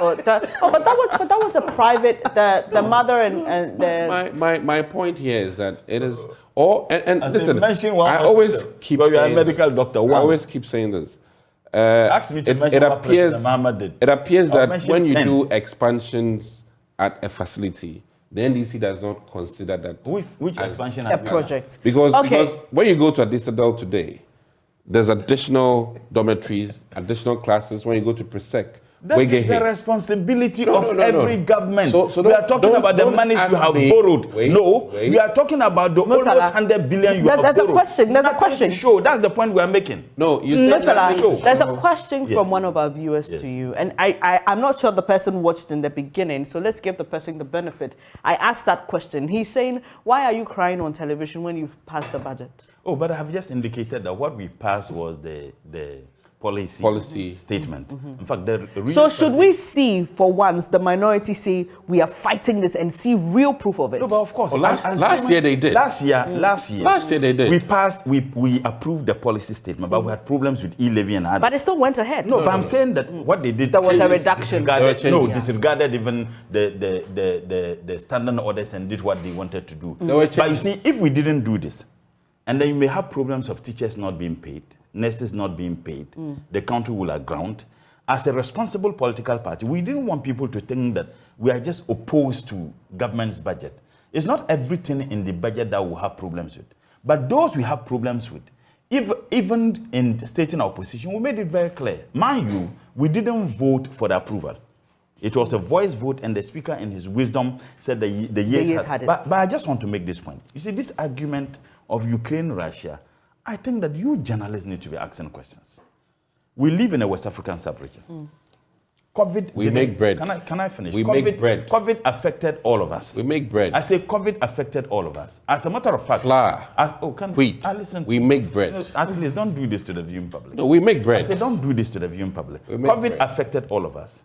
But that was a private. The mother and the. My point here is that it is all and listen. Mention one I hospital, always keep. But you are a medical doctor. One. I always keep saying this. Ask me to mention what President Mahama did. It appears that when you 10. do expansions at a facility, the NDC does not consider that which expansion a project. Because when you go to Adisadel today, there's additional dormitories, additional classes. When you go to Presec, that is the responsibility of every government. So we are talking about the money you have borrowed. We are talking about the almost 100 billion you have borrowed. There's a question. There's a question. Show. That's the point we are making. No, you said that. There's a question from one of our viewers to you, and I'm not sure the person watched in the beginning, so let's give the person the benefit. I asked that question. He's saying, "Why are you crying on television when you've passed the budget?" Oh, but I have just indicated that what we passed was the policy statement. In fact, so should we see for once the minority say we are fighting this and see real proof of it? No, but of course. Last year they did. Last year they did. We passed. We approved the policy statement, but we had problems with e-levy and others. But it still went ahead. No, but I'm saying that what they did. There was a reduction. Disregarded even the standard orders and did what they wanted to do. But you see, if we didn't do this, and then you may have problems of teachers not being paid, nurses not being paid, the country will aground. As a responsible political party, we didn't want people to think that we are just opposed to government's budget. It's not everything in the budget that we have problems with. But those we have problems with, even in stating our position, we made it very clear. Mind you, we didn't vote for the approval. It was a voice vote, and the speaker in his wisdom said the years had it. But I just want to make this point. You see, this argument of Ukraine, Russia, I think that you journalists need to be asking questions. We live in a West African sub-region. COVID. We make bread. Can I finish? We make bread. COVID affected all of us. We make bread. I say COVID affected all of us. As a matter of fact, flour, wheat. We make bread. At least don't do this to the viewing public. No, we make bread. I say don't do this to the viewing public. bread. COVID affected all of us.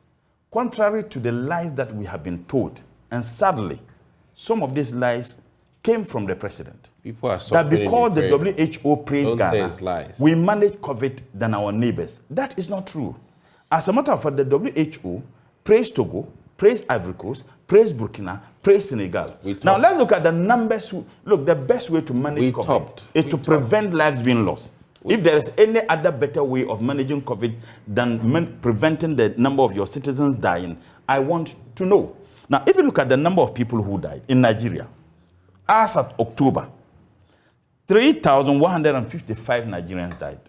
Contrary to the lies that we have been told, and sadly, some of these lies came from the president. People are that suffering. because the WHO praised Don't say Ghana, it's lies. we manage COVID than our neighbors. That is not true. As a matter of fact, the WHO praised Togo, praised Ivory Coast, praised Burkina, praised Senegal. Now let's look at the numbers. Look, the best way to manage COVID is to prevent lives being lost. If there is any other better way of managing COVID than preventing the number of your citizens dying, I want to know. Now, if you look at the number of people who died in Nigeria, as of October, 3,155 Nigerians died.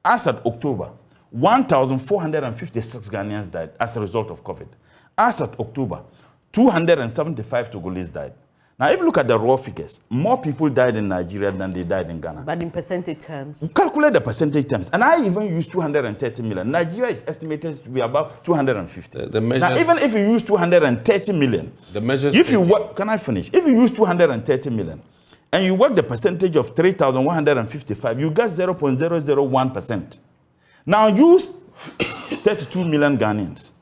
As of October, 1,456 Ghanaians died as a result of COVID. As of October, 275 Togolese died. Now, if you look at the raw figures, more people died in Nigeria than they died in Ghana. But in percentage terms? Calculate the percentage terms. And I even use 230 million. Nigeria is estimated to be about 250. Now, even if you use 230 million, can I finish? If you use 230 million, and you work the percentage of 3,155, you get 0.001%. Now, use 32 million Ghanaians.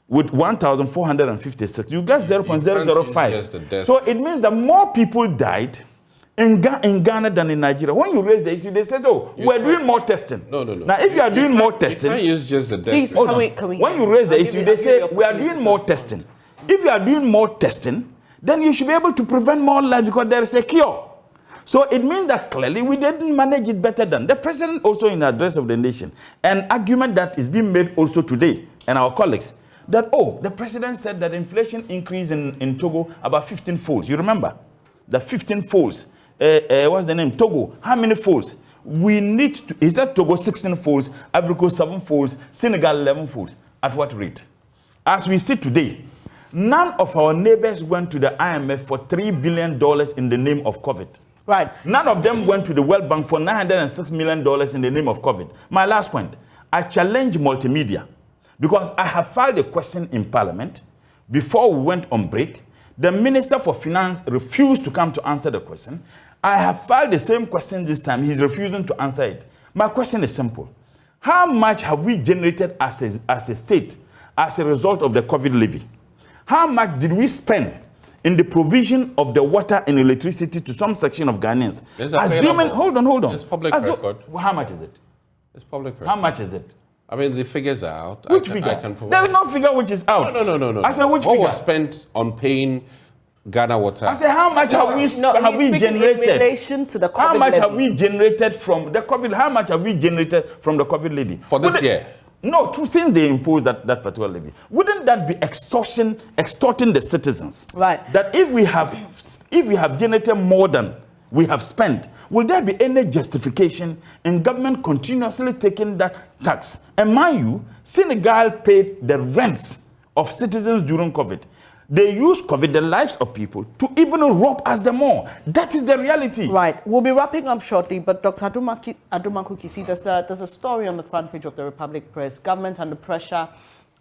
With 1,456, you get 0.005. So it means that more people died in Ghana than in Nigeria. When you raise the issue, they say, oh, we're doing more testing. No. Now, if you are doing more testing, you can't use just the death. please, when you raise the issue, they say, we are doing more testing. If you are doing more testing, then you should be able to prevent more lives because there is a cure. So it means that clearly we didn't manage it better than the president also in the address of the nation. An argument that is being made also today, and our colleagues, that, oh, the president said that inflation increased in Togo about 15 folds. You remember? The 15 folds. What's the name? Togo. How many folds? We need to, is that Togo 16 folds, Ivory Coast 7 folds, Senegal 11 folds? At what rate? As we see today, none of our neighbors went to the IMF for $3 billion in the name of COVID. Right. None of them went to the World Bank for $906 million in the name of COVID. My last point, I challenge multimedia. Because I have filed a question in Parliament before we went on break. The Minister for Finance refused to come to answer the question. I have filed the same question this time. He's refusing to answer it. My question is simple. How much have we generated as a state as a result of the COVID levy? How much did we spend in the provision of the water and electricity to some section of Ghanaians? Assuming, hold on. It's public record. How much is it? It's public record. How much is it? I mean, the figures are out. Which figure? There is no figure which is out. No. I said, which what figure? was spent on paying Ghana Water? I said, how much have we generated? In relation to the COVID how much levy. have we generated from the COVID? How much have we generated from the COVID levy? For this year? No, since they imposed that particular levy. Wouldn't that be extorting the citizens? Right. That if we have generated more than we have spent, will there be any justification in government continuously taking that tax? And mind you, Senegal paid the rents of citizens during COVID. They use COVID, the lives of people, to even rob us the more. That is the reality. Right. We'll be wrapping up shortly, but Dr. Adumaku Kisi, there's a story on the front page of the Republic Press. Government under pressure.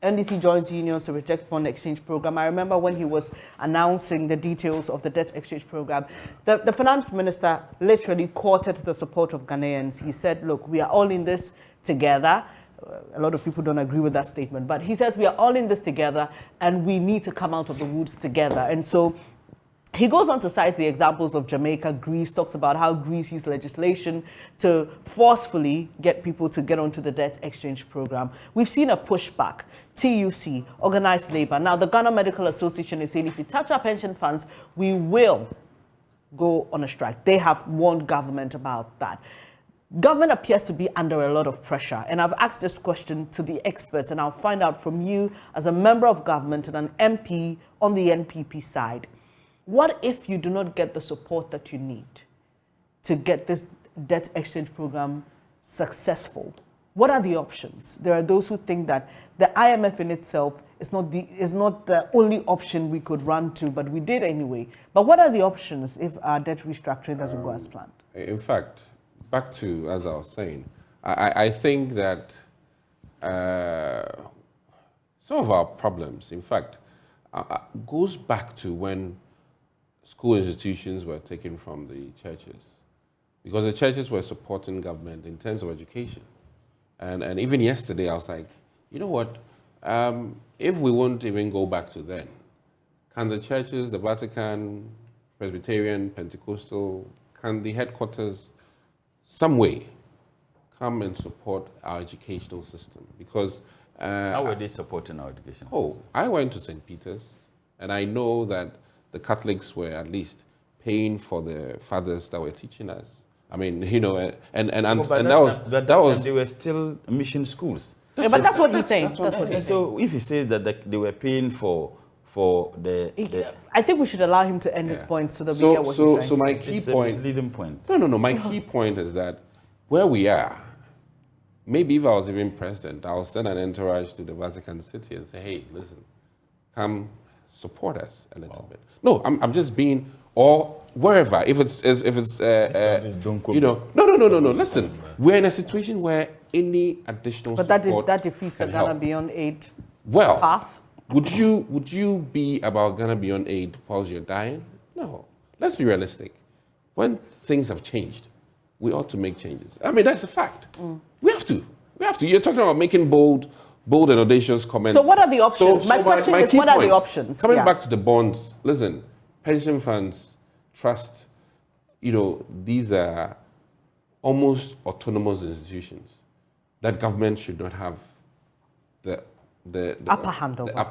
NDC joins unions to reject bond exchange program. I remember when he was announcing the details of the debt exchange program, the finance minister literally courted the support of Ghanaians. He said, look, we are all in this together. A lot of people don't agree with that statement, but he says we are all in this together and we need to come out of the woods together. And so he goes on to cite the examples of Jamaica, Greece, talks about how Greece used legislation to forcefully get people to get onto the debt exchange program. We've seen a pushback. TUC, organized labor. Now, the Ghana Medical Association is saying if you touch our pension funds, we will go on a strike. They have warned government about that. Government appears to be under a lot of pressure, and I've asked this question to the experts, and I'll find out from you as a member of government and an MP on the NPP side. What if you do not get the support that you need to get this debt exchange program successful? What are the options? There are those who think that the IMF in itself is not the only option we could run to, but we did anyway. But what are the options if our debt restructuring doesn't go as planned? In fact, back to, as I was saying, I think that some of our problems, in fact, goes back to when school institutions were taken from the churches, because the churches were supporting government in terms of education. And even yesterday, I was like, you know what, if we won't even go back to then, can the churches, the Vatican, Presbyterian, Pentecostal, can the headquarters, some way, come and support our educational system? Because how were they supporting our education system? I went to St. Peter's, and I know that the Catholics were at least paying for the fathers that were teaching us. I mean, you know, and that was they were still mission schools. Yeah, but that's what he's saying. That's what he's saying. So if he says that they were paying for the I think we should allow him to end his point so that we hear what he's trying to say. So my key point, leading point. No. My key point is that where we are, maybe if I was even president, I'll send an entourage to the Vatican City and say, hey, listen, come support us a little bit. No, I'm just being, or wherever, if it's you know, no. Listen, we're in a situation where any additional support that defeats the Ghana Beyond Aid path. Would you be about Ghana Beyond Aid whilst you're dying? No. Let's be realistic. When things have changed, we ought to make changes. I mean, that's a fact. We have to. You're talking about making bold and audacious comments. So what are the options? My question is, what are the options? Coming back to the bonds, listen, pension funds, trust, you know, these are almost autonomous institutions that government should not have the upper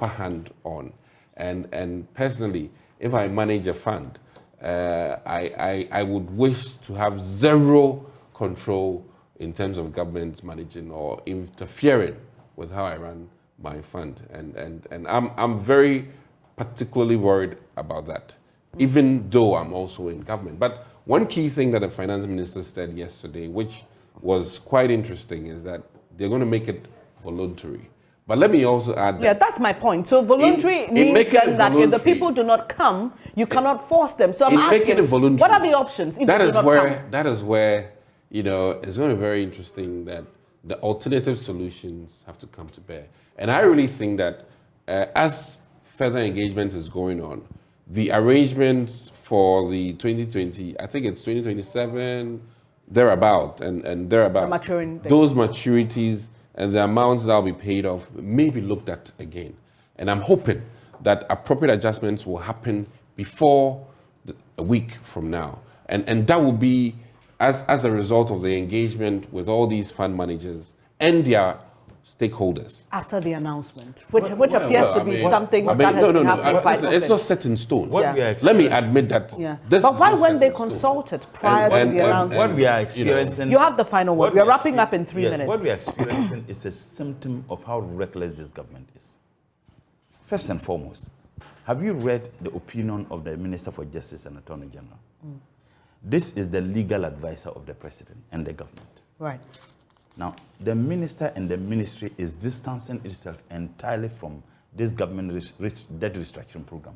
hand on. And personally, if I manage a fund, I would wish to have zero control in terms of government managing or interfering with how I run my fund. And I'm very particularly worried about that, even though I'm also in government. But one key thing that the finance minister said yesterday, which was quite interesting, is that they're going to make it voluntary. But let me also add that... Yeah, that's my point. So voluntary means then that if the people do not come, you cannot force them. So I'm asking, what are the options if that is where, you know, it's going to be very interesting that the alternative solutions have to come to bear. And I really think that as further engagement is going on, the arrangements for the 2020, I think it's 2027, thereabout, and thereabout, those maturities and the amounts that will be paid off may be looked at again. And I'm hoping that appropriate adjustments will happen before a week from now. And that will be as a result of the engagement with all these fund managers and their stakeholders. After the announcement, which appears to be something that has been happening quite often. It's not set in stone. Let me admit that. Yeah. But why weren't they consulted prior to the announcement? What we are experiencing... You have the final word. We are wrapping up in 3 minutes. What we are experiencing is a symptom of how reckless this government is. First and foremost, have you read the opinion of the Minister for Justice and Attorney General? This is the legal advisor of the president and the government. Right. Now, the minister and the ministry is distancing itself entirely from this government debt restructuring program.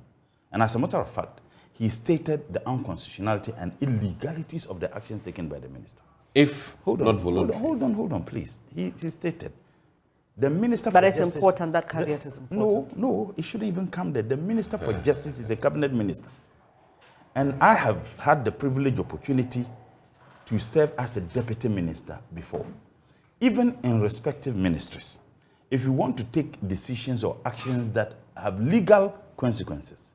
And as a matter of fact, he stated the unconstitutionality and illegalities of the actions taken by the minister. Hold on, please. He stated the minister for justice... But it's important, that caveat is important. No, it shouldn't even come there. The minister for justice is a cabinet minister. And I have had the privileged opportunity to serve as a deputy minister before. Even in respective ministries, if you want to take decisions or actions that have legal consequences,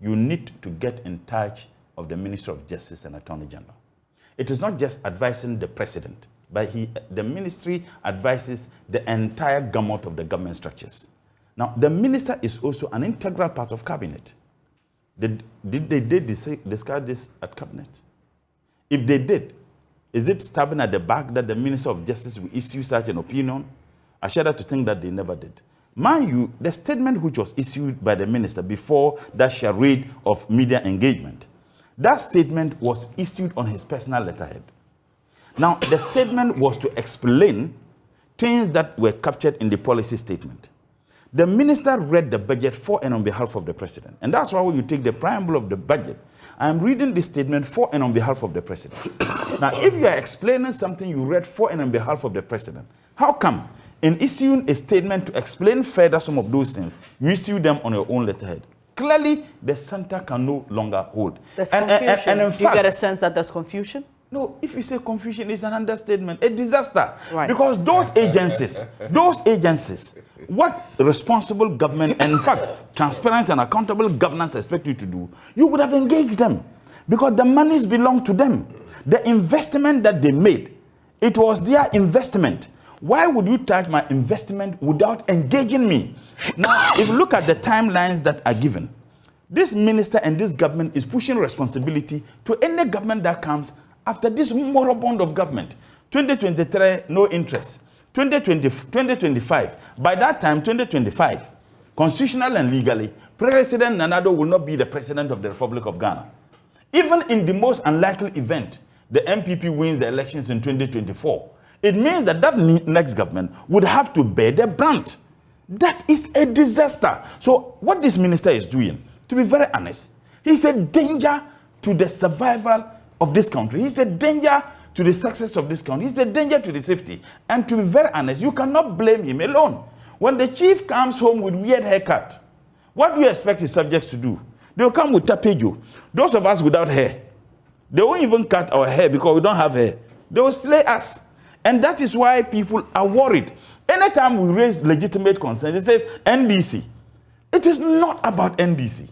you need to get in touch of the Minister of Justice and Attorney General. It is not just advising the president, but the ministry advises the entire gamut of the government structures. Now, the minister is also an integral part of cabinet. Did they discuss this at cabinet? If they did, is it stabbing at the back that the Minister of Justice will issue such an opinion? I shudder to think that they never did. Mind you, the statement which was issued by the minister before that charade of media engagement, that statement was issued on his personal letterhead. Now, the statement was to explain things that were captured in the policy statement. The minister read the budget for and on behalf of the president. And that's why when you take the preamble of the budget, I am reading this statement for and on behalf of the president. Now, if you are explaining something you read for and on behalf of the president, how come in issuing a statement to explain further some of those things, you issue them on your own letterhead. Clearly, the center can no longer hold. There's And confusion. in Do you fact, get a sense that there's confusion? no, if you say confusion, it's an understatement, a disaster. Right. Because those agencies, what responsible government, and in fact, transparent and accountable governance expect you to do, you would have engaged them. Because the monies belong to them. The investment that they made, it was their investment. Why would you charge my investment without engaging me? Now, if you look at the timelines that are given, this minister and this government is pushing responsibility to any government that comes after this moribund of government. 2023, no interest. 2025, by that time, 2025, constitutional and legally, President Nanado will not be the president of the Republic of Ghana. Even in the most unlikely event, the MPP wins the elections in 2024, it means that that next government would have to bear the brunt. That is a disaster. So what this minister is doing, to be very honest, he's a danger to the survival of this country. He's a danger to the success of this country. He's a danger to the safety. And to be very honest, you cannot blame him alone. When the chief comes home with weird haircut, what do you expect his subjects to do? They'll come with tapejo. Those of us without hair, they won't even cut our hair because we don't have hair. They will slay us. And that is why people are worried. Anytime we raise legitimate concerns, it says NDC. It is not about NDC.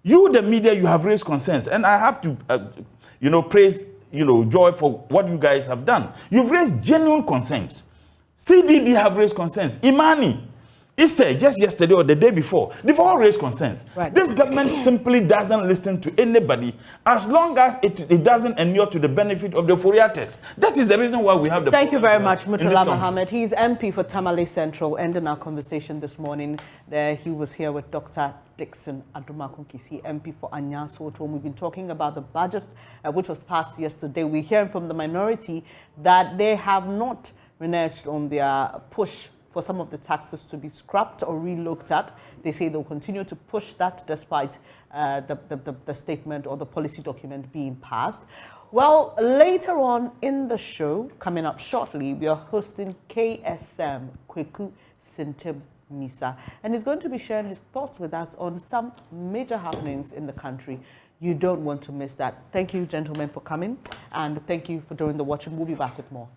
You, the media, you have raised concerns. And I have to, praise, Joy for what you guys have done. You've raised genuine concerns. CDD have raised concerns. Imani, Issa, just yesterday or the day before, they've all raised concerns. Right. This government simply doesn't listen to anybody as long as it doesn't inure to the benefit of the Fouriates. That is the reason why we have the Thank you very much, Murtala Mohammed. He's MP for Tamale Central. Ending our conversation this morning, he was here with Dr. Dixon Adumakunkisi, MP for Anyasoto. We've been talking about the budget, which was passed yesterday. We're hearing from the minority that they have not reneged on their push for some of the taxes to be scrapped or re-looked at. They say they'll continue to push that despite the statement or the policy document being passed. Well, later on in the show, coming up shortly, we are hosting KSM, Kweku Sintem Misa, and he's going to be sharing his thoughts with us on some major happenings in the country. You don't want to miss that. Thank you, gentlemen, for coming, and thank you for doing the watching. We'll be back with more.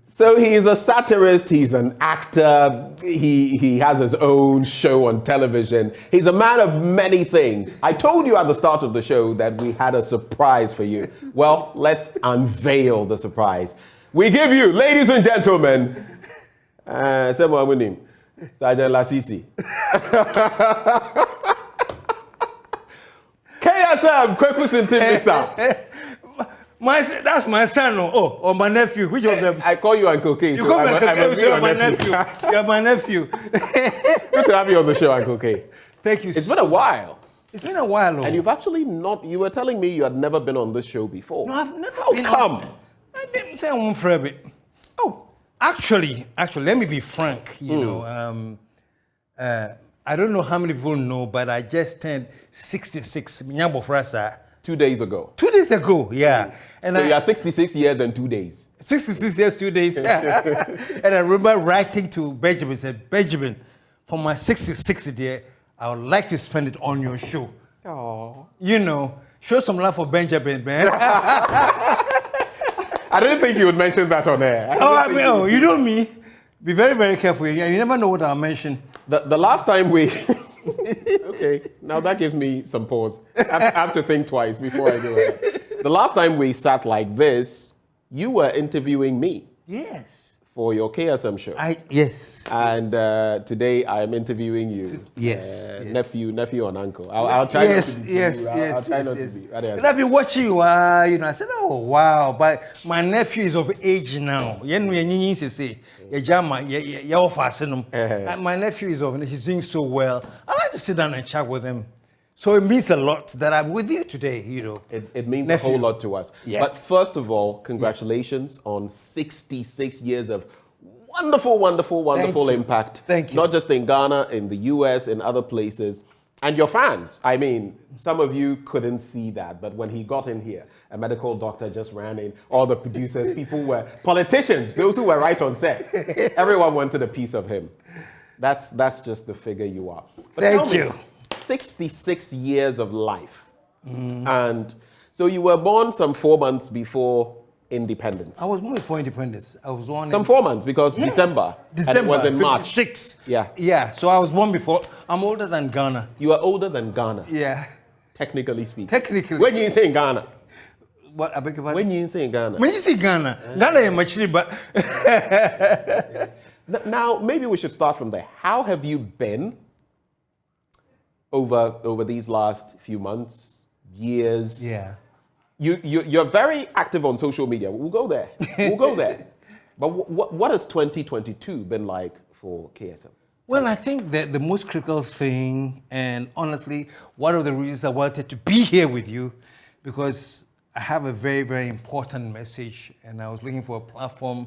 So he's a satirist, he's an actor, he has his own show on television. He's a man of many things. I told you at the start of the show that we had a surprise for you. Well, let's unveil the surprise. We give you, ladies and gentlemen, Sergeant Lasisi. KSM, Kweku Sintem Misa. That's my son, or my nephew. Which of them? I call you Uncle K. You call me Uncle K, so you're my nephew. You're my nephew. Good to have you on the show, Uncle K. Thank you. It's been a while. It's been a while. And you've actually not, you were telling me you had never been on this show before. No, I've never How been come? on. I didn't say I'm for a bit. Oh, actually, let me be frank. You know, I don't know how many people know, but I just turned 66. 2 days ago. 2 days ago, yeah. And so you are 66 years and 2 days. 66 years, 2 days. And I remember writing to Benjamin, said, Benjamin, for my 66th year, I would like to spend it on your show. Aww. You know, show some love for Benjamin, man. I didn't think you would mention that on air. You know me. Be very, very careful. You never know what I'll mention. The last time we... Okay, now that gives me some pause. I have to think twice before I go ahead. The last time we sat like this, you were interviewing me. Yes. For your KSM show. Yes. And today I am interviewing you. Yes. Nephew and uncle. I'll try not to be. I'll try not to be. And I've been watching you, I said, oh, wow. But my nephew is of age now. My nephew is he's doing so well. I like to sit down and chat with him. So it means a lot that I'm with you today, you know. It means Nephew. a whole lot to us. Yeah. But first of all, congratulations on 66 years of wonderful impact. Thank you. Not just in Ghana, in the US, in other places. And your fans. I mean, some of you couldn't see that, but when he got in here, a medical doctor just ran in, all the producers, people were politicians, those who were right on set. Everyone wanted a piece of him. That's just the figure you are. But Thank tell me, you. 66 years of life. And so you were born some 4 months before independence. I was born before independence. I was born Some 4 months because Yes. December. December. And it was in March. 56. Yeah. Yeah. So I was born before. I'm older than Ghana. You are older than Ghana. Yeah. Technically speaking. Technically. When you say in Ghana. What? I beg your pardon? When you say in Ghana. When you say Ghana, Ghana is much, but Now, maybe we should start from there. How have you been over these last few months, years? Yeah. You're very active on social media. We'll go there. We'll go there. But what has 2022 been like for KSM? Well, I think that the most critical thing, and honestly, one of the reasons I wanted to be here with you, because I have a very, very important message, and I was looking for a platform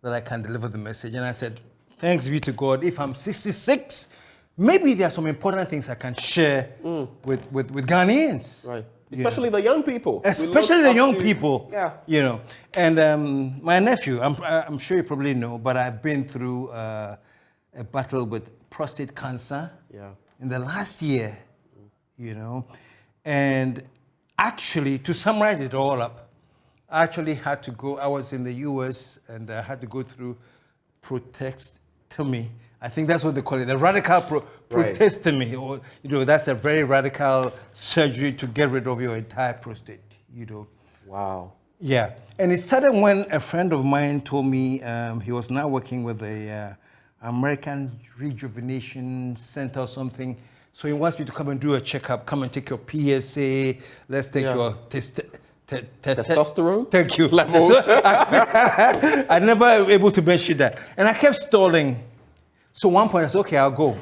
that I can deliver the message. And I said, thanks be to God, if I'm 66, maybe there are some important things I can share with Ghanaians. Right. Especially the young people. Especially the young people. Yeah. You know. And my nephew, I'm sure you probably know, but I've been through a battle with prostate cancer in the last year, you know. And actually, to summarize it all up, I actually had to go, I was in the US and I had to go through protectomy. I think that's what they call it, the radical protectomy. Or, you know, that's a very radical surgery to get rid of your entire prostate, you know. Wow. Yeah. And it started when a friend of mine told me he was now working with the American Rejuvenation Center or something. So he wants me to come and do a checkup, come and take your PSA, let's take your testosterone? Thank you. Levels. I never able to mention that. And I kept stalling. So one point I said, okay, I'll go.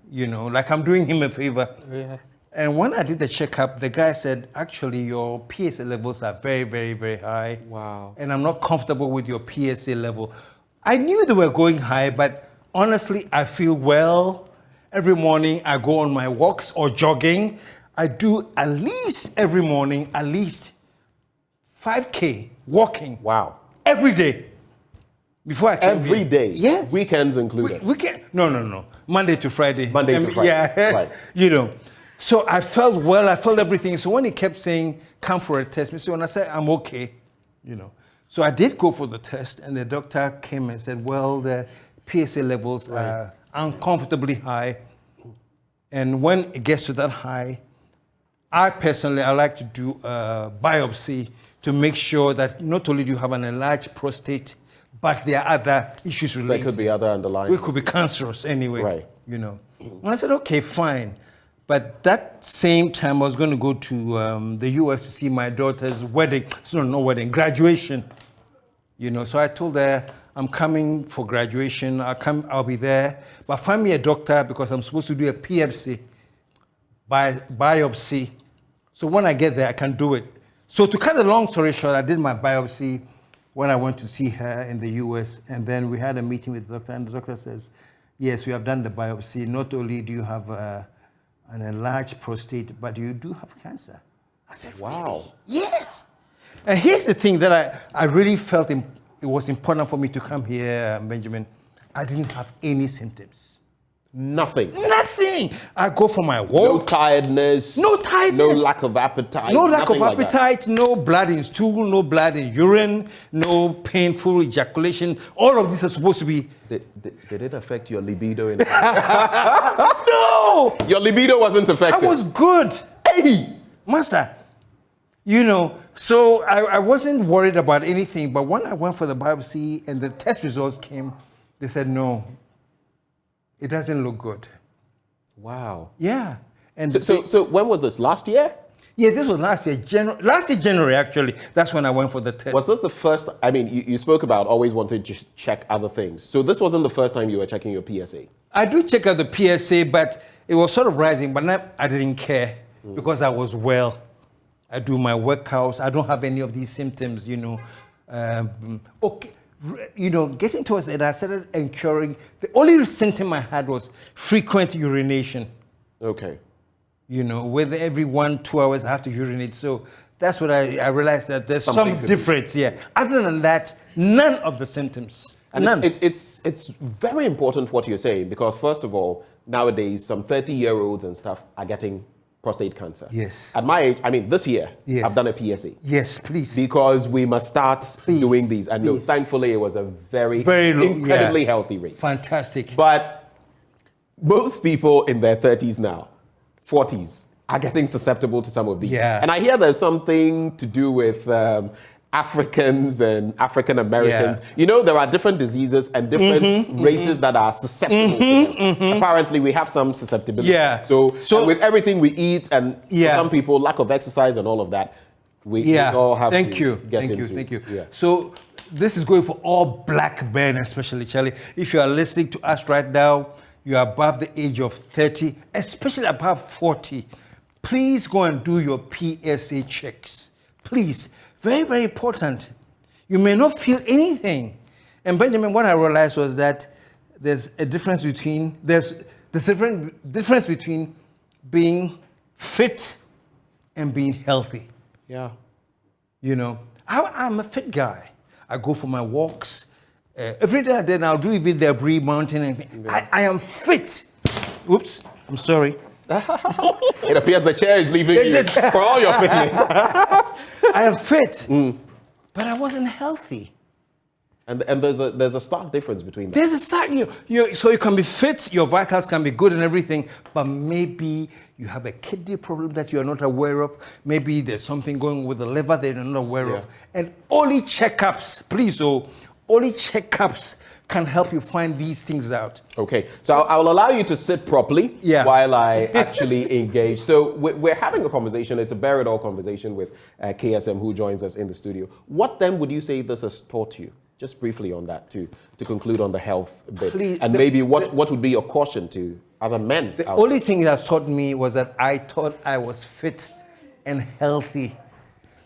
You know, like I'm doing him a favor. Yeah. And when I did the checkup, the guy said, actually, your PSA levels are very, very, very high. Wow. And I'm not comfortable with your PSA level. I knew they were going high, but honestly, I feel well. Every morning I go on my walks or jogging. I do at least every morning, at least 5K walking. Wow. Every day. Before I came Every here. day? Yes. Weekends included? Weekend? No. Monday to Friday. Monday to Friday. Yeah. Right. You know. So I felt well, I felt everything. So when he kept saying, come for a test, so when I said, I'm okay, you know. So I did go for the test, and the doctor came and said, well, the PSA levels are uncomfortably high. And when it gets to that high, I like to do a biopsy to make sure that not only do you have an enlarged prostate, but there are other issues related. There could be other underlying. It could be cancerous anyway. Right. You know. And I said, okay, fine. But that same time, I was going to go to the US to see my daughter's wedding. So no wedding, graduation. You know, so I told her, I'm coming for graduation. I'll be there. But find me a doctor because I'm supposed to do a PFC, biopsy. So when I get there, I can do it. So to cut a long story short, I did my biopsy when I went to see her in the US. And then we had a meeting with the doctor. And the doctor says, yes, we have done the biopsy. Not only do you have an enlarged prostate, but you do have cancer. I said, wow. Really? Yes. And here's the thing that I really felt it was important for me to come here, Benjamin. I didn't have any symptoms. Nothing. Nothing. I go for my walks. No tiredness. No tiredness. No lack of appetite. No lack of like appetite. No blood in stool. No blood in urine. No painful ejaculation. All of this is supposed to be. Did it affect your libido? No. Your libido wasn't affected. I was good. Hey, Massa. You know, so I wasn't worried about anything. But when I went for the biopsy and the test results came, they said no. It doesn't look good. Wow. Yeah. And so when was this? Last year? Yeah, this was last year. January, actually. That's when I went for the test. Was this the first? I mean, you spoke about always wanting to check other things. So this wasn't the first time you were checking your PSA? I do check out the PSA, but it was sort of rising, but I didn't care. because I was well. I do my workouts. I don't have any of these symptoms, you know. Getting towards it, I started incurring, the only symptom I had was frequent urination. Okay. You know, whether every 1-2 hours I have to urinate. So that's what I realized, that there's some difference, yeah. Other than that, none of the symptoms. And none. It's very important what you're saying, because first of all, nowadays, some 30-year-olds and stuff are getting prostate cancer. Yes. At my age, I mean, this year, Yes. I've done a PSA. Yes, please. Because we must start doing these. And no, thankfully, it was a very low, incredibly healthy rate. Fantastic. But most people in their 30s now, 40s, are getting susceptible to some of these. Yeah. And I hear there's something to do with Africans and African Americans. Yeah. You know, there are different diseases and different races that are susceptible to them. Apparently, we have some susceptibility. Yeah. So with everything we eat and for some people, lack of exercise and all of that, we all have to get into. Thank you. Yeah. So this is going for all black men, especially, Charlie. If you are listening to us right now, you are above the age of 30, especially above 40, please go and do your PSA checks. Please. Very, very important. You may not feel anything. And Benjamin, what I realized was that there's a difference between being fit and being healthy. Yeah. You know, I'm a fit guy. I go for my walks. Every day then I'll do even the Bree Mountain. And I am fit. Oops, I'm sorry. It appears the chair is leaving you for all your fitness. I am fit, but I wasn't healthy. And there's a stark difference between that. There's a stark, so you can be fit, your vitals can be good and everything, but maybe you have a kidney problem that you're not aware of. Maybe there's something going with the liver that you're not aware of. And only checkups, please, only checkups can help you find these things out. Okay, so I'll allow you to sit properly while I actually engage. So we're having a conversation. It's a bear it all conversation with KSM, who joins us in the studio. What then would you say this has taught you? Just briefly on that to conclude on the health bit. Please, and maybe what would be your caution to other men? The only thing that taught me was that I thought I was fit and healthy.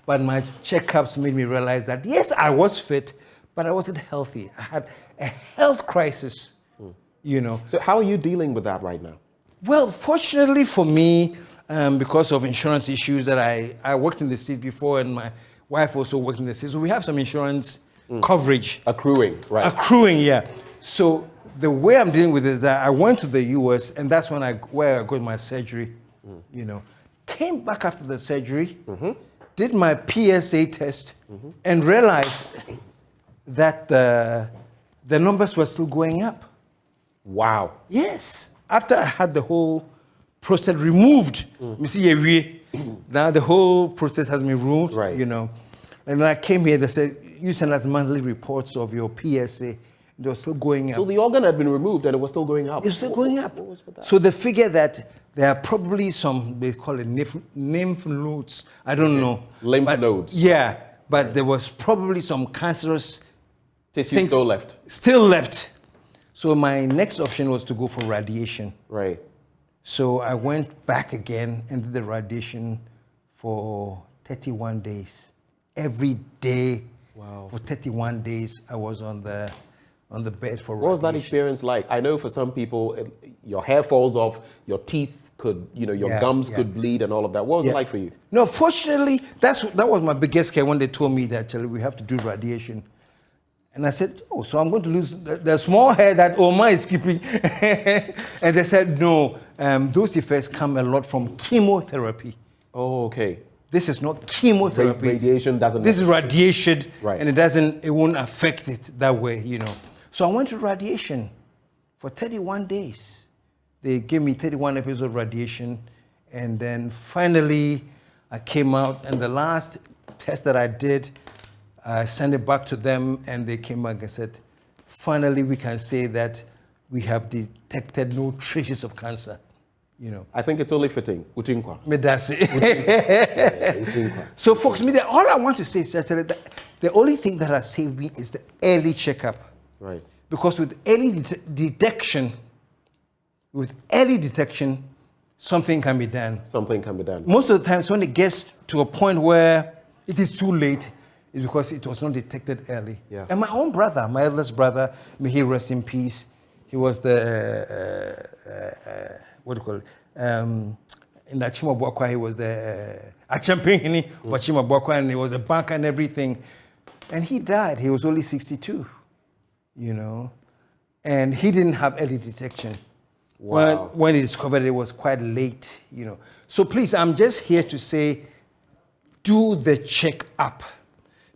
But my checkups made me realize that, yes, I was fit, but I wasn't healthy. I had a health crisis, you know. So how are you dealing with that right now? Well, fortunately for me, because of insurance issues that I worked in the States before, and my wife also worked in the States, so we have some insurance coverage. Accruing, right. Accruing, yeah. So the way I'm dealing with it is that I went to the US, and that's where I got my surgery, you know. Came back after the surgery, did my PSA test, and realized that the numbers were still going up. Wow. Yes. After I had the whole prostate removed, now the whole prostate has been removed, you know. And when I came here, they said, you send us monthly reports of your PSA. They were still going up. So the organ had been removed and it was still going up? It's still going up. What was with that? So they figure that there are probably some, they call it lymph nodes. I don't know. Lymph nodes. Yeah. But there was probably some cancerous tissue still left. Still left. So my next option was to go for radiation. Right. So I went back again and did the radiation for 31 days. Every day for 31 days, I was on the bed for radiation. What was that experience like? I know for some people, your hair falls off, your teeth could, your gums could bleed and all of that. What was it like for you? No, fortunately, that was my biggest scare when they told me that actually we have to do radiation. And I said, oh, so I'm going to lose the small hair that Omar is keeping. And they said, no, those effects come a lot from chemotherapy. Oh, okay. This is not chemotherapy. Radiation doesn't. This is radiation, right? And it won't affect it that way, you know. So I went to radiation for 31 days. They gave me 31 episodes of radiation, and then finally I came out. And the last test that I did, I sent it back to them, and they came back and said, finally we can say that we have detected no traces of cancer. You know, I think it's only fitting. Utinkwa. So, folks, all I want to say is that the only thing that has saved me is the early checkup. Right. Because with early detection, something can be done. Something can be done. Most of the times when it gets to a point where it is too late, it's because it was not detected early. Yeah. And my own brother, my eldest brother, may he rest in peace, he was the, what do you call it? In the Achima Boankra, he was the Achampini for Achima Boankra, and he was a banker and everything. And he died. He was only 62, you know. And he didn't have early detection. Wow. When he discovered it was quite late, you know. So please, I'm just here to say, do the check-up.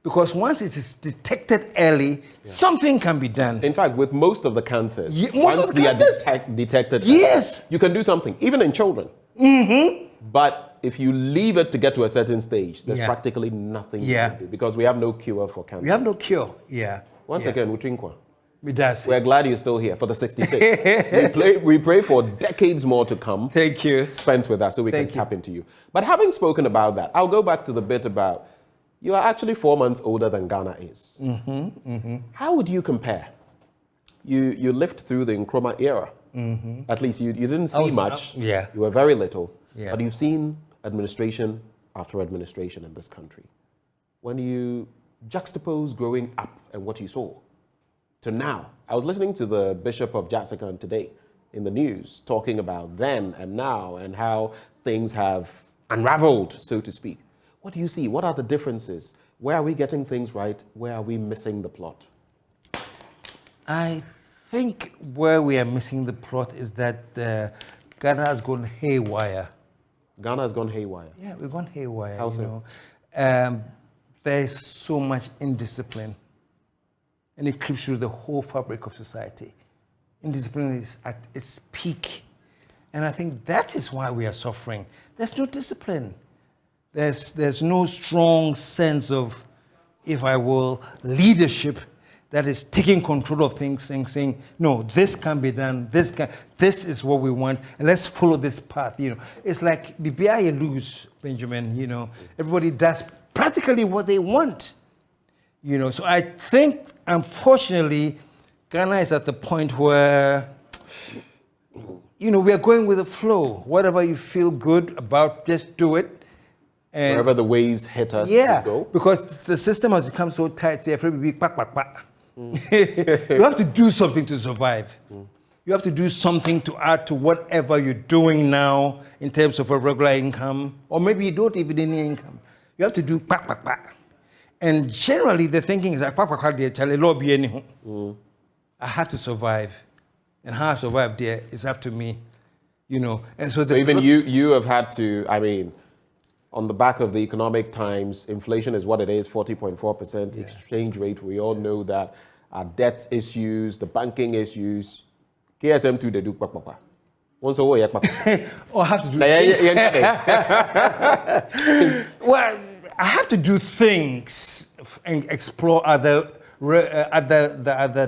Because once it is detected early, something can be done. In fact, with most of the cancers, most of the cancers? Are detected, yes, you can do something, even in children. Mm-hmm. But if you leave it to get to a certain stage, there's Yeah. practically nothing you Yeah. can do because we have no cure for cancer. We have no cure. Yeah. Once Yeah. again, Utrinkwa. We're glad you're still here for the 66th. we pray for decades more to come. Thank you. Spent with us so we can tap into you. But having spoken about that, I'll go back to the bit about you are actually 4 months older than Ghana is. Mm-hmm. Mm-hmm. How would you compare? You lived through the Nkrumah era. Mm-hmm. At least you didn't see much. Yeah. You were very little. Yeah. But you've seen administration after administration in this country. When you juxtapose growing up and what you saw to now, I was listening to the Bishop of Jasikan today in the news talking about then and now and how things have unraveled, so to speak. What do you see? What are the differences? Where are we getting things right? Where are we missing the plot? I think where we are missing the plot is that Ghana has gone haywire. Ghana has gone haywire? Yeah, we've gone haywire. How you so? know. There's so much indiscipline, and it creeps through the whole fabric of society. Indiscipline is at its peak, and I think that is why we are suffering. There's no discipline. There's no strong sense of, if I will, leadership that is taking control of things and saying, no, this can be done, this is what we want, and let's follow this path. You know, it's like Bibia you lose, Benjamin, you know, everybody does practically what they want. You know, so I think, unfortunately, Ghana is at the point where, you know, we are going with the flow. Whatever you feel good about, just do it. And wherever the waves hit us, yeah, we go. Because the system has become so tight, say everybody back. You have to do something to survive. You have to do something to add to whatever you're doing now in terms of a regular income, or maybe you don't even any income. You have to do And generally, the thinking is like, I have to survive. And how I survive there is up to me, you know. And so even you have had to, I mean, on the back of the economic times, inflation is what it is, 40.4%, exchange rate. We all know that our debt issues, the banking issues, KSM2, they do papa. Once over, I have to do well, I have to do things and explore other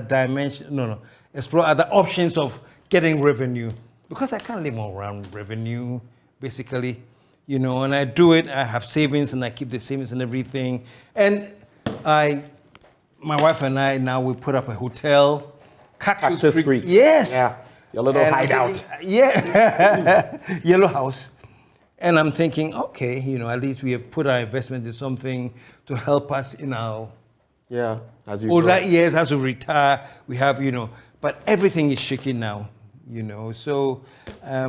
dimensions. Explore other options of getting revenue, because I can't live around revenue, basically. You know, and I do it, I have savings and I keep the savings and everything. And my wife and I, now we put up a hotel. Cactus Creek. Yes. Yeah. Your little hideout. Yellow house. And I'm thinking, okay, you know, at least we have put our investment in something to help us in our as you older years, as we retire. We have, you know, but everything is shaking now. You know, so I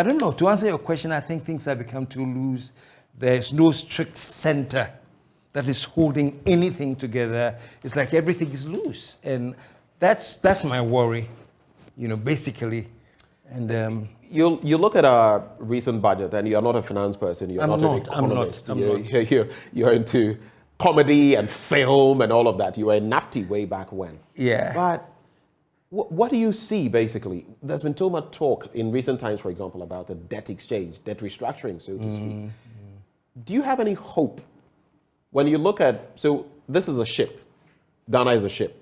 don't know. To answer your question, I think things have become too loose. There's no strict center that is holding anything together. It's like everything is loose, and that's my worry. You know, basically. And you look at our recent budget, and you're not a finance person. You're not an economist. You're into comedy and film and all of that. You were in NAFTI way back when. Yeah. But what do you see, basically? There's been so much talk in recent times, for example, about a debt exchange, debt restructuring, so to speak. Do you have any hope when you look at, so this is a ship, Ghana is a ship.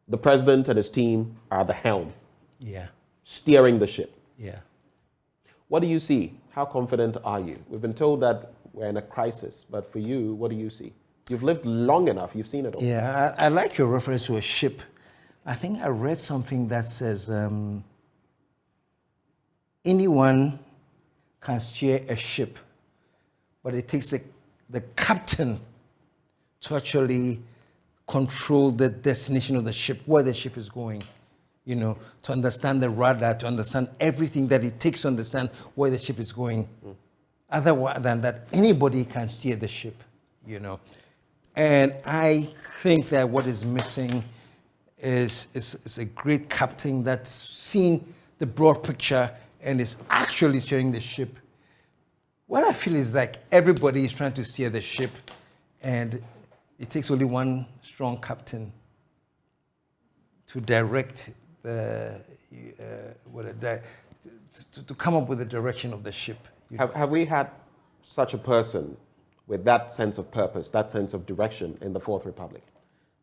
The president and his team are the helm, steering the ship. Yeah. What do you see? How confident are you? We've been told that we're in a crisis, but for you, what do you see? You've lived long enough, you've seen it all. Yeah, I like your reference to a ship. I think I read something that says anyone can steer a ship, but it takes the captain to actually control the destination of the ship, where the ship is going, you know, to understand the radar, to understand everything that it takes to understand where the ship is going. Other than that, anybody can steer the ship, you know. And I think that what is missing is a great captain that's seen the broad picture and is actually steering the ship. What I feel is like everybody is trying to steer the ship, and it takes only one strong captain to direct to come up with the direction of the ship. Have we had such a person with that sense of purpose, that sense of direction in the Fourth Republic?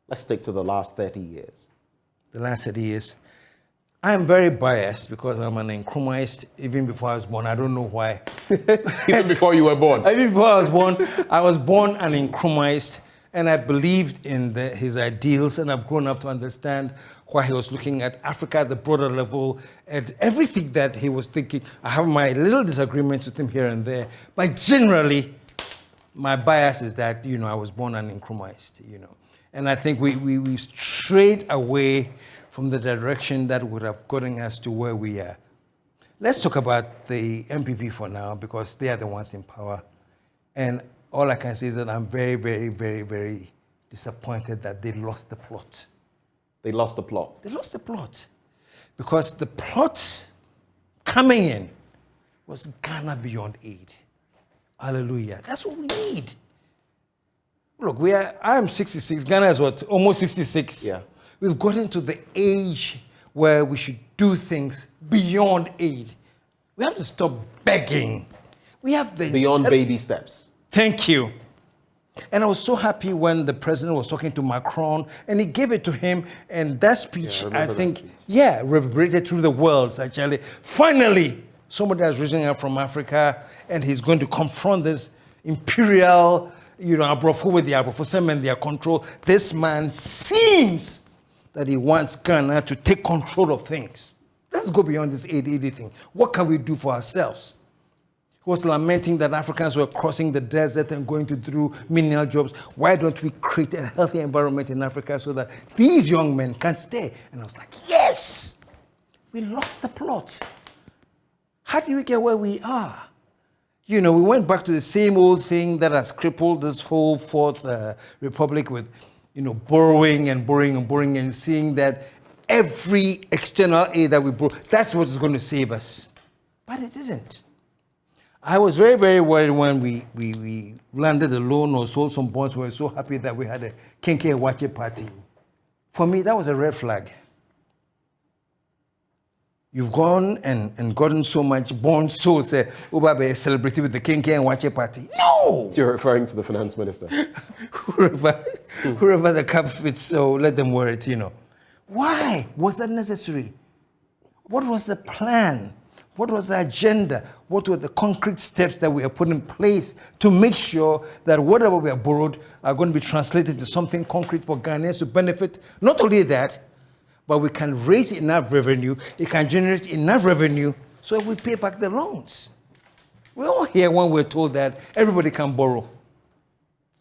Let's stick to the last 30 years. The last 30 years. I am very biased because I'm an Nkrumahist even before I was born. I don't know why. Even before you were born? Even before I was born an Nkrumahist, and I believed in his ideals, and I've grown up to understand why he was looking at Africa at the broader level and everything that he was thinking. I have my little disagreements with him here and there, but generally, my bias is that, you know, I was born an Nkrumahist, you know. And I think we strayed away from the direction that would have gotten us to where we are. Let's talk about the MPP for now, because they are the ones in power. And all I can say is that I'm very, very, very, very disappointed that they lost the plot. They lost the plot? They lost the plot. Because the plot coming in was Ghana beyond aid. Hallelujah. That's what we need. Look, I am 66. Ghana is what? Almost 66. Yeah. We've gotten to the age where we should do things beyond aid. We have to stop begging. We have the... Beyond baby steps. Thank you. And I was so happy when the president was talking to Macron and he gave it to him, and that speech, I think, reverberated through the world, actually. Finally, somebody has risen up from Africa, and he's going to confront this imperial, you know, Abrofo with the Abrofo and their control. This man seems that he wants Ghana to take control of things. Let's go beyond this aid thing. What can we do for ourselves? He was lamenting that Africans were crossing the desert and going to do menial jobs. Why don't we create a healthy environment in Africa so that these young men can stay? And I was like, yes! We lost the plot. How did we get where we are? You know, we went back to the same old thing that has crippled this whole Fourth Republic with, you know, borrowing and seeing that every external aid that we borrow, that's what is going to save us. But it didn't. I was very, very worried when we landed a loan or sold some bonds. We were so happy that we had a Kenke Wache party. For me, that was a red flag. You've gone and gotten so much bonds, so say, Ubabe celebrated with the Kenke and Wache party. No! You're referring to the finance minister. whoever the cap fits, so let them wear it, you know. Why was that necessary? What was the plan? What was the agenda? What were the concrete steps that we have put in place to make sure that whatever we have borrowed are going to be translated into something concrete for Ghanaians to benefit? Not only that, but we can raise enough revenue, it can generate enough revenue so we pay back the loans. We all hear when we're told that everybody can borrow.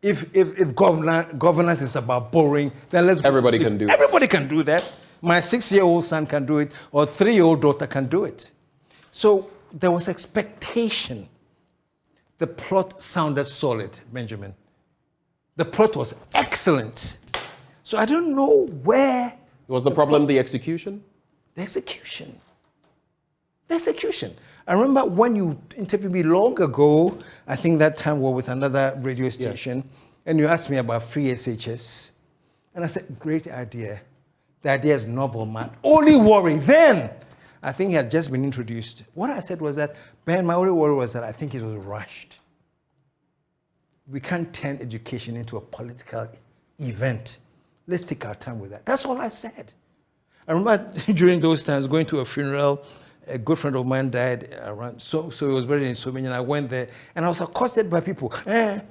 If governance is about borrowing, then let's go. Everybody can do it. Everybody can do that. My 6-year-old son can do it, or 3-year-old daughter can do it. So there was expectation. The plot sounded solid, Benjamin. The plot was excellent. So I don't know where... Was the problem the execution? The execution. The execution. I remember when you interviewed me long ago, I think that time we were with another radio station, and you asked me about free SHS. And I said, great idea. The idea is novel, man. Only worry then, I think he had just been introduced. What I said was that, Ben, my only worry was that I think it was rushed. We can't turn education into a political event. Let's take our time with that. That's all I said. I remember during those times going to a funeral, a good friend of mine died around, so it was buried in Somini, and I went there, and I was accosted by people. That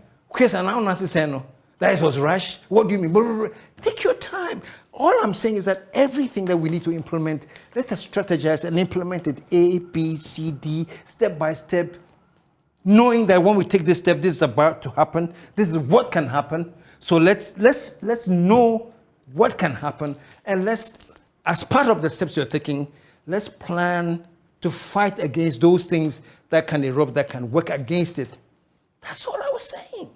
it was rushed. What do you mean? Take your time. All I'm saying is that everything that we need to implement, let us strategize and implement it A, B, C, D, step by step, knowing that when we take this step, this is about to happen. This is what can happen. So let's know what can happen, and let's, as part of the steps you're taking, let's plan to fight against those things that can erupt, that can work against it. That's all I was saying.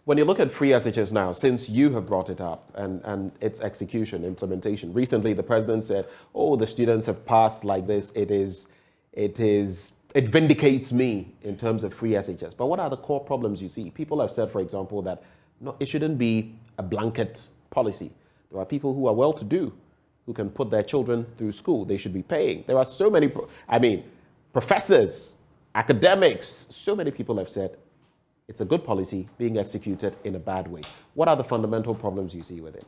When you look at free SHS now, since you have brought it up and its execution, implementation, recently the president said, oh, the students have passed like this. It vindicates me in terms of free SHS. But what are the core problems you see? People have said, for example, that no, it shouldn't be a blanket policy. There are people who are well-to-do who can put their children through school. They should be paying. There are so many, professors, academics, so many people have said it's a good policy being executed in a bad way. What are the fundamental problems you see with it?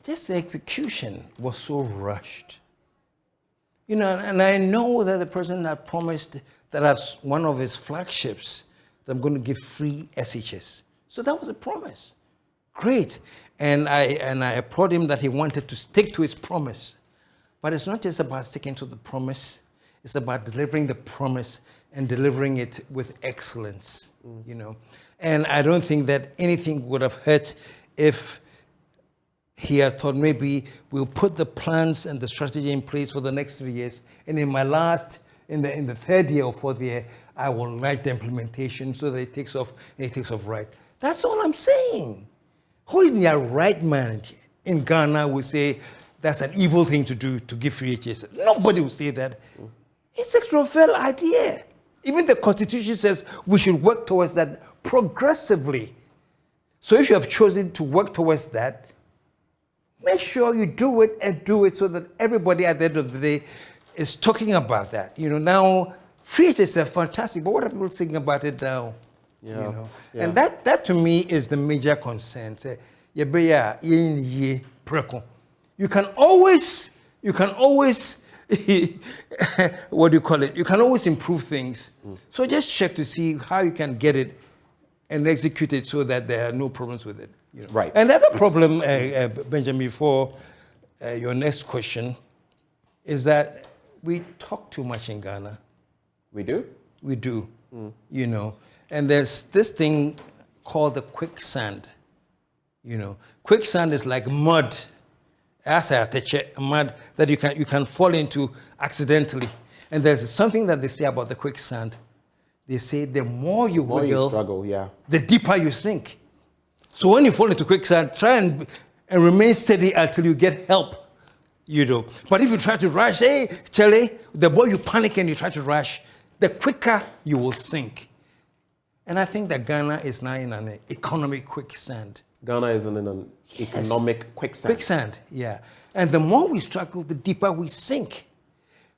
Just the execution was so rushed. You know, and I know that the president had promised that as one of his flagships, that I'm going to give free SHS. So that was a promise. Great. And I applaud him that he wanted to stick to his promise. But it's not just about sticking to the promise. It's about delivering the promise and delivering it with excellence, you know. And I don't think that anything would have hurt if he had thought maybe we'll put the plans and the strategy in place for the next 3 years. And in the third year or fourth year, I will write the implementation so that it takes off and it takes off right. That's all I'm saying. Who is the right man in Ghana will say that's an evil thing to do, to give free HSS? Nobody will say that. It's a novel idea. Even the Constitution says we should work towards that progressively. So if you have chosen to work towards that, make sure you do it and do it so that everybody at the end of the day is talking about that. You know, now, free HSS is fantastic, but what are people saying about it now? Yeah. You know? Yeah. And that to me is the major concern. You can always what do you call it? You can always improve things. So just check to see how you can get it and execute it so that there are no problems with it. You know? Right. And the other problem, Benjamin, for your next question, is that we talk too much in Ghana. We do? We do, you know. And there's this thing called the quicksand. You know, quicksand is like mud. Mud that you can fall into accidentally. And there's something that they say about the quicksand. They say the more you wiggle, struggle, the deeper you sink. So when you fall into quicksand, try and remain steady until you get help. You know. But if you try to rush, hey, Charlie, the more you panic and you try to rush, the quicker you will sink. And I think that Ghana is now in an economic quicksand. Ghana is in an economic quicksand. Quicksand, yeah. And the more we struggle, the deeper we sink.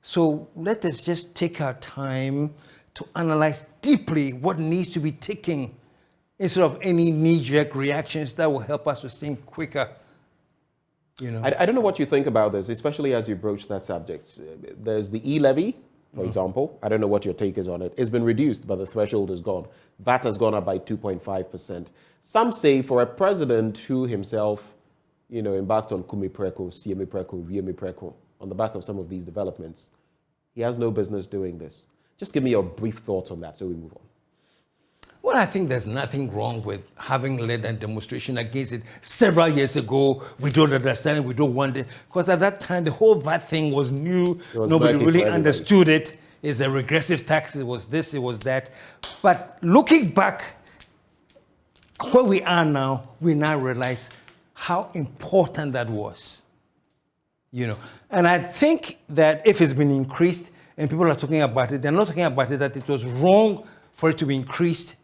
So let us just take our time to analyze deeply what needs to be taken instead of any knee-jerk reactions that will help us to sink quicker. You know. I don't know what you think about this, especially as you broach that subject. There's the e-levy, for example. I don't know what your take is on it. It's been reduced, but the threshold is gone. VAT has gone up by 2.5%. Some say for a president who himself, you know, embarked on Kumi Preko, Siemi Preko, Viemi Preko, on the back of some of these developments, he has no business doing this. Just give me your brief thoughts on that so we move on. Well, I think there's nothing wrong with having led a demonstration against it several years ago. We don't understand it, we don't want it. Because at that time, the whole VAT thing was new. Nobody really understood it. It's a regressive tax, it was this, it was that. But looking back, where we are now, we now realize how important that was. You know, and I think that if it's been increased and people are talking about it, they're not talking about it that it was wrong for it to be increased,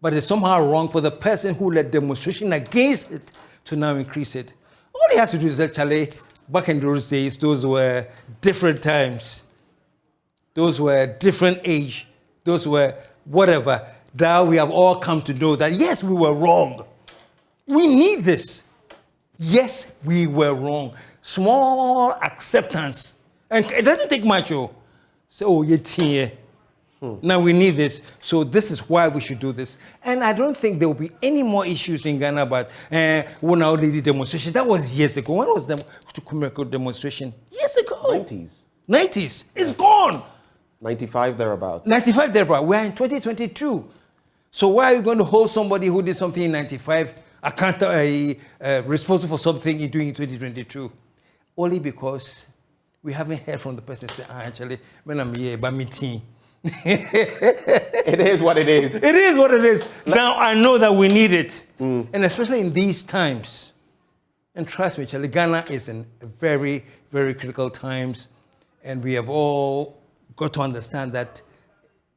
but it's somehow wrong for the person who led demonstration against it to now increase it. All he has to do is actually, back in those days, those were different times. Those were different age. Those were whatever. Now we have all come to know that, yes, we were wrong. We need this. Yes, we were wrong. Small acceptance. And it doesn't take much. So, now we need this. So this is why we should do this. And I don't think there will be any more issues in Ghana about one hour lady demonstration. That was years ago. When was the demonstration? Years ago. 90s. 90s. It's gone. 95 thereabouts. 95 thereabouts. We're in 2022. So why are you going to hold somebody who did something in 95 responsible for something you're doing in 2022? Only because we haven't heard from the person say, actually, when I'm here, but meeting. It is what it is. It is what it is. Now I know that we need it. And especially in these times. And trust me, Charlie, Ghana is in very, very critical times. And we have all got to understand that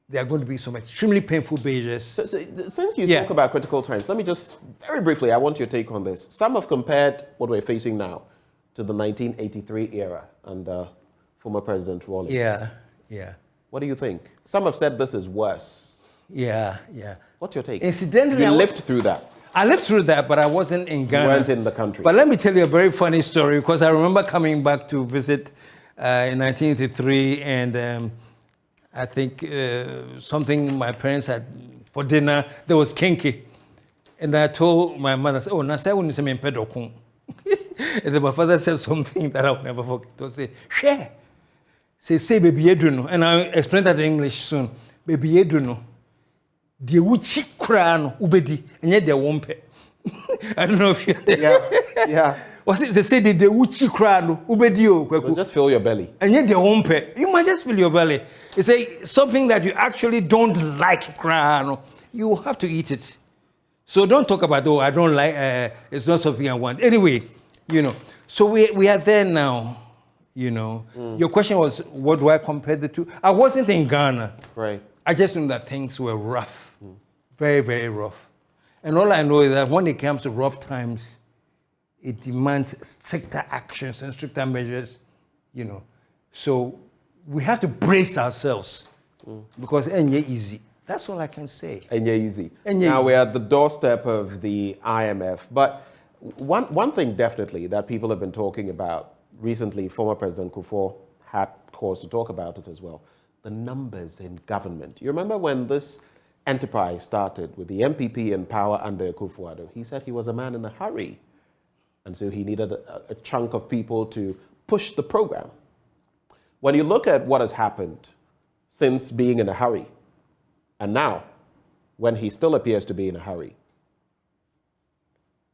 there are going to be some extremely painful measures. So since you talk about critical times, let me just, very briefly, I want your take on this. Some have compared what we're facing now to the 1983 era under former President Rawlings. Yeah. What do you think? Some have said this is worse. Yeah. What's your take? Incidentally, you lived through that. I lived through that, but I wasn't in Ghana. You weren't in the country. But let me tell you a very funny story, because I remember coming back to visit in 1983, and I think something my parents had for dinner, there was kinky. And I told my mother, oh, Nasa wouldn't say me pedokun. And then my father said something that I'll never forget. He say, share. Say baby Edruno. And I explained that in English soon. Baby Edruno. The wuchi krano ubedi. And yet they won't pay. I don't know if you Yeah. Was it they say the wuchi krano ubedi? Just fill your belly. And yet they won't pay. You might just fill your belly. It's something that you actually don't like krano. You have to eat it. So don't talk about, oh, I don't like, it's not something I want. Anyway, so we are there now, Your question was, what do I compare the two? I wasn't in Ghana. Right. I just knew that things were rough, very, very rough. And all I know is that when it comes to rough times, it demands stricter actions and stricter measures, So we have to brace ourselves because it ain't easy. That's all I can say. And yeah, easy. Now we're at the doorstep of the IMF. But one thing definitely that people have been talking about recently, former President Kufuor had cause to talk about it as well, the numbers in government. You remember when this enterprise started with the MPP in power under Kufuor? He said he was a man in a hurry. And so he needed a chunk of people to push the program. When you look at what has happened since being in a hurry, and now, when he still appears to be in a hurry,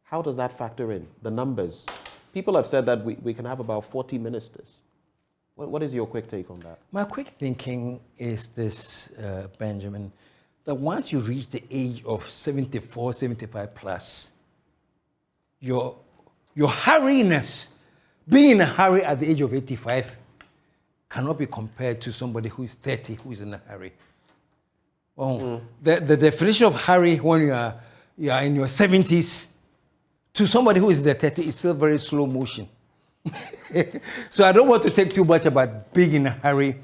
how does that factor in? The numbers. People have said that we can have about 40 ministers. What is your quick take on that? My quick thinking is this, Benjamin, that once you reach the age of 74, 75 plus, your hurriness, being in a hurry at the age of 85, cannot be compared to somebody who is 30 who is in a hurry. The definition of hurry when you are in your 70s to somebody who is in their 30s is still very slow motion. So I don't want to take too much about being in a hurry.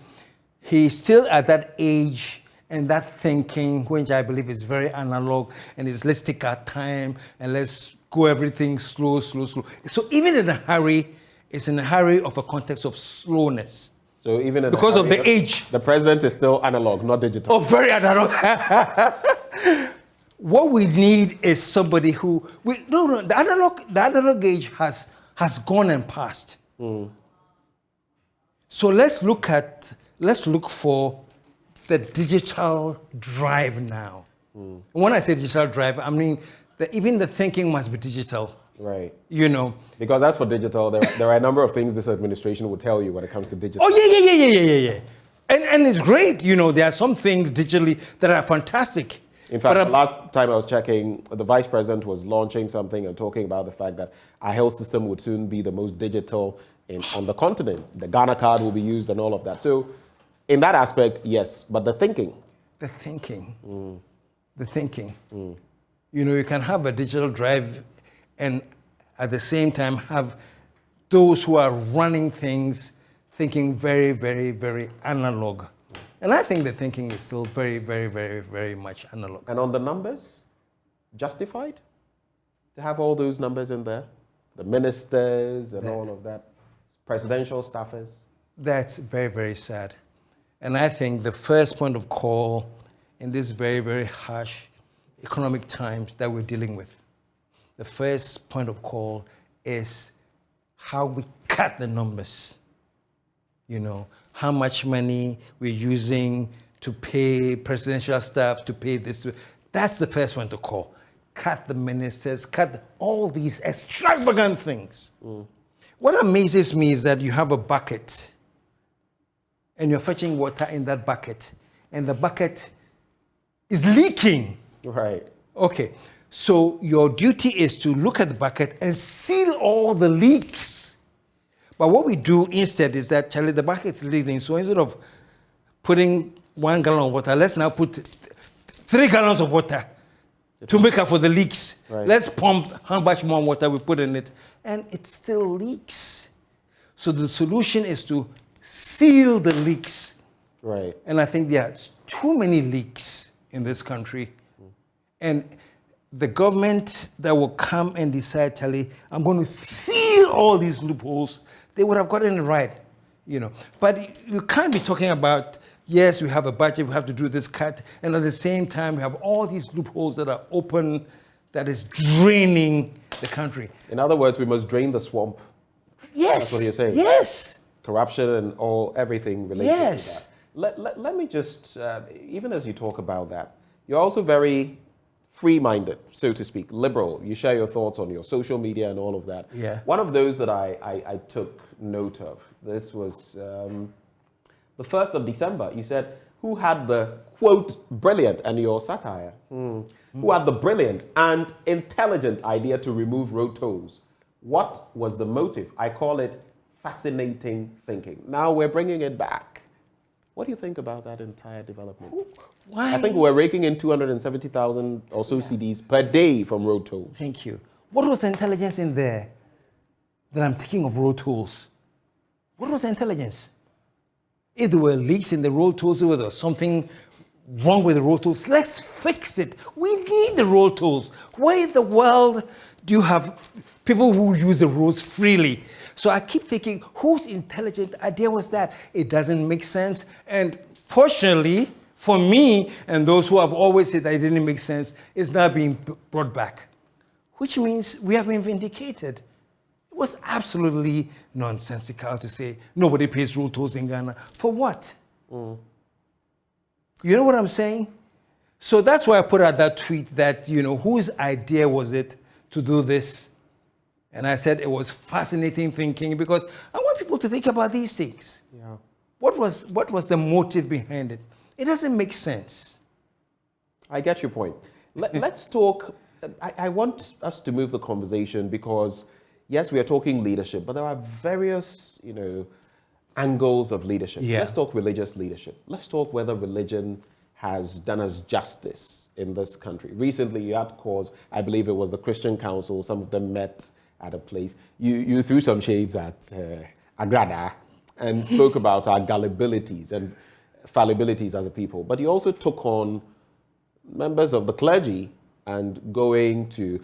He's still at that age and that thinking, which I believe is very analog, and is let's take our time and let's go everything slow. So even in a hurry, it's in a hurry of a context of slowness. So even because of the age, the president is still analog, not digital. Oh, very analog. What we need is somebody who the analog age has gone and passed. So let's look for the digital drive now. And when I say digital drive, I mean that even the thinking must be digital. Right. Because as for digital, there are a number of things this administration will tell you when it comes to digital. Oh, yeah. And it's great. There are some things digitally that are fantastic. In fact, the last time I was checking, the vice president was launching something and talking about the fact that our health system would soon be the most digital on the continent. The Ghana card will be used and all of that. So in that aspect, yes. But the thinking. You can have a digital drive and at the same time have those who are running things thinking very, very, very analog. And I think the thinking is still very, very, very, very much analog. And on the numbers, justified to have all those numbers in there? The ministers and all of that, presidential staffers? That's very, very sad. And I think the first point of call in this very, very harsh economic times that we're dealing with, the first point of call is how we cut the numbers. You know, how much money we're using to pay presidential staff, to pay this. That's the first one to call. Cut the ministers, cut all these extravagant things. What amazes me is that you have a bucket and you're fetching water in that bucket and the bucket is leaking. Right. Okay. So your duty is to look at the bucket and seal all the leaks. But what we do instead is that, Charlie, the bucket's leaking. So instead of putting 1 gallon of water, let's now put 3 gallons of water to make up for the leaks. Right. Let's pump how much more water we put in it. And it still leaks. So the solution is to seal the leaks. Right. And I think there are too many leaks in this country. And the government that will come and decide, Charlie, I'm going to seal all these loopholes, they would have gotten it right, you know. But you can't be talking about, yes, we have a budget, we have to do this cut, and at the same time, we have all these loopholes that are open, that is draining the country. In other words, we must drain the swamp. Yes. That's what you're saying. Yes. Corruption and everything related Yes. to that. Let me just, even as you talk about that, you're also very free-minded, so to speak, liberal. You share your thoughts on your social media and all of that. Yeah. One of those that I took note of, this was the 1st of December. You said, who had the, quote, brilliant, and your satire, who had the brilliant and intelligent idea to remove road tolls? What was the motive? I call it fascinating thinking. Now we're bringing it back. What do you think about that entire development? Why? I think we're raking in 270,000 or so CDs per day from road tolls. Thank you. What was the intelligence in there that I'm thinking of road tolls? What was the intelligence? If there were leaks in the road tolls, or there was something wrong with the road tolls, let's fix it. We need the road tolls. Why in the world do you have people who use the roads freely? So I keep thinking, whose intelligent idea was that? It doesn't make sense. And fortunately, for me and those who have always said that it didn't make sense, it's now being brought back, which means we have been vindicated. It was absolutely nonsensical to say nobody pays road tolls in Ghana. For what? You know what I'm saying? So that's why I put out that tweet that, you know, whose idea was it to do this? And I said it was fascinating thinking because I want people to think about these things. Yeah. What was the motive behind it? It doesn't make sense. I get your point. Let's talk. I want us to move the conversation because, yes, we are talking leadership, but there are various, you know, angles of leadership. Yeah. Let's talk religious leadership. Let's talk whether religion has done us justice in this country. Recently, you had cause, I believe it was the Christian Council, some of them met at a place. You threw some shades at Agrada and spoke about our gullibilities and fallibilities as a people. But you also took on members of the clergy and going to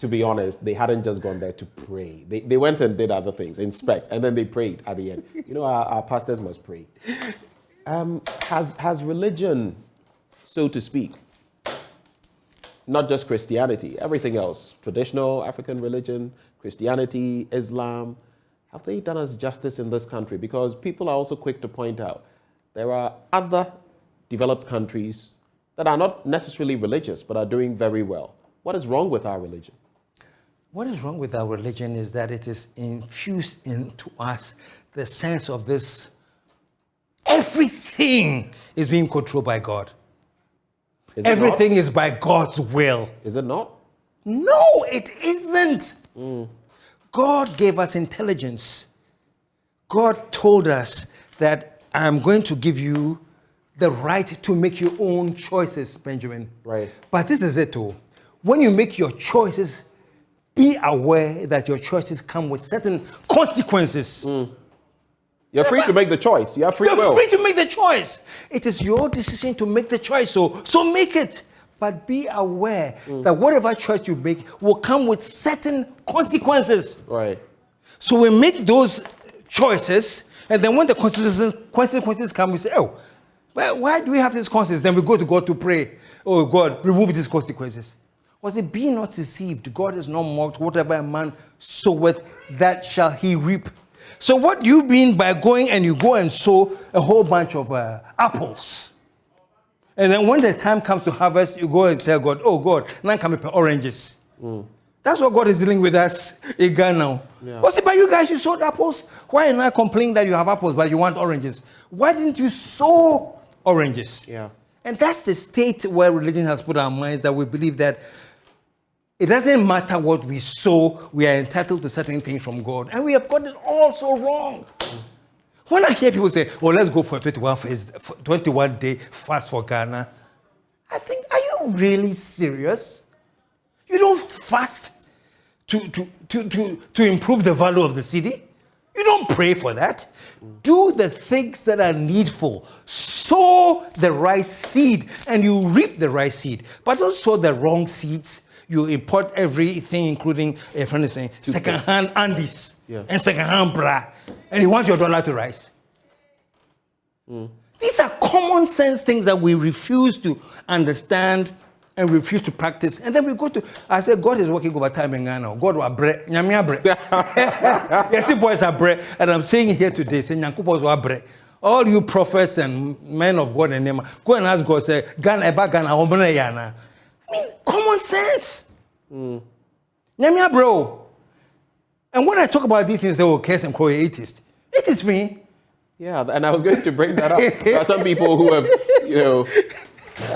be honest, they hadn't just gone there to pray. They went and did other things, inspect, and then they prayed at the end. You know, our pastors must pray. Has religion, so to speak, not just Christianity, everything else, traditional African religion, Christianity, Islam, have they done us justice in this country? Because people are also quick to point out there are other developed countries that are not necessarily religious, but are doing very well. What is wrong with our religion? What is wrong with our religion is that it is infused into us the sense of this, everything is being controlled by God. Everything is by God's will. Is it not? No, it isn't. God gave us intelligence. God told us that I'm going to give you the right to make your own choices, Benjamin. Right. But this is it, too. When you make your choices, be aware that your choices come with certain consequences. You're free to make the choice. You have free will. You're free to make the choice. It is your decision to make the choice. So make it. But be aware that whatever choice you make will come with certain consequences. Right. So we make those choices, and then when the consequences come, we say, oh, well, why do we have these consequences? Then we go to God to pray. Oh, God, remove these consequences. Was it be not deceived? God is not mocked. Whatever a man soweth, that shall he reap. So what do you mean by going and you go and sow a whole bunch of apples? And then when the time comes to harvest, you go and tell God, oh God, now come with oranges. That's what God is dealing with us in Ghana. Yeah. What's it about you guys? You sowed apples? Why are you not complaining that you have apples but you want oranges? Why didn't you sow oranges? Yeah. And that's the state where religion has put our minds, that we believe that it doesn't matter what we sow, we are entitled to certain things from God. And we have got it all so wrong. When I hear people say, oh, let's go for a 21-day fast for Ghana, I think, are you really serious? You don't fast to improve the value of the city. You don't pray for that. Do the things that are needful. Sow the right seed and you reap the right seed. But don't sow the wrong seeds. You import everything, including, a friend is saying, second-hand Andes and second-hand bra. And you want your dollar to rise. These are common sense things that we refuse to understand and refuse to practice. And then we go to, I said, God is working overtime in Ghana. God will bread. Nyamia bread. Yes, the boys are bread. And I'm saying here today, saying, Nyankupos will bread. All you prophets and men of God and name, go and ask God, say, Ghana, Eba Ghana, Omune Yana. I mean, common sense. Nyamia bro. And when I talk about these things, they will curse and call you atheist. It is me. Yeah, and I was going to bring that up. There are some people who have,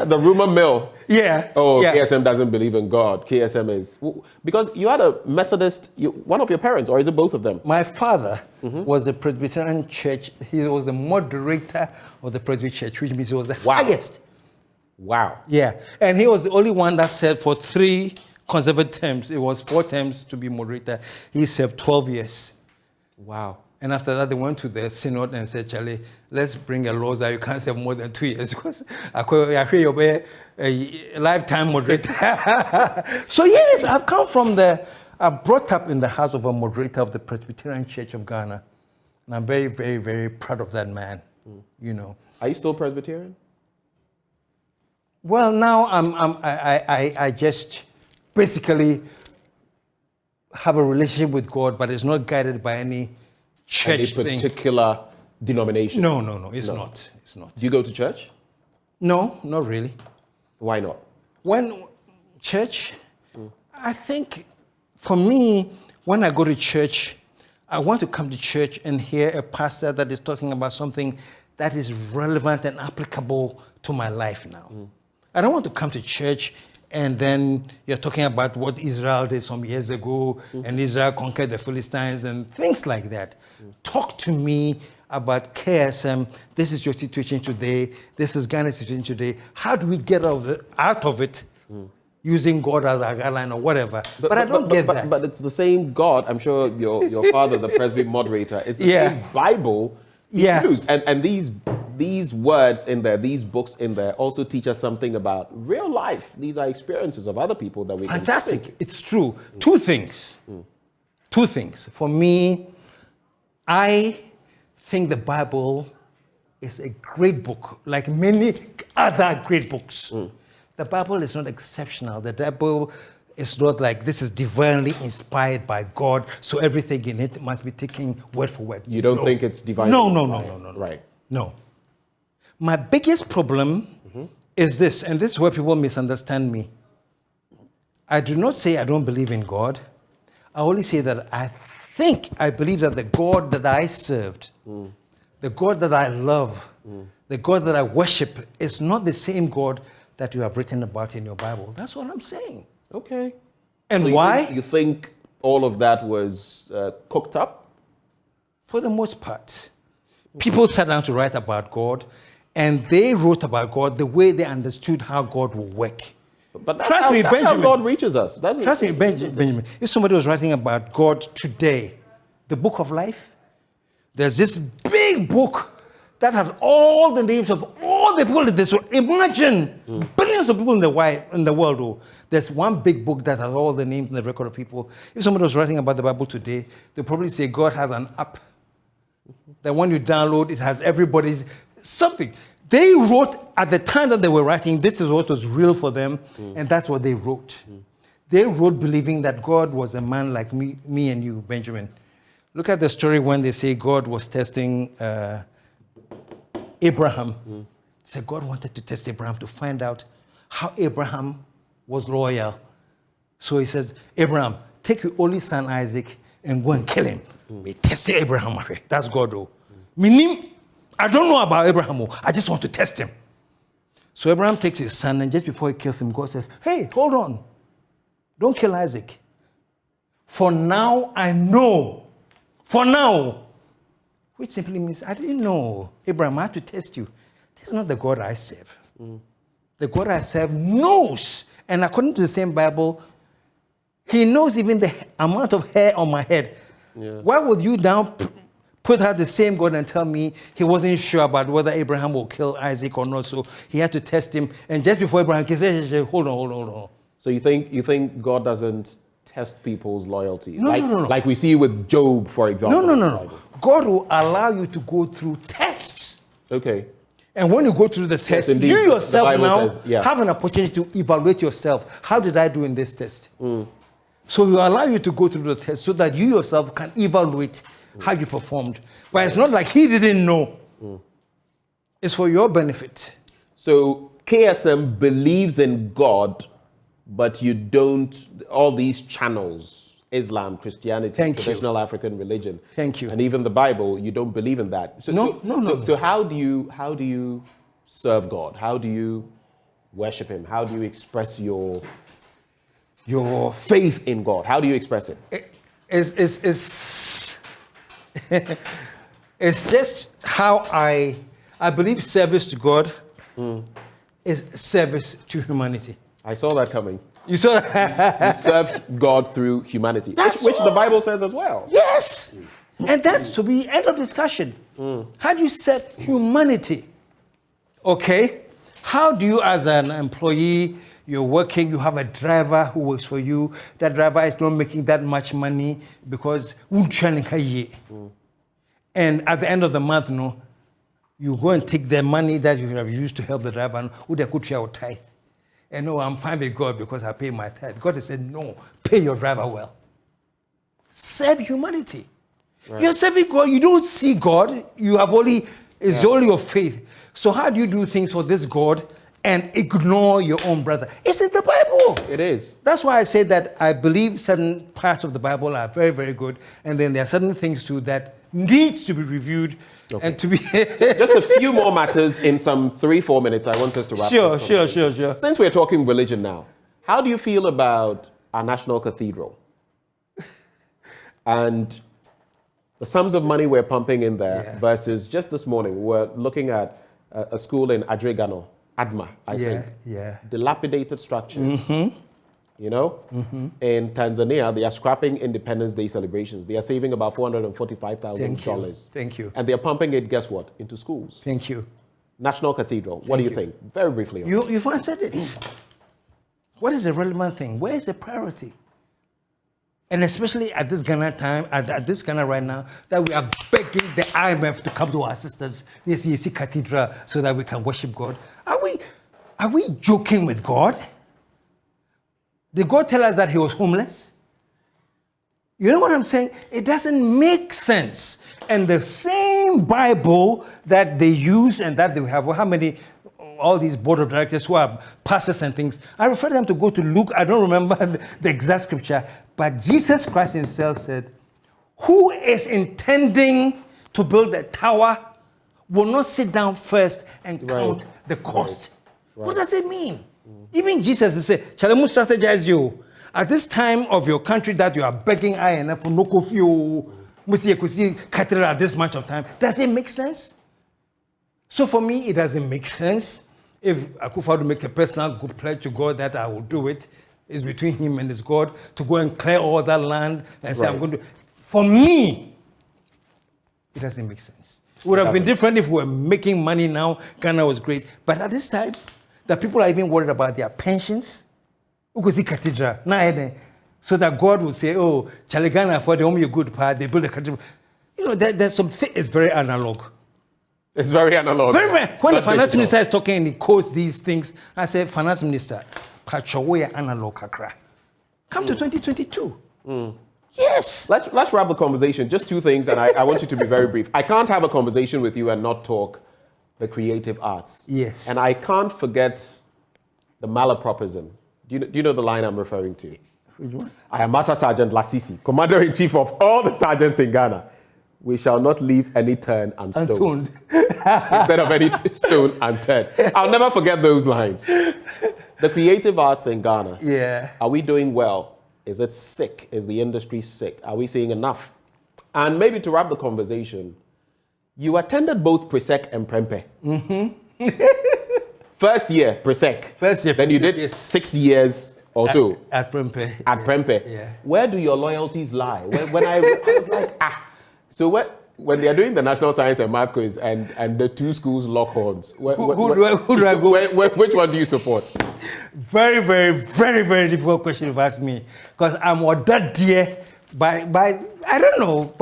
the rumor mill. Yeah. Oh, yeah. KSM doesn't believe in God. KSM is... Because you had a Methodist, one of your parents, or is it both of them? My father was a Presbyterian church. He was the moderator of the Presbyterian church, which means he was the highest. Wow. Yeah. And he was the only one that served for 3 consecutive terms. It was 4 terms to be moderator. He served 12 years. Wow. And after that, they went to the synod and said, Charlie, let's bring a law that you can't serve more than 2 years, because I feel you'll be a lifetime moderator. So yes, I've come from I'm brought up in the house of a moderator of the Presbyterian Church of Ghana. And I'm very, very, very proud of that man, Are you still Presbyterian? Well, now I just basically have a relationship with God, but it's not guided by any church Any particular denomination? No, it's not. It's not. Do you go to church? No, not really. Why not? When church, I think for me, when I go to church, I want to come to church and hear a pastor that is talking about something that is relevant and applicable to my life now. I don't want to come to church and then you're talking about what Israel did some years ago, and Israel conquered the Philistines and things like that. Talk to me about KSM. This is your situation today. This is Ghana's situation today. How do we get out of it using God as our guideline or whatever? But I don't get that. But it's the same God. I'm sure your father, the Presby moderator, is the same Bible he used. And these words in there, these books in there, also teach us something about real life. These are experiences of other people that we Fantastic. can It's true. 2 things. 2 things. For me, I think the Bible is a great book, like many other great books. The Bible is not exceptional. The Bible is not like this is divinely inspired by God, so everything in it must be taken word for word. You don't think it's divinely inspired? No. Right. No. My biggest problem is this, and this is where people misunderstand me. I do not say I don't believe in God. I only say that I believe that the God that I served, the God that I love, the God that I worship is not the same God that you have written about in your Bible. That's what I'm saying. Okay. And so why? You think all of that was cooked up? For the most part. People sat down to write about God, and they wrote about God the way they understood how God will work. But that's how God reaches us. Trust me, Benjamin. If somebody was writing about God today, the book of life, there's this big book that had all the names of all the people in this world. Imagine billions of people in the world. Oh, there's one big book that has all the names and the record of people. If somebody was writing about the Bible today, they'd probably say God has an app that when you download, it has everybody's something. They wrote at the time that they were writing, this is what was real for them, and that's what they wrote. They wrote believing that God was a man like me and you, Benjamin, Look at the story when they say God was testing Abraham. He said God wanted to test Abraham to find out how Abraham was loyal. So he says, Abraham, take your only son Isaac and go and kill him. We test Abraham. That's God. Meaning, I don't know about Abraham. I just want to test him. So Abraham takes his son, and just before he kills him, God says, hey, hold on. Don't kill Isaac. For now, I know. For now. Which simply means, I didn't know. Abraham, I have to test you. This is not the God I serve. The God I serve knows. And according to the same Bible, he knows even the amount of hair on my head. Yeah. Why would you now put out the same God and tell me he wasn't sure about whether Abraham will kill Isaac or not? So he had to test him. And just before Abraham, he said, hold on. So you think God doesn't test people's loyalty? No. Like we see with Job, for example. No. God will allow you to go through tests. Okay. And when you go through the test, yes, you yourself now says, have an opportunity to evaluate yourself. How did I do in this test? So he will allow you to go through the test so that you yourself can evaluate how you performed. But it's not like he didn't know. It's for your benefit. So KSM believes in God, but you don't, all these channels, Islam, Christianity, traditional African religion. Thank you. And even the Bible, you don't believe in that. No. So how do you serve God? How do you worship him? How do you express your faith in God? How do you express it? It's just how I believe service to God is service to humanity. I saw that coming. You saw that? You serve God through humanity, which the Bible says as well. Yes. And that's to be end of discussion. How do you serve humanity? Okay. How do you, as an employee, you're working, you have a driver who works for you. That driver is not making that much money because and at the end of the month, you go and take the money that you have used to help the driver and tithe. And no, I'm fine with God because I pay my tithe. God has said, no, pay your driver well. Serve humanity. Right. You're serving God. You don't see God. You have only your faith. So how do you do things for this God and ignore your own brother? It's in the Bible. It is. That's why I say that I believe certain parts of the Bible are very, very good. And then there are certain things too that needs to be reviewed. Okay. And to be just a few more matters in some 3-4 minutes. I want us to wrap Sure. Since we're talking religion now, how do you feel about our national cathedral and the sums of money we're pumping in there versus just this morning we're looking at a school in Adregano, Adma, I think. Dilapidated structures. You know, in Tanzania, they are scrapping Independence Day celebrations. They are saving about $445,000. Thank you. And they are pumping it, guess what, into schools. Thank you. National Cathedral. What do you think? Very briefly. You've answered it. What is the relevant thing? Where is the priority? And especially at this Ghana time, at this Ghana right now, that we are begging the IMF to come to our assistance, this EC Cathedral, so that we can worship God. Are we joking with God? Did God tell us that he was homeless? You know what I'm saying? It doesn't make sense. And the same Bible that they use and that they have, how many, all these board of directors who are pastors and things, I refer them to go to Luke. I don't remember the exact scripture, but Jesus Christ himself said, who is intending to build a tower will not sit down first and count the cost. What does it mean? Even Jesus said, shall I strategize you? At this time of your country that you are begging INF for no coffee, cathedral at this much of time, does it make sense? So for me, it doesn't make sense. If Akufo-Addo make a personal good pledge to God that I will do it, it's between him and his God to go and clear all that land and say, I'm going to. For me, it doesn't make sense. It would have been different if we were making money now. Ghana was great. But at this time, the people are even worried about their pensions. Cathedral. So that God will say, oh, Ghana for the only good part, they build a cathedral. You know, there's something, it's very analog. It's very analog. Very. When the finance minister is talking and he quotes these things, I say, finance minister, analog kakra. Come to 2022. Yes. Let's wrap the conversation. Just two things, and I want you to be very brief. I can't have a conversation with you and not talk the creative arts. Yes. And I can't forget the malapropism. Do you know the line I'm referring to? Which one? I am Master Sergeant Lasisi, Commander-in-Chief of all the sergeants in Ghana. We shall not leave any turn unstoned. Instead of any stone unturned. I'll never forget those lines. The creative arts in Ghana. Yeah. Are we doing well? Is it sick? Is the industry sick? Are we seeing enough? And maybe to wrap the conversation, you attended both Presec and Prempe. First year, Presec. First year, then you did yes. 6 years or so. At Prempe. At Prempe. Yeah. Where do your loyalties lie? When I was like, So when they are doing the National Science and Math quiz and the two schools lock horns, who do I go? Which one do you support? Very, very, very, very difficult question you've asked me. Because I'm that dear by I don't know,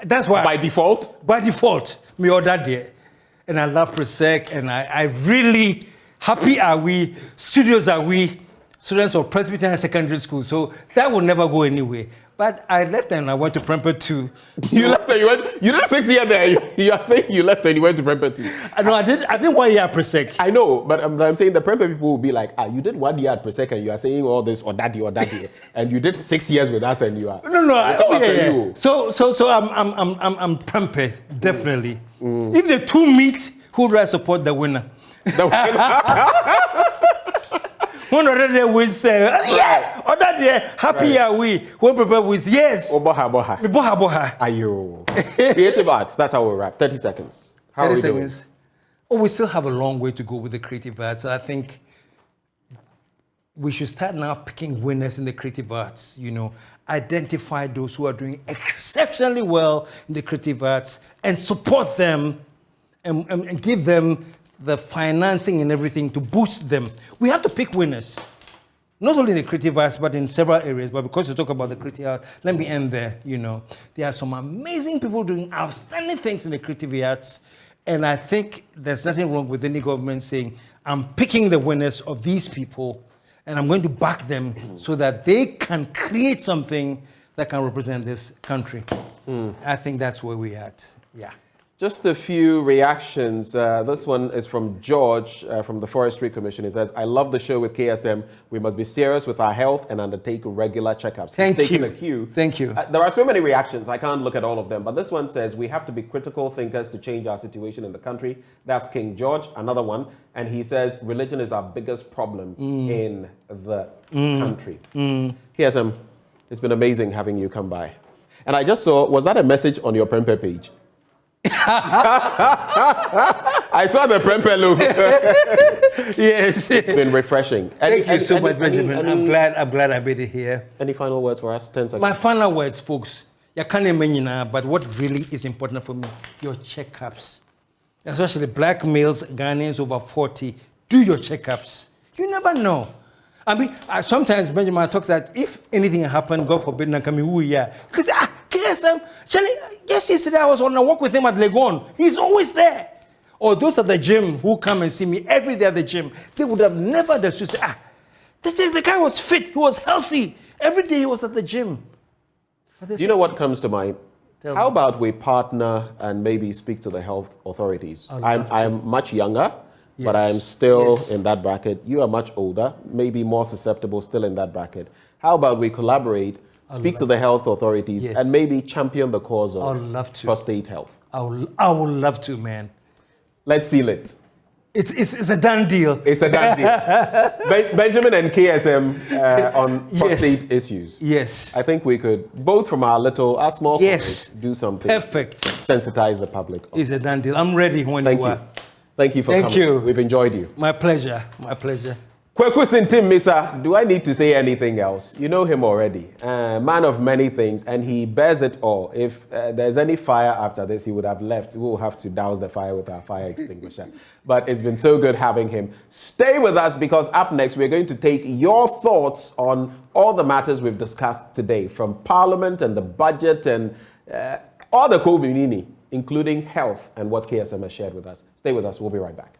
that's why. By default? By default, me or that dear. And I love Presec, and I really, happy are we, studios are we, students of Presbyterian Secondary School, so that will never go anywhere. But I left and I went to Prempe 2. You left and you did 6 years there. You are saying you left and you went to Prempe 2. No, I did 1 year at Presec. I know, but I'm saying the Prempe people will be like, you did 1 year at Presec and you are saying all this or that year, and you did 6 years with us and you are. No. So I'm Prempe, definitely. If the two meet, who do I support? The winner. The winner. One already wins, yes. Other day, happy are we. When Prempe wins, yes. Boha. Ayo. Creative arts. That's how we wrap. 30 seconds. How 30 are we seconds. doing? Oh, we still have a long way to go with the creative arts. I think we should start now picking winners in the creative arts. Identify those who are doing exceptionally well in the creative arts and support them and give them the financing and everything to boost them. We have to pick winners, not only in the creative arts, but in several areas. But because you talk about the creative arts, let me end there. There are some amazing people doing outstanding things in the creative arts. And I think there's nothing wrong with any government saying, I'm picking the winners of these people and I'm going to back them so that they can create something that can represent this country. I think that's where we're at. Yeah. Just a few reactions. This one is from George from the Forestry Commission. He says, I love the show with KSM. We must be serious with our health and undertake regular checkups. Thank He's taking you. a cue. Thank you. There are so many reactions. I can't look at all of them. But this one says, we have to be critical thinkers to change our situation in the country. That's King George, another one. And he says, religion is our biggest problem in the country. KSM, it's been amazing having you come by. And I just saw, was that a message on your Prempe page? I saw the Prempe logo. Yes. It's been refreshing. Thank you so much, Benjamin. I'm glad I made it here. Any final words for us? 10 seconds. My final words, folks. But what really is important for me, your checkups. Especially black males, Ghanaians over 40, do your checkups. You never know. I mean, sometimes Benjamin talks that if anything happened, God forbid, because KSM, just yesterday I was on a walk with him at Legon. He's always there. Or those at the gym who come and see me every day at the gym, they would have never understood. Say, the guy was fit, he was healthy. Every day he was at the gym. Do you know what comes to mind? How about we partner and maybe speak to the health authorities? I'm much younger. Yes. But I'm still in that bracket. You are much older, maybe more susceptible, still in that bracket. How about we collaborate, speak to the health authorities, and maybe champion the cause of prostate health? I would love to, man. Let's seal it. It's a done deal. It's a done deal. Benjamin and KSM on prostate issues. Yes. I think we could, both from our small place, do something. Perfect. Sensitize the public. It's a done deal. I'm ready when you are. Thank you for coming. Thank you. We've enjoyed you. My pleasure. My pleasure. Kweku Sintim Misa, do I need to say anything else? You know him already. Man of many things, and he bears it all. If there's any fire after this, he would have left. We'll have to douse the fire with our fire extinguisher. But it's been so good having him. Stay with us, because up next, we're going to take your thoughts on all the matters we've discussed today, from Parliament and the budget and all the community, including health and what KSM has shared with us. Stay with us. We'll be right back.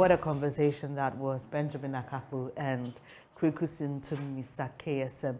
what a conversation that was, Benjamin Akakpo and Kwekusintumisa KSM.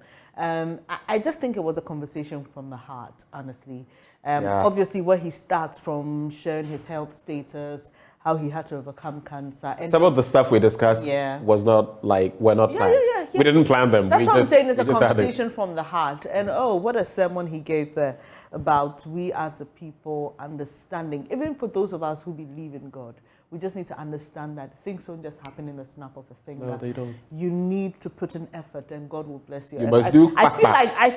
I just think it was a conversation from the heart, honestly. Obviously, where he starts from sharing his health status, how he had to overcome cancer. And some of the stuff we discussed was not like, were not planned. We didn't plan them. That's what I'm saying, it's a conversation from the heart. And what a sermon he gave there about we as a people understanding, even for those of us who believe in God. We just need to understand that things don't just happen in the snap of a finger. No, they don't. You need to put in effort, and God will bless you. You must do. I feel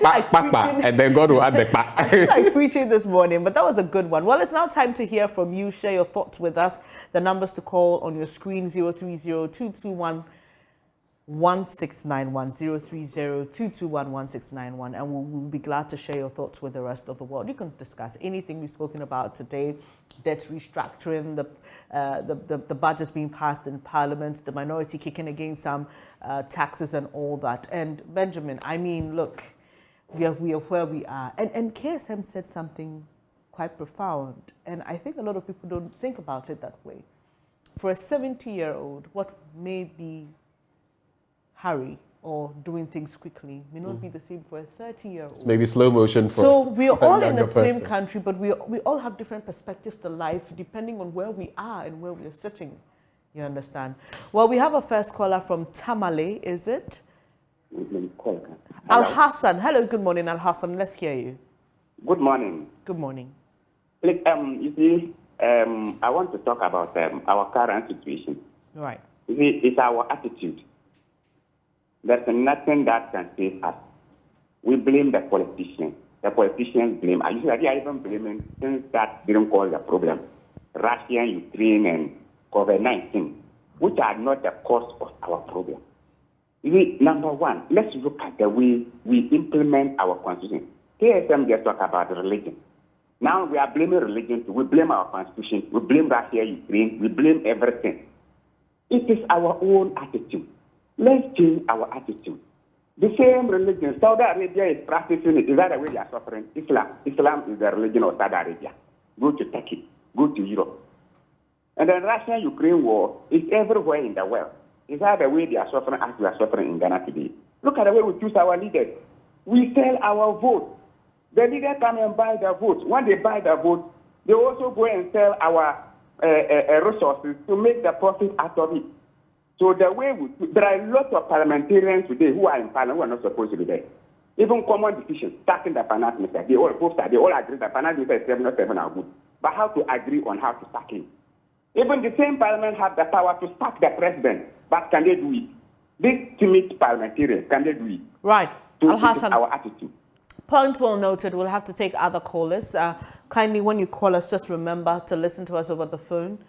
like preaching, and then God will add the pa. I feel like preaching this morning, but that was a good one. Well, it's now time to hear from you. Share your thoughts with us. The numbers to call on your screen: 030-221-1691, 030-221-1691, and we'll be glad to share your thoughts with the rest of the world. You can discuss anything we've spoken about today: debt restructuring, the budget being passed in Parliament, the minority kicking against some taxes and all that. And Benjamin, I mean, look, we are where we are. And KSM said something quite profound, and I think a lot of people don't think about it that way. For a 70-year-old, what may be hurry or doing things quickly may not be the same for a 30-year-old. Maybe slow motion for So we're all in the person. same country, but we all have different perspectives to life depending on where we are and where we are sitting. You understand? Well, we have a first caller from Tamale, is it? Al-Hassan. Hello, good morning, Al-Hassan. Let's hear you. Good morning. Good morning. Like, you see, I want to talk about our current situation. Right. You see, it's our attitude. There's nothing that can save us. We blame the politicians. The politicians blame. I even blaming things that didn't cause the problem. Russia, Ukraine, and COVID-19, which are not the cause of our problem. You see, number one, let's look at the way we implement our constitution. KSM just talk about religion. Now we are blaming religion too. We blame our constitution. We blame Russia, Ukraine. We blame everything. It is our own attitude. Let's change our attitude. The same religion, Saudi Arabia is practicing it. Is that the way they are suffering? Islam. Islam is the religion of Saudi Arabia. Go to Turkey. Go to Europe. And then Russia-Ukraine war is everywhere in the world. Is that the way they are suffering as we are suffering in Ghana today? Look at the way we choose our leaders. We sell our vote. The leaders come and buy the vote. When they buy the vote, they also go and sell our resources to make the profit out of it. So the way there are lots of parliamentarians today who are in parliament who are not supposed to be there. Even common decisions, starting the finance minister, they all agree that finance minister is 7 or 7 are good. But how to agree on how to sack him? Even the same parliament have the power to sack the president, but can they do it? These timid parliamentarians, can they do it? Right. So Al-Hassan, our attitude. Point well noted. We'll have to take other callers. Kindly, when you call us, just remember to listen to us over the phone.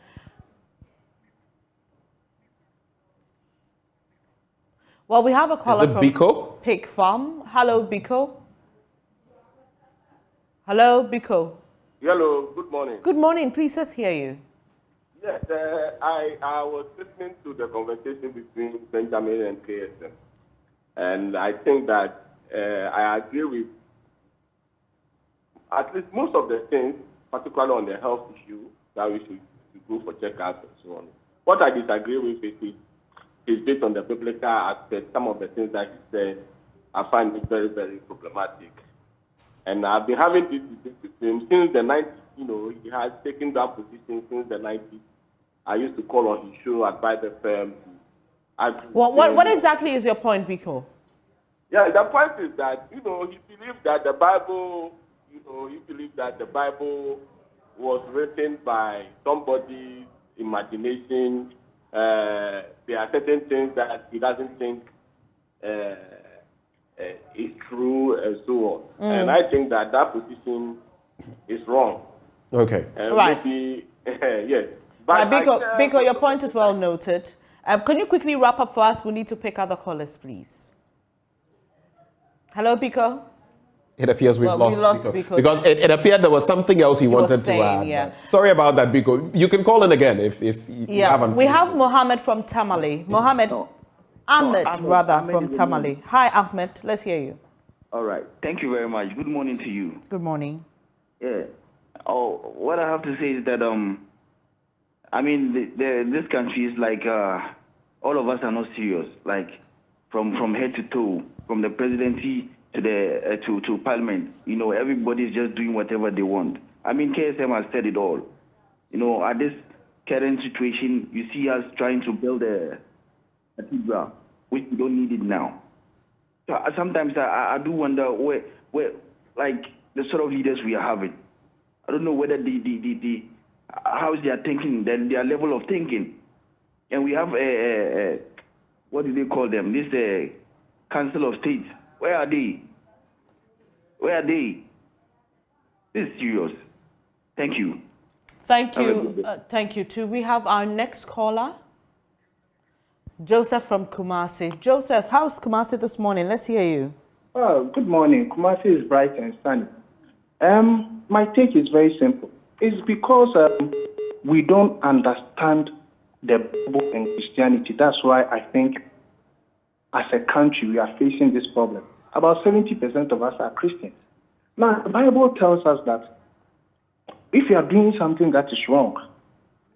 Well, we have a caller from Biko? Pig Farm. Hello, Biko. Hello, Biko. Hello, good morning. Good morning. Please, let's hear you. Yes, I was listening to the conversation between Benjamin and KSM. And I think that I agree with at least most of the things, particularly on the health issue, that we should go for checkups and so on. What I disagree with is based on the biblical aspect. Some of the things that he said, I find it very, very problematic. And I've been having this debate with him since the 90s. You know, he has taken that position since the 90s. I used to call on his show, advise the firm. What exactly is your point, Biko? Yeah, the point is that, you know, he believes that the Bible, was written by somebody's imagination. There are certain things that he doesn't think is true and so on. And I think that position is wrong. Okay. Right. Maybe, yes. But Biko, your point is well noted. Can you quickly wrap up for us? We need to pick other callers, please. Hello, Biko. It appears we lost Biko. Because it appeared there was something else he wanted to add. Yeah. Sorry about that, Biko. You can call in again if you haven't. We have Mohammed from Tamale. Ahmed from Tamale. Hi, Ahmed. Let's hear you. All right. Thank you very much. Good morning to you. Good morning. Yeah. Oh, what I have to say is that I mean, this country is like all of us are not serious. Like from head to toe, from the presidency to the to parliament. You know, everybody's just doing whatever they want. I mean, KSM has said it all. You know, at this current situation, you see us trying to build a cathedral, which we don't need it now. So sometimes I do wonder where like the sort of leaders we are having. I don't know whether how's their thinking, their level of thinking. And we have what do they call them? This Council of State. Where are they? Where are they? This is serious. Thank you. Thank you. Thank you too. We have our next caller, Joseph from Kumasi. Joseph, how's Kumasi this morning? Let's hear you. Oh, good morning. Kumasi is bright and sunny. My take is very simple. It's because we don't understand the Bible and Christianity. That's why I think as a country we are facing this problem. About 70% of us are Christians. Now, the Bible tells us that if you are doing something that is wrong,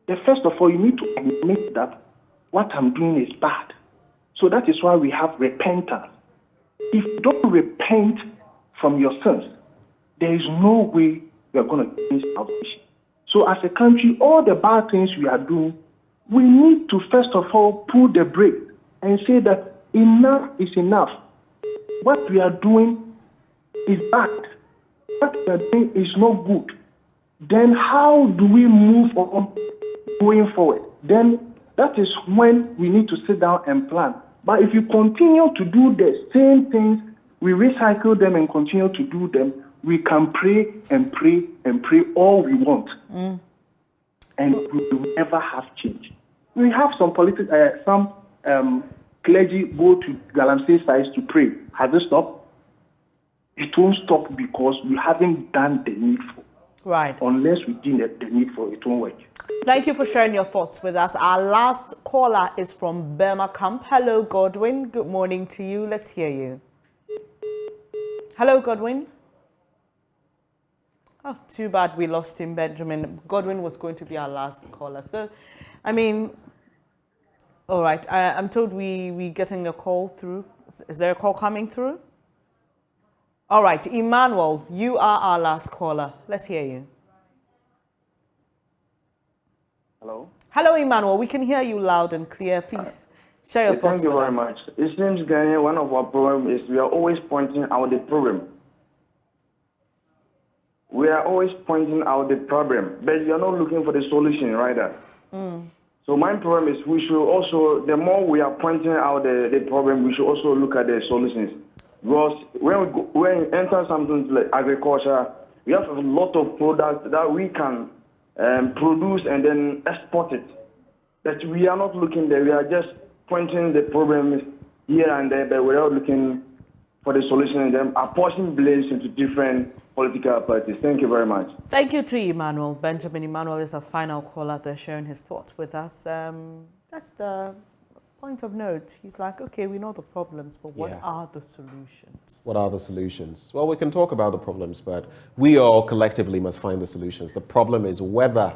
then first of all, you need to admit that what I'm doing is bad. So that is why we have repentance. If you don't repent from your sins, there is no way we are going to change salvation. So as a country, all the bad things we are doing, we need to first of all pull the brake and say that enough is enough. What we are doing is bad. What we are doing is not good. Then how do we move on going forward? Then that is when we need to sit down and plan. But if you continue to do the same things, we recycle them and continue to do them, we can pray and pray and pray all we want. And we will never have change. We have some clergy go to Galamsey sites to pray. Has it stopped? It won't stop because we haven't done the needful. Right. Unless we do the needful, it won't work. Thank you for sharing your thoughts with us. Our last caller is from Burma Camp. Hello, Godwin. Good morning to you. Let's hear you. Hello, Godwin. Oh, too bad we lost him, Benjamin. Godwin was going to be our last caller. So, I mean, all right. I'm told we getting a call through. Is there a call coming through? All right. Emmanuel, you are our last caller. Let's hear you. Hello? Hello, Emmanuel. We can hear you loud and clear. Please share your thoughts with us. Thank you very much. It seems, Ghana, one of our problems is we are always pointing out the problem. We are always pointing out the problem, but we are not looking for the solution, right? So my problem is we should also, the more we are pointing out the problem, we should also look at the solutions. Because when we enter something like agriculture, we have a lot of products that we can produce and then export it. But we are not looking there. We are just pointing the problems here and there, but we are not looking for the solution and then apportioning blames into different political parties. Thank you very much. Thank you to Emmanuel. Benjamin Emmanuel is our final caller there, sharing his thoughts with us. That's the point of note. He's like, okay, we know the problems, but what are the solutions? What are the solutions? Well, we can talk about the problems, but we all collectively must find the solutions. The problem is whether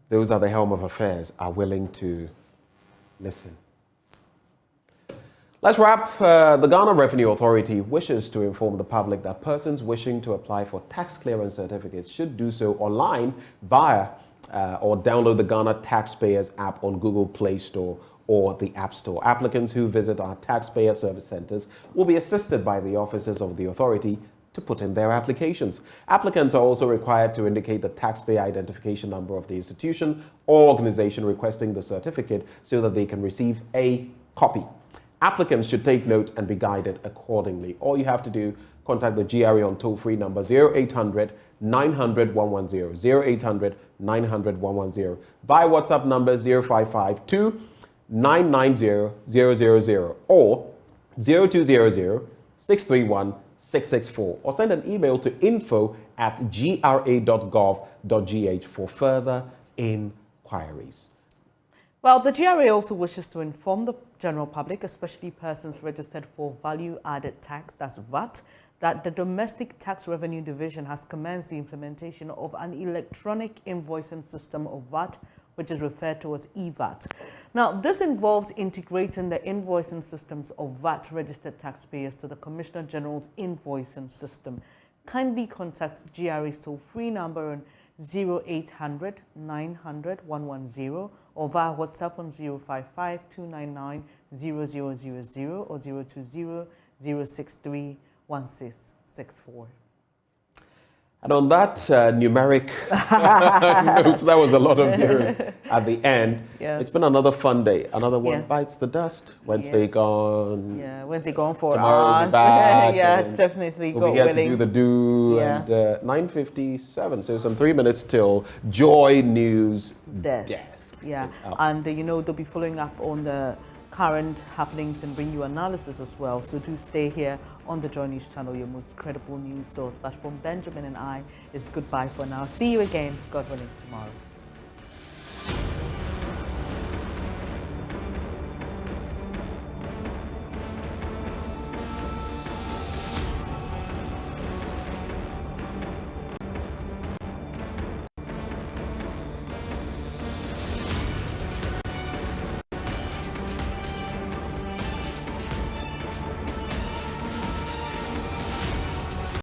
those at the helm of affairs are willing to listen. Let's wrap. The Ghana Revenue Authority wishes to inform the public that persons wishing to apply for tax clearance certificates should do so online via or download the Ghana Taxpayers app on Google Play Store or the App Store. Applicants who visit our taxpayer service centers will be assisted by the officers of the authority to put in their applications. Applicants are also required to indicate the taxpayer identification number of the institution or organization requesting the certificate so that they can receive a copy. Applicants should take note and be guided accordingly. All you have to do, contact the GRA on toll-free number 0800 900 110, 0800 900 110, via WhatsApp number 0552 990 000 or 0200 631 664, or send an email to info@gra.gov.gh for further inquiries. Well, the GRA also wishes to inform the general public, especially persons registered for value-added tax, that's VAT, that the Domestic Tax Revenue Division has commenced the implementation of an electronic invoicing system of VAT, which is referred to as EVAT. Now, this involves integrating the invoicing systems of VAT-registered taxpayers to the Commissioner General's invoicing system. Kindly contact GRA's toll-free number on 0800 900 110 or via WhatsApp on 055 299 0000 or 020 063 1664. And on that numeric note, that was a lot of zeros at the end. Yeah. It's been another fun day. Another one Yeah. bites the dust. Wednesday gone. Yeah, Wednesday gone for Tomorrow we'll be us. back, Yeah, and definitely. we'll God be here willing. to do the do. Yeah. And 9:57, so some 3 minutes till Joy News Desk. Yeah, is up. and you know, they'll be following up on the current happenings and bring you analysis as well. So do stay here on the JoyNews channel, your most credible news source. But from Benjamin and I, it's goodbye for now. See you again, God willing, tomorrow.